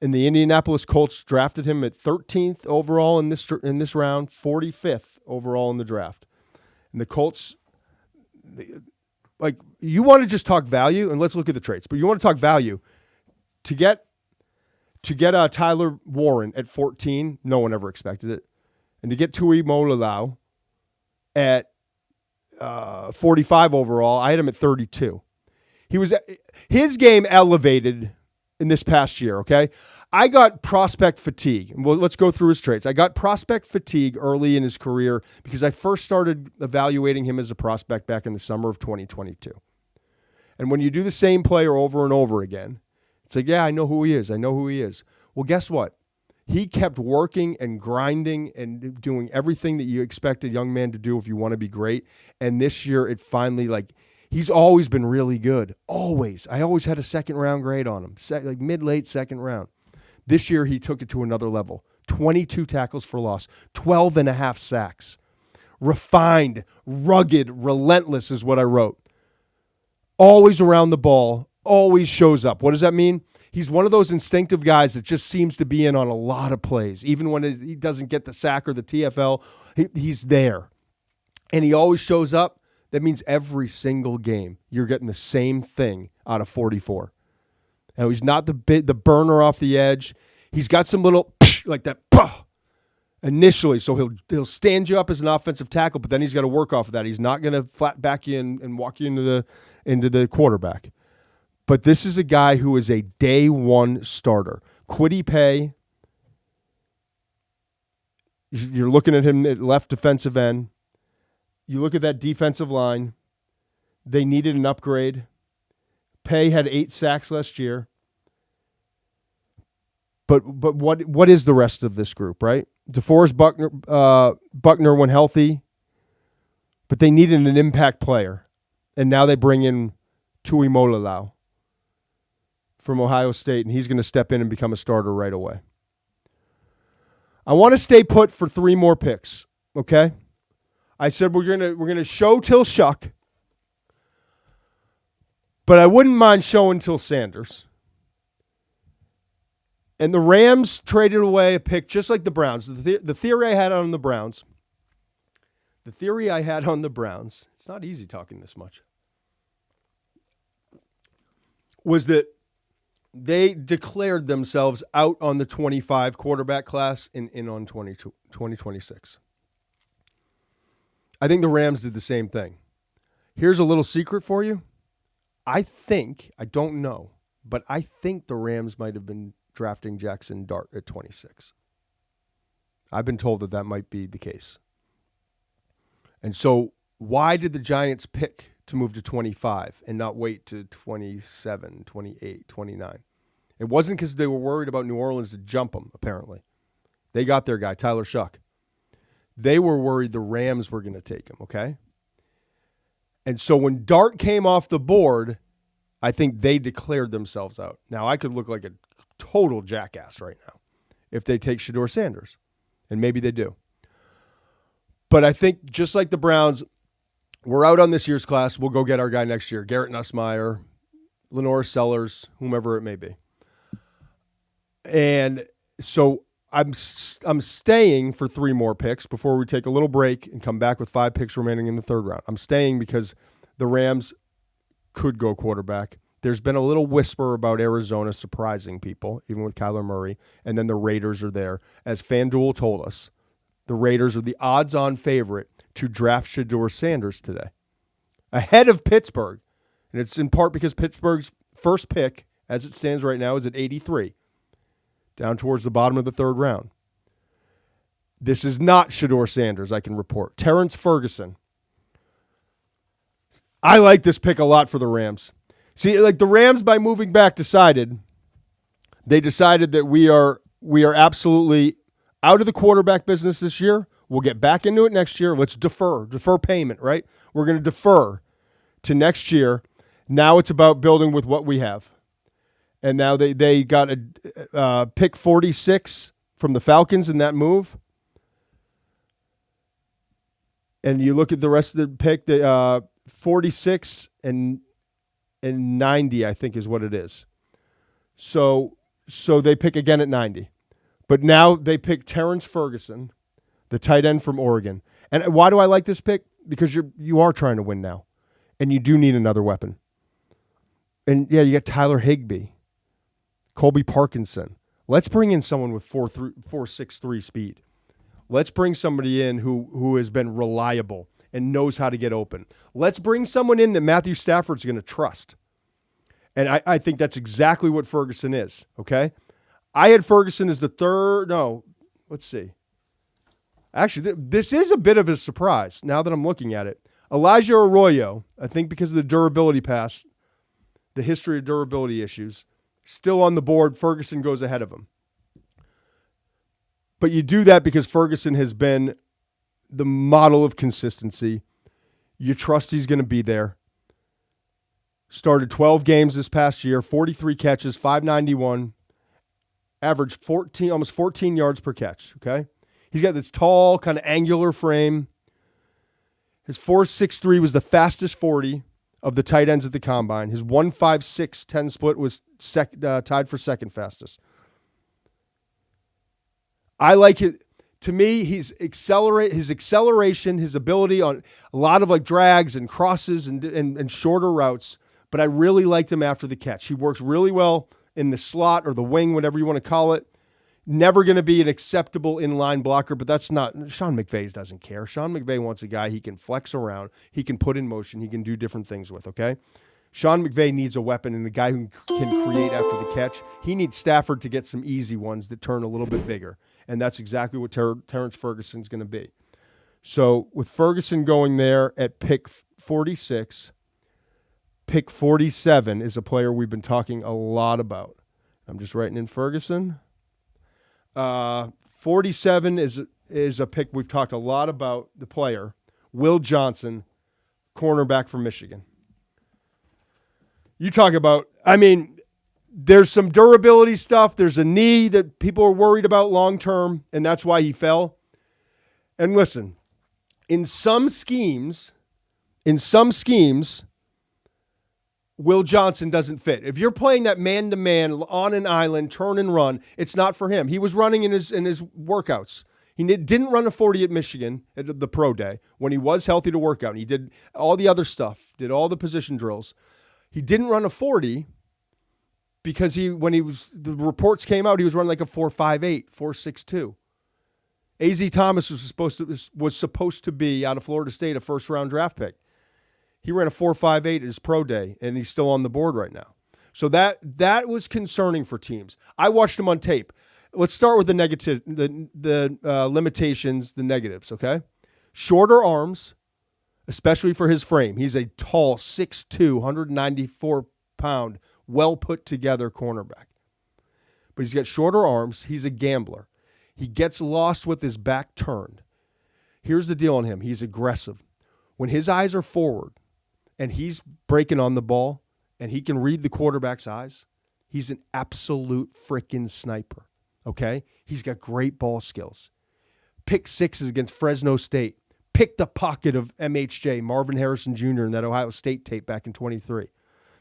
and the Indianapolis Colts drafted him at 13th overall in this round, 45th overall in the draft. And the Colts, like, you want to just talk value, and let's look at the traits, but you want to talk value. To get Tyler Warren at 14, no one ever expected it. And to get Tuimoloau at 45 overall, I had him at 32. His game elevated in this past year, okay? I got prospect fatigue. Well, let's go through his traits. I got prospect fatigue early in his career because I first started evaluating him as a prospect back in the summer of 2022. And when you do the same player over and over again, it's like, yeah, I know who he is. Well, guess what? He kept working and grinding and doing everything that you expect a young man to do if you want to be great. And this year, it finally, He's always been really good. Always. I always had a second-round grade on him, like mid-late second round. This year, he took it to another level. 22 tackles for loss, 12 and a half sacks. Refined, rugged, relentless is what I wrote. Always around the ball, always shows up. What does that mean? He's one of those instinctive guys that just seems to be in on a lot of plays. Even when he doesn't get the sack or the TFL, he's there. And he always shows up. That means every single game you're getting the same thing out of 44. Now, he's not the burner off the edge. He's got some little like that initially, so he'll stand you up as an offensive tackle, but then he's got to work off of that. He's not going to flat back you and walk you into the quarterback. But this is a guy who is a day one starter. Kwity Paye, you're looking at him at left defensive end. You look at that defensive line. They needed an upgrade. Paye had 8 sacks last year. But what is the rest of this group, right? DeForest Buckner when healthy, but they needed an impact player. And now they bring in Tui Molalau from Ohio State, and he's going to step in and become a starter right away. I want to stay put for 3 more picks, okay? I said we're gonna show till Shough, but I wouldn't mind showing till Sanders. And the Rams traded away a pick just like the Browns. The theory I had on the Browns. It's not easy talking this much. Was that they declared themselves out on the 25 quarterback class and in on 2026. I think the Rams did the same thing. Here's a little secret for you. I don't know, but I think the Rams might have been drafting Jackson Dart at 26. I've been told that might be the case. And so why did the Giants pick to move to 25 and not wait to 27, 28, 29? It wasn't because they were worried about New Orleans to jump them, apparently. They got their guy, Tyler Shough. They were worried the Rams were going to take him, okay? And so when Dart came off the board, I think they declared themselves out. Now, I could look like a total jackass right now if they take Shedeur Sanders, and maybe they do. But I think just like the Browns, we're out on this year's class. We'll go get our guy next year, Garrett Nussmeier, Lenore Sellers, whomever it may be. And so I'm staying for 3 more picks before we take a little break and come back with 5 picks remaining in the 3rd round. I'm staying because the Rams could go quarterback. There's been a little whisper about Arizona surprising people, even with Kyler Murray, and then the Raiders are there. As FanDuel told us, the Raiders are the odds-on favorite to draft Shedeur Sanders today, ahead of Pittsburgh. And it's in part because Pittsburgh's first pick, as it stands right now, is at 83, down towards the bottom of the 3rd round. This is not Shedeur Sanders, I can report. Terrence Ferguson. I like this pick a lot for the Rams. See, like the Rams, by moving back, decided that we are absolutely out of the quarterback business this year. We'll get back into it next year. Let's defer payment, right? We're going to defer to next year. Now it's about building with what we have. And now they got a pick 46 from the Falcons in that move. And you look at the rest of the pick, the 46 and 90, I think is what it is. So they pick again at 90. But now they pick Terrence Ferguson, the tight end from Oregon. And why do I like this pick? Because you are trying to win now. And you do need another weapon. And yeah, you got Tyler Higbee, Colby Parkinson. Let's bring in someone with 4.63 speed. Let's bring somebody in who has been reliable and knows how to get open. Let's bring someone in that Matthew Stafford's going to trust. And I think that's exactly what Ferguson is, okay? I had Ferguson as the third. No, let's see. Actually, this is a bit of a surprise now that I'm looking at it. Elijah Arroyo, I think because of the durability pass, the history of durability issues, still on the board. Ferguson goes ahead of him. But you do that because Ferguson has been the model of consistency. You trust he's going to be there. Started 12 games this past year, 43 catches, 591, averaged almost 14 yards per catch, okay? He's got this tall, kind of angular frame. His 4.63 was the fastest 40 of the tight ends at the combine. His 1.56-10 split was tied for second fastest. I like it. To me, his acceleration, his ability on a lot of like drags and crosses and shorter routes, but I really liked him after the catch. He works really well in the slot or the wing, whatever you want to call it. Never going to be an acceptable inline blocker, but that's not, Sean McVay doesn't care. Sean McVay wants a guy he can flex around, he can put in motion, he can do different things with, okay? Sean McVay needs a weapon and a guy who can create after the catch. He needs Stafford to get some easy ones that turn a little bit bigger, and that's exactly what Terrence Ferguson's going to be. So with Ferguson going there at pick 46, pick 47 is a player we've been talking a lot about. I'm just writing in Ferguson. 47 is a pick we've talked a lot about, the player, Will Johnson, cornerback from Michigan. You talk about, I mean, there's some durability stuff. There's a knee that people are worried about long term, and that's why he fell. And listen, in some schemes, Will Johnson doesn't fit. If you're playing that man-to-man on an island, turn and run, it's not for him. He was running in his workouts. He didn't run a 40 at Michigan at the pro day when he was healthy to work out. And he did all the other stuff, did all the position drills. He didn't run a 40 because the reports came out, he was running like a 4.58, 4.62. A.Z. Thomas was supposed to be out of Florida State, a first-round draft pick. He ran a 4.58 at his pro day, and he's still on the board right now. So that was concerning for teams. I watched him on tape. Let's start with the limitations, the negatives, okay? Shorter arms, especially for his frame. He's a tall, 6'2", 194-pound, well-put-together cornerback. But he's got shorter arms. He's a gambler. He gets lost with his back turned. Here's the deal on him. He's aggressive. When his eyes are forward and he's breaking on the ball and he can read the quarterback's eyes, he's an absolute freaking sniper, okay? He's got great ball skills. Pick sixes against Fresno State. Pick the pocket of MHJ, Marvin Harrison Jr. in that Ohio State tape back in 23.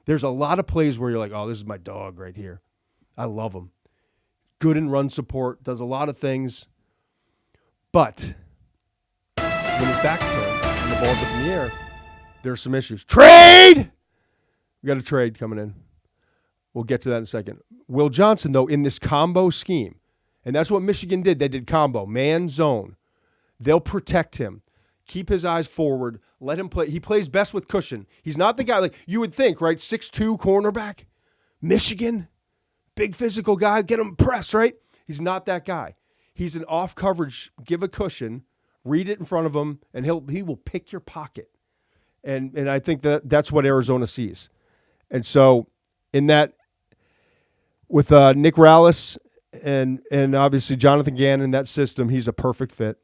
There's a lot of plays where you're like, oh, this is my dog right here. I love him. Good in run support, does a lot of things. But when his back's turned and the ball's up in the air, there's some issues. Trade! We got a trade coming in. We'll get to that in a second. Will Johnson, though, in this combo scheme, and that's what Michigan did. They did combo, man zone. They'll protect him. Keep his eyes forward. Let him play. He plays best with cushion. He's not the guy like you would think, right? 6'2" cornerback, Michigan, big physical guy. Get him pressed, right? He's not that guy. He's an off coverage. Give a cushion, read it in front of him, and he will pick your pocket. And I think that's what Arizona sees. And so in that, with Nick Rallis and obviously Jonathan Gannon in that system, he's a perfect fit.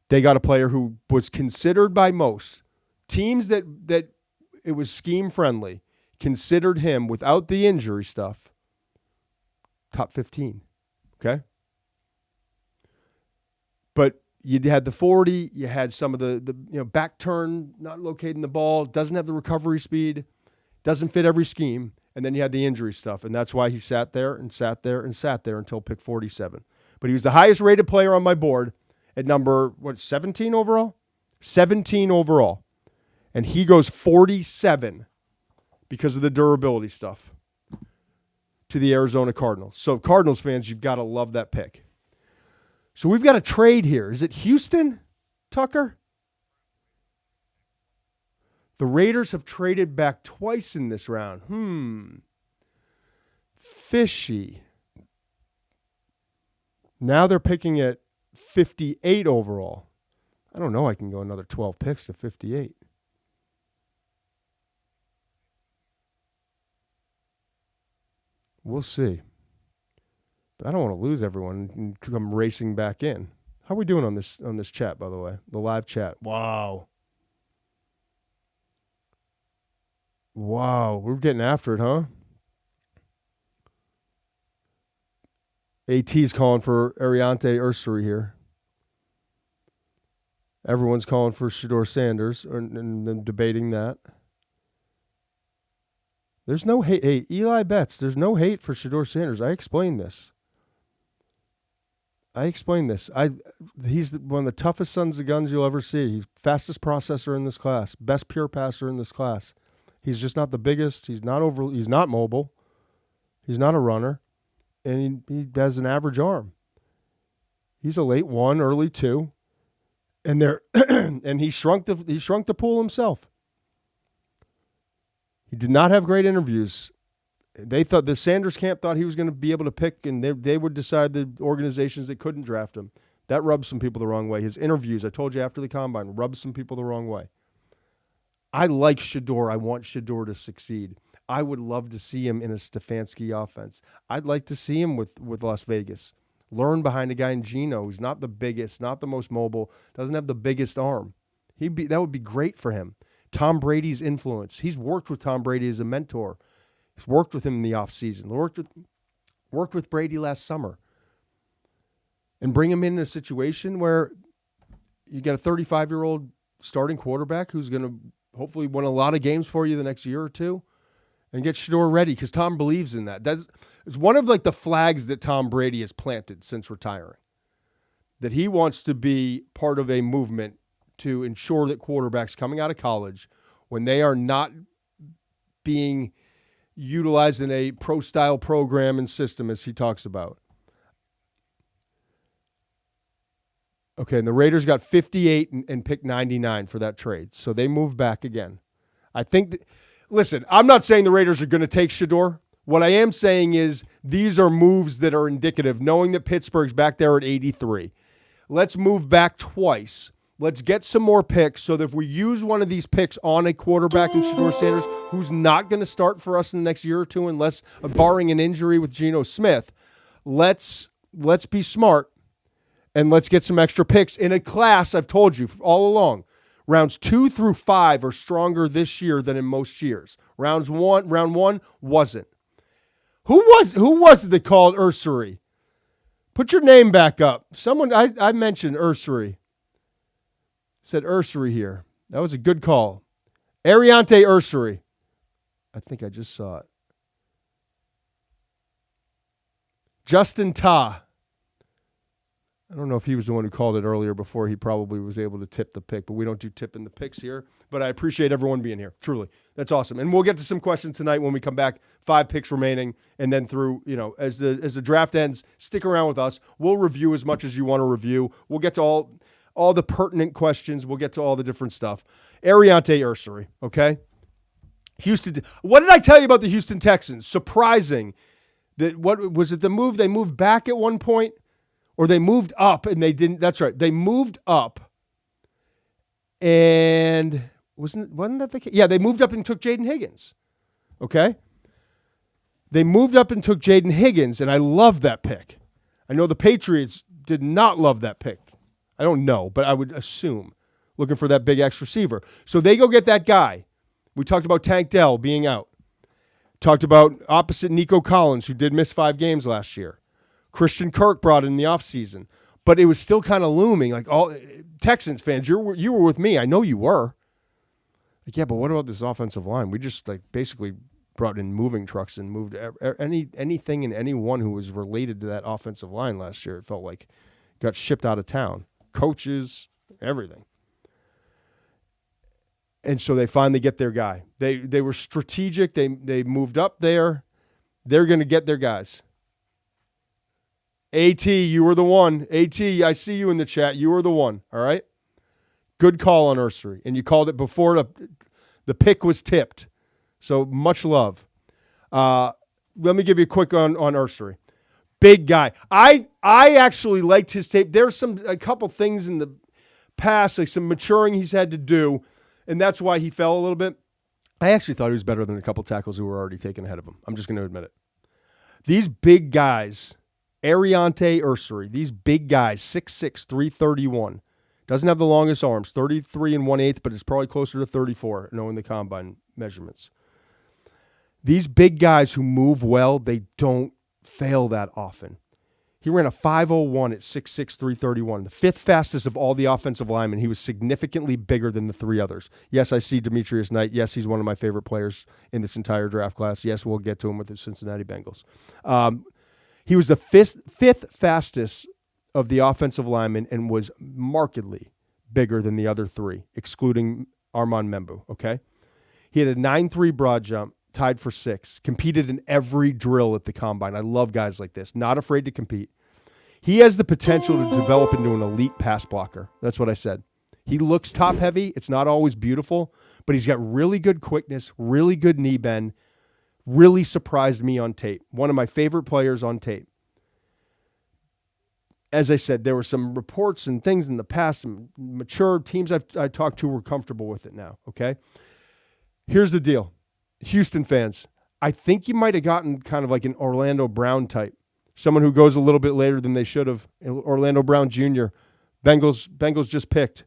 They got a player who was considered by most teams that it was scheme friendly, considered him without the injury stuff, top 15. Okay. But you had the 40, you had some of the back turn, not locating the ball, doesn't have the recovery speed, doesn't fit every scheme, and then you had the injury stuff, and that's why he sat there and sat there and sat there until pick 47. But he was the highest rated player on my board at number, 17 overall? 17 overall. And he goes 47 because of the durability stuff to the Arizona Cardinals. So Cardinals fans, you've got to love that pick. So we've got a trade here. Is it Houston, Tucker? The Raiders have traded back twice in this round. Fishy. Now they're picking at 58 overall. I don't know. I can go another 12 picks to 58. We'll see. But I don't want to lose everyone and come racing back in. How are we doing on this chat, by the way? The live chat. Wow. Wow, we're getting after it, huh? AT's calling for Ariante Ursary here. Everyone's calling for Shedeur Sanders and then debating that. There's no hate. Hey, Eli Betts, there's no hate for Shedeur Sanders. I explained this. He's one of the toughest sons of guns you'll ever see. He's fastest processor in this class, best pure passer in this class. He's just not the biggest. He's not mobile. He's not a runner. And he has an average arm. He's a late 1, early 2. And and he shrunk the pool himself. He did not have great interviews. They thought the Sanders camp thought he was going to be able to pick, and they would decide the organizations that couldn't draft him. That rubbed some people the wrong way. His interviews, I told you after the combine, rubbed some people the wrong way. I like Shedeur. I want Shedeur to succeed. I would love to see him in a Stefanski offense. I'd like to see him with Las Vegas. Learn behind a guy in Geno who's not the biggest, not the most mobile, doesn't have the biggest arm. That would be great for him. Tom Brady's influence. He's worked with Tom Brady as a mentor. He's worked with him in the offseason. Worked with Brady last summer. And bring him in a situation where you got a 35-year-old starting quarterback who's going to hopefully win a lot of games for you the next year or two, and get Shedeur ready because Tom believes in that. It's one of the flags that Tom Brady has planted since retiring, that he wants to be part of a movement to ensure that quarterbacks coming out of college, when they are not being utilized in a pro-style program and system, as he talks about. Okay, and the Raiders got 58 and picked 99 for that trade, so they moved back again. I think listen, I'm not saying the Raiders are going to take Shedeur. What I am saying is these are moves that are indicative, knowing that Pittsburgh's back there at 83. Let's move back twice. Let's get some more picks so that if we use one of these picks on a quarterback in Shedeur Sanders who's not going to start for us in the next year or two unless, barring an injury with Geno Smith, let's be smart and let's get some extra picks in a class. I've told you all along, rounds 2 through 5 are stronger this year than in most years. Round one wasn't. Who was it that called Ursary? Put your name back up. Someone I mentioned Ursary. Said Ursary here. That was a good call. Ariante Ursary. I think I just saw it. Justin Ta. I don't know if he was the one who called it earlier before he probably was able to tip the pick, but we don't do tipping the picks here. But I appreciate everyone being here. Truly. That's awesome. And we'll get to some questions tonight when we come back. 5 picks remaining. And then through, as the draft ends, stick around with us. We'll review as much as you want to review. We'll get to all the pertinent questions. We'll get to all the different stuff. Ariante Ursary, okay? Houston. What did I tell you about the Houston Texans? Surprising. What was it, the move? They moved back at one point? Or they moved up and they didn't. That's right. They moved up. And wasn't that the case? Yeah, they moved up and took Jaden Higgins. Okay? They moved up and took Jaden Higgins, and I love that pick. I know the Patriots did not love that pick. I don't know, but I would assume. Looking for that big X receiver. So they go get that guy. We talked about Tank Dell being out. Talked about opposite Nico Collins, who did miss 5 games last year. Christian Kirk brought in the offseason. But it was still kind of looming. Like, all Texans fans, you were with me. I know you were. Like, yeah, but what about this offensive line? We just basically brought in moving trucks and moved anything and anyone who was related to that offensive line last year. It felt like got shipped out of town. Coaches, everything. And so they finally get their guy. They were strategic. They moved up there. They're going to get their guys. AT, you were the one. AT, I see you in the chat. You were the one, all right? Good call on Ursary. And you called it before the pick was tipped. So much love. Let me give you a quick on Ursary. Big guy. I actually liked his tape. There's a couple things in the past, like some maturing he's had to do, and that's why he fell a little bit. I actually thought he was better than a couple tackles who were already taken ahead of him. I'm just going to admit it. These big guys, Ariante Ursary, these big guys, 6'6", 331. Doesn't have the longest arms, 33 1/8, but it's probably closer to 34, knowing the combine measurements. These big guys who move well, they don't fail that often. He ran a 5.01 at 6'6", 331, the fifth fastest of all the offensive linemen. He was significantly bigger than the three others. Yes, I see Demetrius Knight. Yes, he's one of my favorite players in this entire draft class. Yes, we'll get to him with the Cincinnati Bengals. He was the fifth fastest of the offensive linemen and was markedly bigger than the other three, excluding Armand Membu, okay? He had a 9.3 broad jump, tied for 6, competed in every drill at the combine. I love guys like this, not afraid to compete. He has the potential to develop into an elite pass blocker. That's what I said. He looks top heavy. It's not always beautiful, but he's got really good quickness, really good knee bend, really surprised me on tape. One of my favorite players on tape. As I said, there were some reports and things in the past, some mature teams I talked to were comfortable with it now, okay? Here's the deal. Houston fans, I think you might have gotten kind of like an Orlando Brown type, someone who goes a little bit later than they should have. Orlando Brown Jr., Bengals just picked.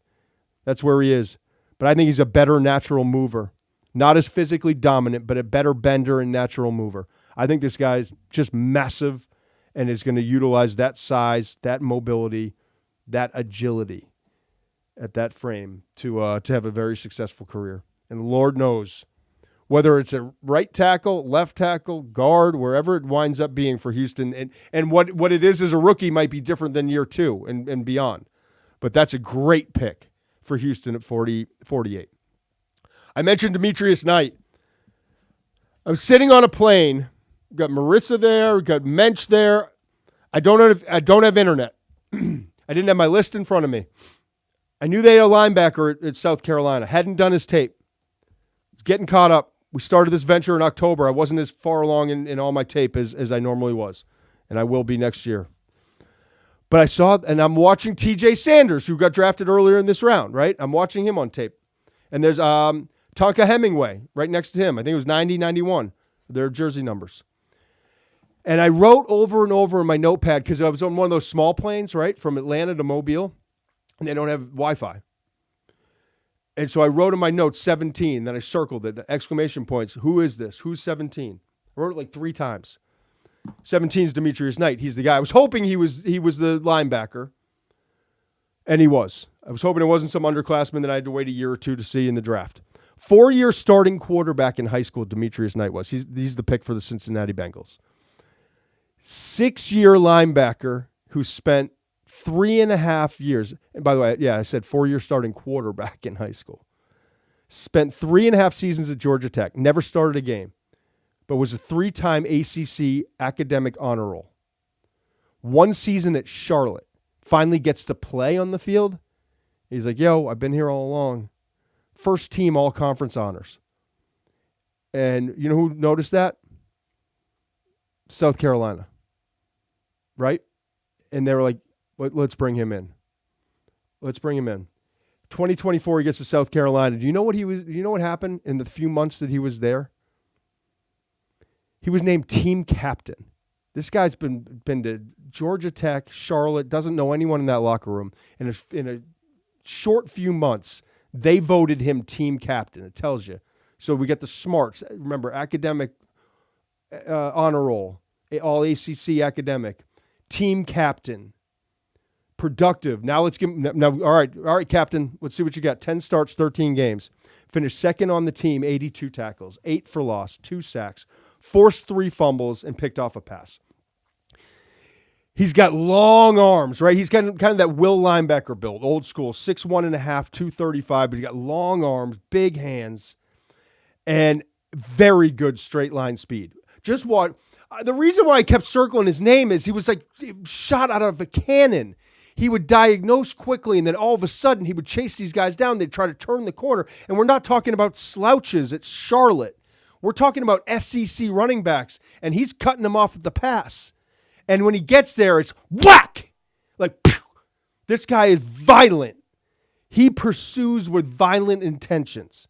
That's where he is. But I think he's a better natural mover. Not as physically dominant, but a better bender and natural mover. I think this guy's just massive and is going to utilize that size, that mobility, that agility at that frame to have a very successful career. And Lord knows, whether it's a right tackle, left tackle, guard, wherever it winds up being for Houston, and what it is as a rookie might be different than year 2 and beyond. But that's a great pick for Houston at 48. I mentioned Demetrius Knight. I'm sitting on a plane. We've got Marissa there. We've got Muench there. I don't have internet. I didn't have my list in front of me. I knew they had a linebacker at South Carolina. Hadn't done his tape. Getting caught up. We started this venture in October. I wasn't as far along in all my tape as I normally was, and I will be next year. But I saw, and I'm watching TJ Sanders, who got drafted earlier in this round, right? I'm watching him on tape. And there's Tonka Hemingway right next to him. I think it was 90, 91, their jersey numbers. And I wrote over and over in my notepad, because I was on one of those small planes, right, from Atlanta to Mobile, and they don't have Wi-Fi. And so I wrote in my notes 17, then I circled it, the exclamation points. Who is this? Who's 17? I wrote it like 3 times. 17 is Demetrius Knight. He's the guy. I was hoping he was the linebacker, and he was. I was hoping it wasn't some underclassman that I had to wait a year or 2 to see in the draft. 4-year starting quarterback in high school, Demetrius Knight was. He's the pick for the Cincinnati Bengals. 6-year linebacker who spent 3.5 years. And by the way, yeah, I said 4-year starting quarterback in high school. Spent 3.5 seasons at Georgia Tech. Never started a game, but was a 3-time ACC academic honor roll. 1 season at Charlotte. Finally gets to play on the field. He's like, yo, I've been here all along. First team all-conference honors. And you know who noticed that? South Carolina. Right? And they were like, let's bring him in. Let's bring him in. 2024, he gets to South Carolina. Do you know what happened in the few months that he was there? He was named team captain. This guy's been to Georgia Tech, Charlotte, doesn't know anyone in that locker room. And in a short few months, they voted him team captain. It tells you. So we get the smarts. Remember, academic honor roll, all ACC academic, team captain, productive. Now let's give him. Now, all right, captain. Let's see what you got. 10 starts, 13 games. Finished second on the team, 82 tackles, 8 for loss, 2 sacks, forced 3 fumbles, and picked off a pass. He's got long arms, right? He's got kind of that Will linebacker build, old school, 6'1.5", 235, but he's got long arms, big hands, and very good straight line speed. Just what the reason why I kept circling his name is he was like shot out of a cannon. He would diagnose quickly, and then all of a sudden he would chase these guys down. They'd try to turn the corner, and we're not talking about slouches at Charlotte. We're talking about SEC running backs, and he's cutting them off at the pass. And when he gets there, it's whack! Like, pew! This guy is violent. He pursues with violent intentions.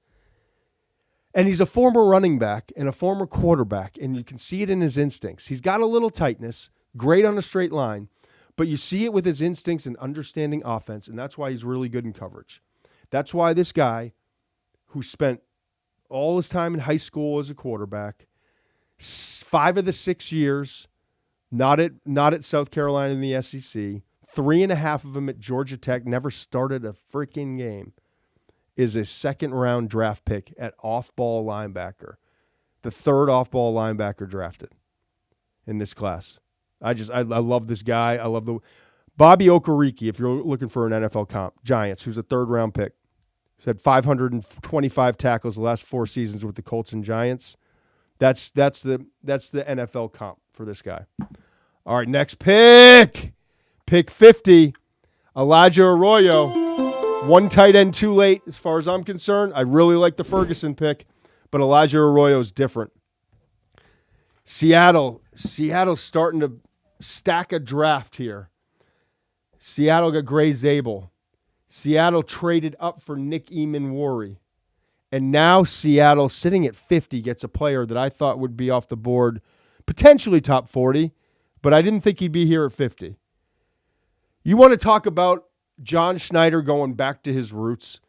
And he's a former running back and a former quarterback, and you can see it in his instincts. He's got a little tightness, great on a straight line, but you see it with his instincts and understanding offense, and that's why he's really good in coverage. That's why this guy, who spent all his time in high school as a quarterback, 5 of the 6 years, not at South Carolina in the SEC. 3.5 of them at Georgia Tech. Never started a freaking game. Is a second-round draft pick at off-ball linebacker. The third off-ball linebacker drafted in this class. I love this guy. I love the Bobby Okereke, if you're looking for an NFL comp, Giants, who's a third-round pick. He's had 525 tackles the last 4 seasons with the Colts and Giants. That's the NFL comp for this guy. All right, next pick. Pick 50, Elijah Arroyo. 1 tight end too late as far as I'm concerned. I really like the Ferguson pick, but Elijah Arroyo is different. Seattle's starting to stack a draft here. Seattle got Gray Zabel. Seattle traded up for Nick Eamon-Worry. And now Seattle, sitting at 50, gets a player that I thought would be off the board, potentially top 40, but I didn't think he'd be here at 50. You want to talk about John Schneider going back to his roots?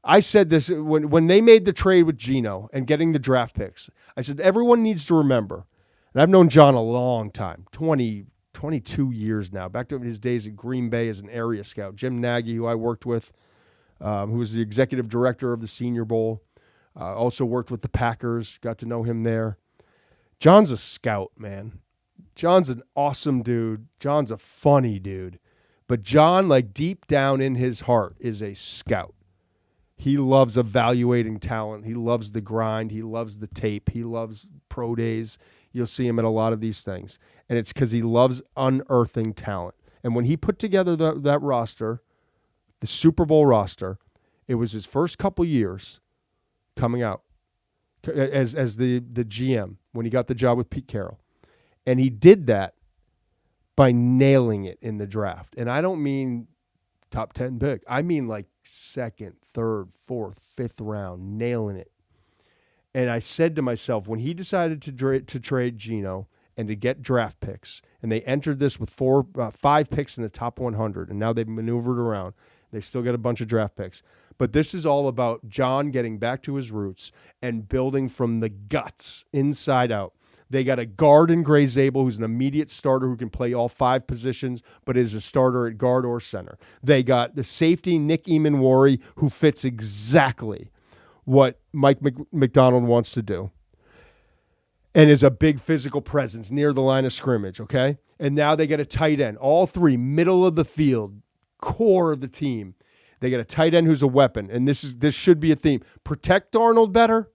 I said this when they made the trade with Geno and getting the draft picks. I said, everyone needs to remember, and I've known John a long time, 22 years now, back to his days at Green Bay as an area scout. Jim Nagy, who I worked with, who was the executive director of the Senior Bowl, also worked with the Packers, got to know him there. John's a scout, man. John's an awesome dude. John's a funny dude. But John, like deep down in his heart, is a scout. He loves evaluating talent. He loves the grind. He loves the tape. He loves pro days. You'll see him at a lot of these things. And it's because he loves unearthing talent. And when he put together that roster, the Super Bowl roster, it was his first couple years coming out as the GM when he got the job with Pete Carroll. And he did that by nailing it in the draft. And I don't mean top 10 pick. I mean like second, third, fourth, fifth round, nailing it. And I said to myself, when he decided to trade Geno and to get draft picks, and they entered this with 5 picks in the top 100, and now they've maneuvered around. They still get a bunch of draft picks. But this is all about John getting back to his roots and building from the guts, inside out. They got a guard in Gray Zabel who's an immediate starter who can play all 5 positions, but is a starter at guard or center. They got the safety, Nick Eamon-Worry, who fits exactly what Mike McDonald wants to do and is a big physical presence near the line of scrimmage, okay? And now they get a tight end, all 3, middle of the field, core of the team. They get a tight end who's a weapon, and this should be a theme. Protect Darnold better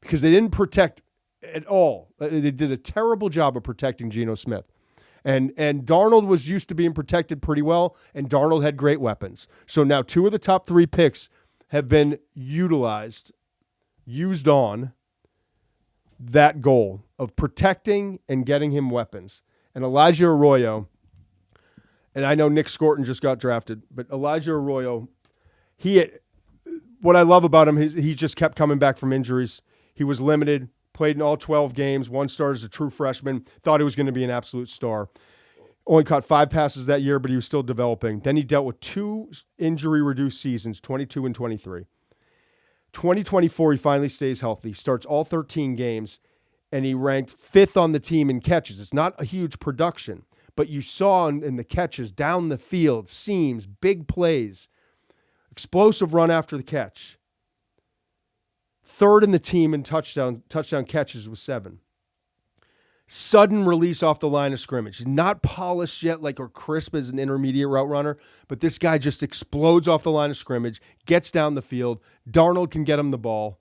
because they didn't protect at all. They did a terrible job of protecting Geno Smith. And Darnold was used to being protected pretty well, and Darnold had great weapons. So now 2 of the top 3 picks have been used on that goal of protecting and getting him weapons. And Elijah Arroyo, and I know Nick Scorton just got drafted, but Elijah Arroyo, what I love about him, he just kept coming back from injuries. He was limited, played in all 12 games, 1 start as a true freshman, thought he was going to be an absolute star. Only caught 5 passes that year, but he was still developing. Then he dealt with 2 injury-reduced seasons, 22 and 23. 2024, he finally stays healthy, starts all 13 games, and he ranked 5th on the team in catches. It's not a huge production, but you saw in the catches, down the field, seams, big plays, explosive run after the catch. 3rd in the team in touchdown catches with 7. Sudden release off the line of scrimmage. Not polished yet or crisp as an intermediate route runner, but this guy just explodes off the line of scrimmage, gets down the field. Darnold can get him the ball.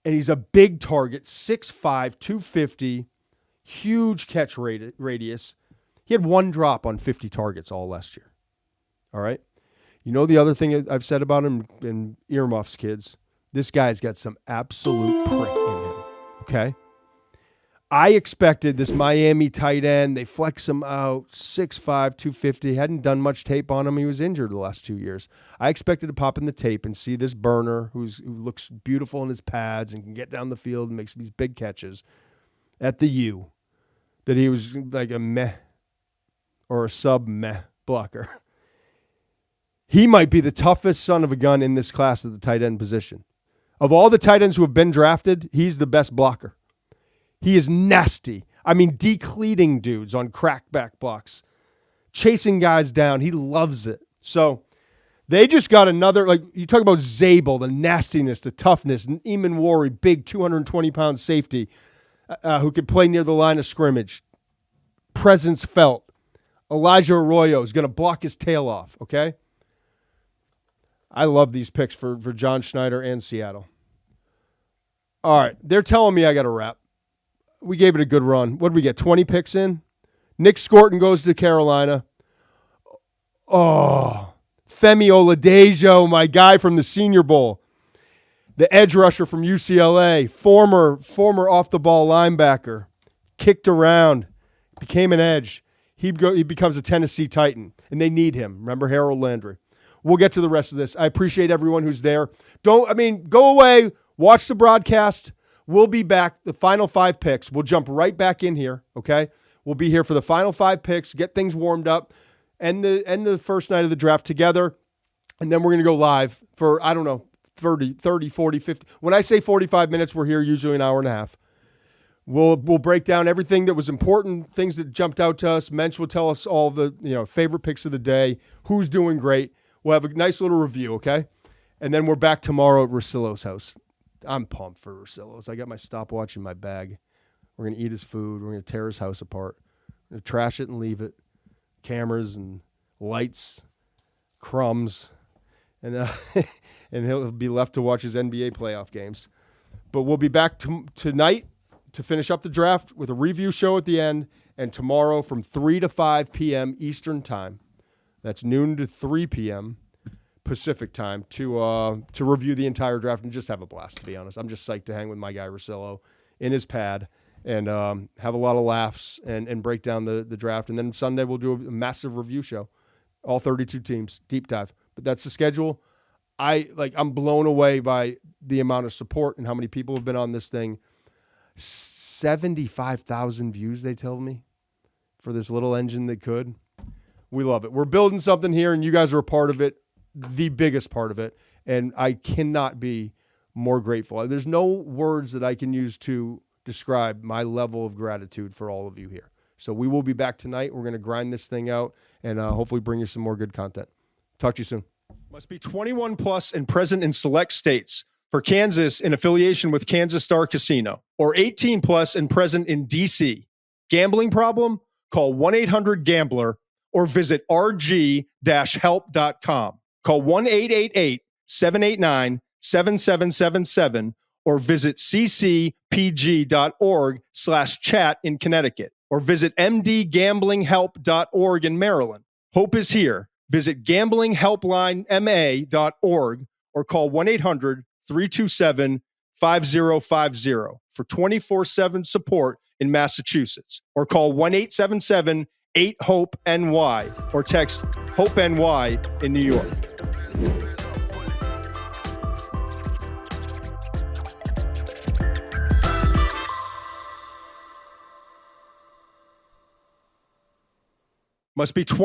And he's a big target, 6'5", 250, huge catch radius. He had 1 drop on 50 targets all last year. All right? You know the other thing I've said about him in earmuffs, kids? This guy's got some absolute prick in him, okay? I expected this Miami tight end. They flex him out, 6'5", 250. Hadn't done much tape on him. He was injured the last 2 years. I expected to pop in the tape and see this burner who looks beautiful in his pads and can get down the field and makes these big catches at the U, that he was like a meh or a sub-meh blocker. He might be the toughest son of a gun in this class at the tight end position. Of all the tight ends who have been drafted, he's the best blocker. He is nasty. I mean, decleating dudes on crackback blocks, chasing guys down. He loves it. So they just got another, like you talk about Zabel, the nastiness, the toughness, and Eamon Wari, big 220-pound safety who could play near the line of scrimmage. Presence felt. Elijah Arroyo is going to block his tail off, okay? I love these picks for John Schneider and Seattle. All right, they're telling me I got to wrap. We gave it a good run. What did we get, 20 picks in? Nick Scorton goes to Carolina. Oh, Femi Oladejo, my guy from the Senior Bowl. The edge rusher from UCLA, former off-the-ball linebacker, kicked around, became an edge. He becomes a Tennessee Titan, and they need him. Remember Harold Landry. We'll get to the rest of this. I appreciate everyone who's there. Go away, watch the broadcast. We'll be back. The final 5 picks. We'll jump right back in here, okay? We'll be here for the final 5 picks, get things warmed up, end the first night of the draft together, and then we're going to go live for, 30, 40, 50. When I say 45 minutes, we're here usually an hour and a half. We'll break down everything that was important, things that jumped out to us. Muench will tell us all the favorite picks of the day, who's doing great. We'll have a nice little review, okay? And then we're back tomorrow at Russillo's house. I'm pumped for Russillo's. I got my stopwatch in my bag. We're going to eat his food. We're going to tear his house apart. We're going to trash it and leave it. Cameras and lights, crumbs. And and he'll be left to watch his NBA playoff games. But we'll be back tonight to finish up the draft with a review show at the end, and tomorrow from 3 to 5 p.m. Eastern Time. That's noon to 3 p.m. Pacific Time to review the entire draft and just have a blast, to be honest. I'm just psyched to hang with my guy Russillo in his pad and have a lot of laughs and break down the draft. And then Sunday we'll do a massive review show, all 32 teams, deep dive. But that's the schedule. I'm blown away by the amount of support and how many people have been on this thing. 75,000 views, they told me, for this little engine that could. We love it. We're building something here, and you guys are a part of it, the biggest part of it, and I cannot be more grateful. There's no words that I can use to describe my level of gratitude for all of you here. So we will be back tonight. We're going to grind this thing out and hopefully bring you some more good content. Talk to you soon. Must be 21 plus and present in select states. For Kansas, in affiliation with Kansas Star Casino, or 18 plus and present in D.C. Gambling problem? Call 1-800-GAMBLER or visit rg-help.com. Call 1-888-789-7777 or visit ccpg.org/chat in Connecticut or visit mdgamblinghelp.org in Maryland. Hope is here. Visit gamblinghelplinema.org or call 1-800-327-5050 for 24/7 support in Massachusetts, or call 1-877-8-HOPE-NY or text HOPE-NY in New York. Must be 20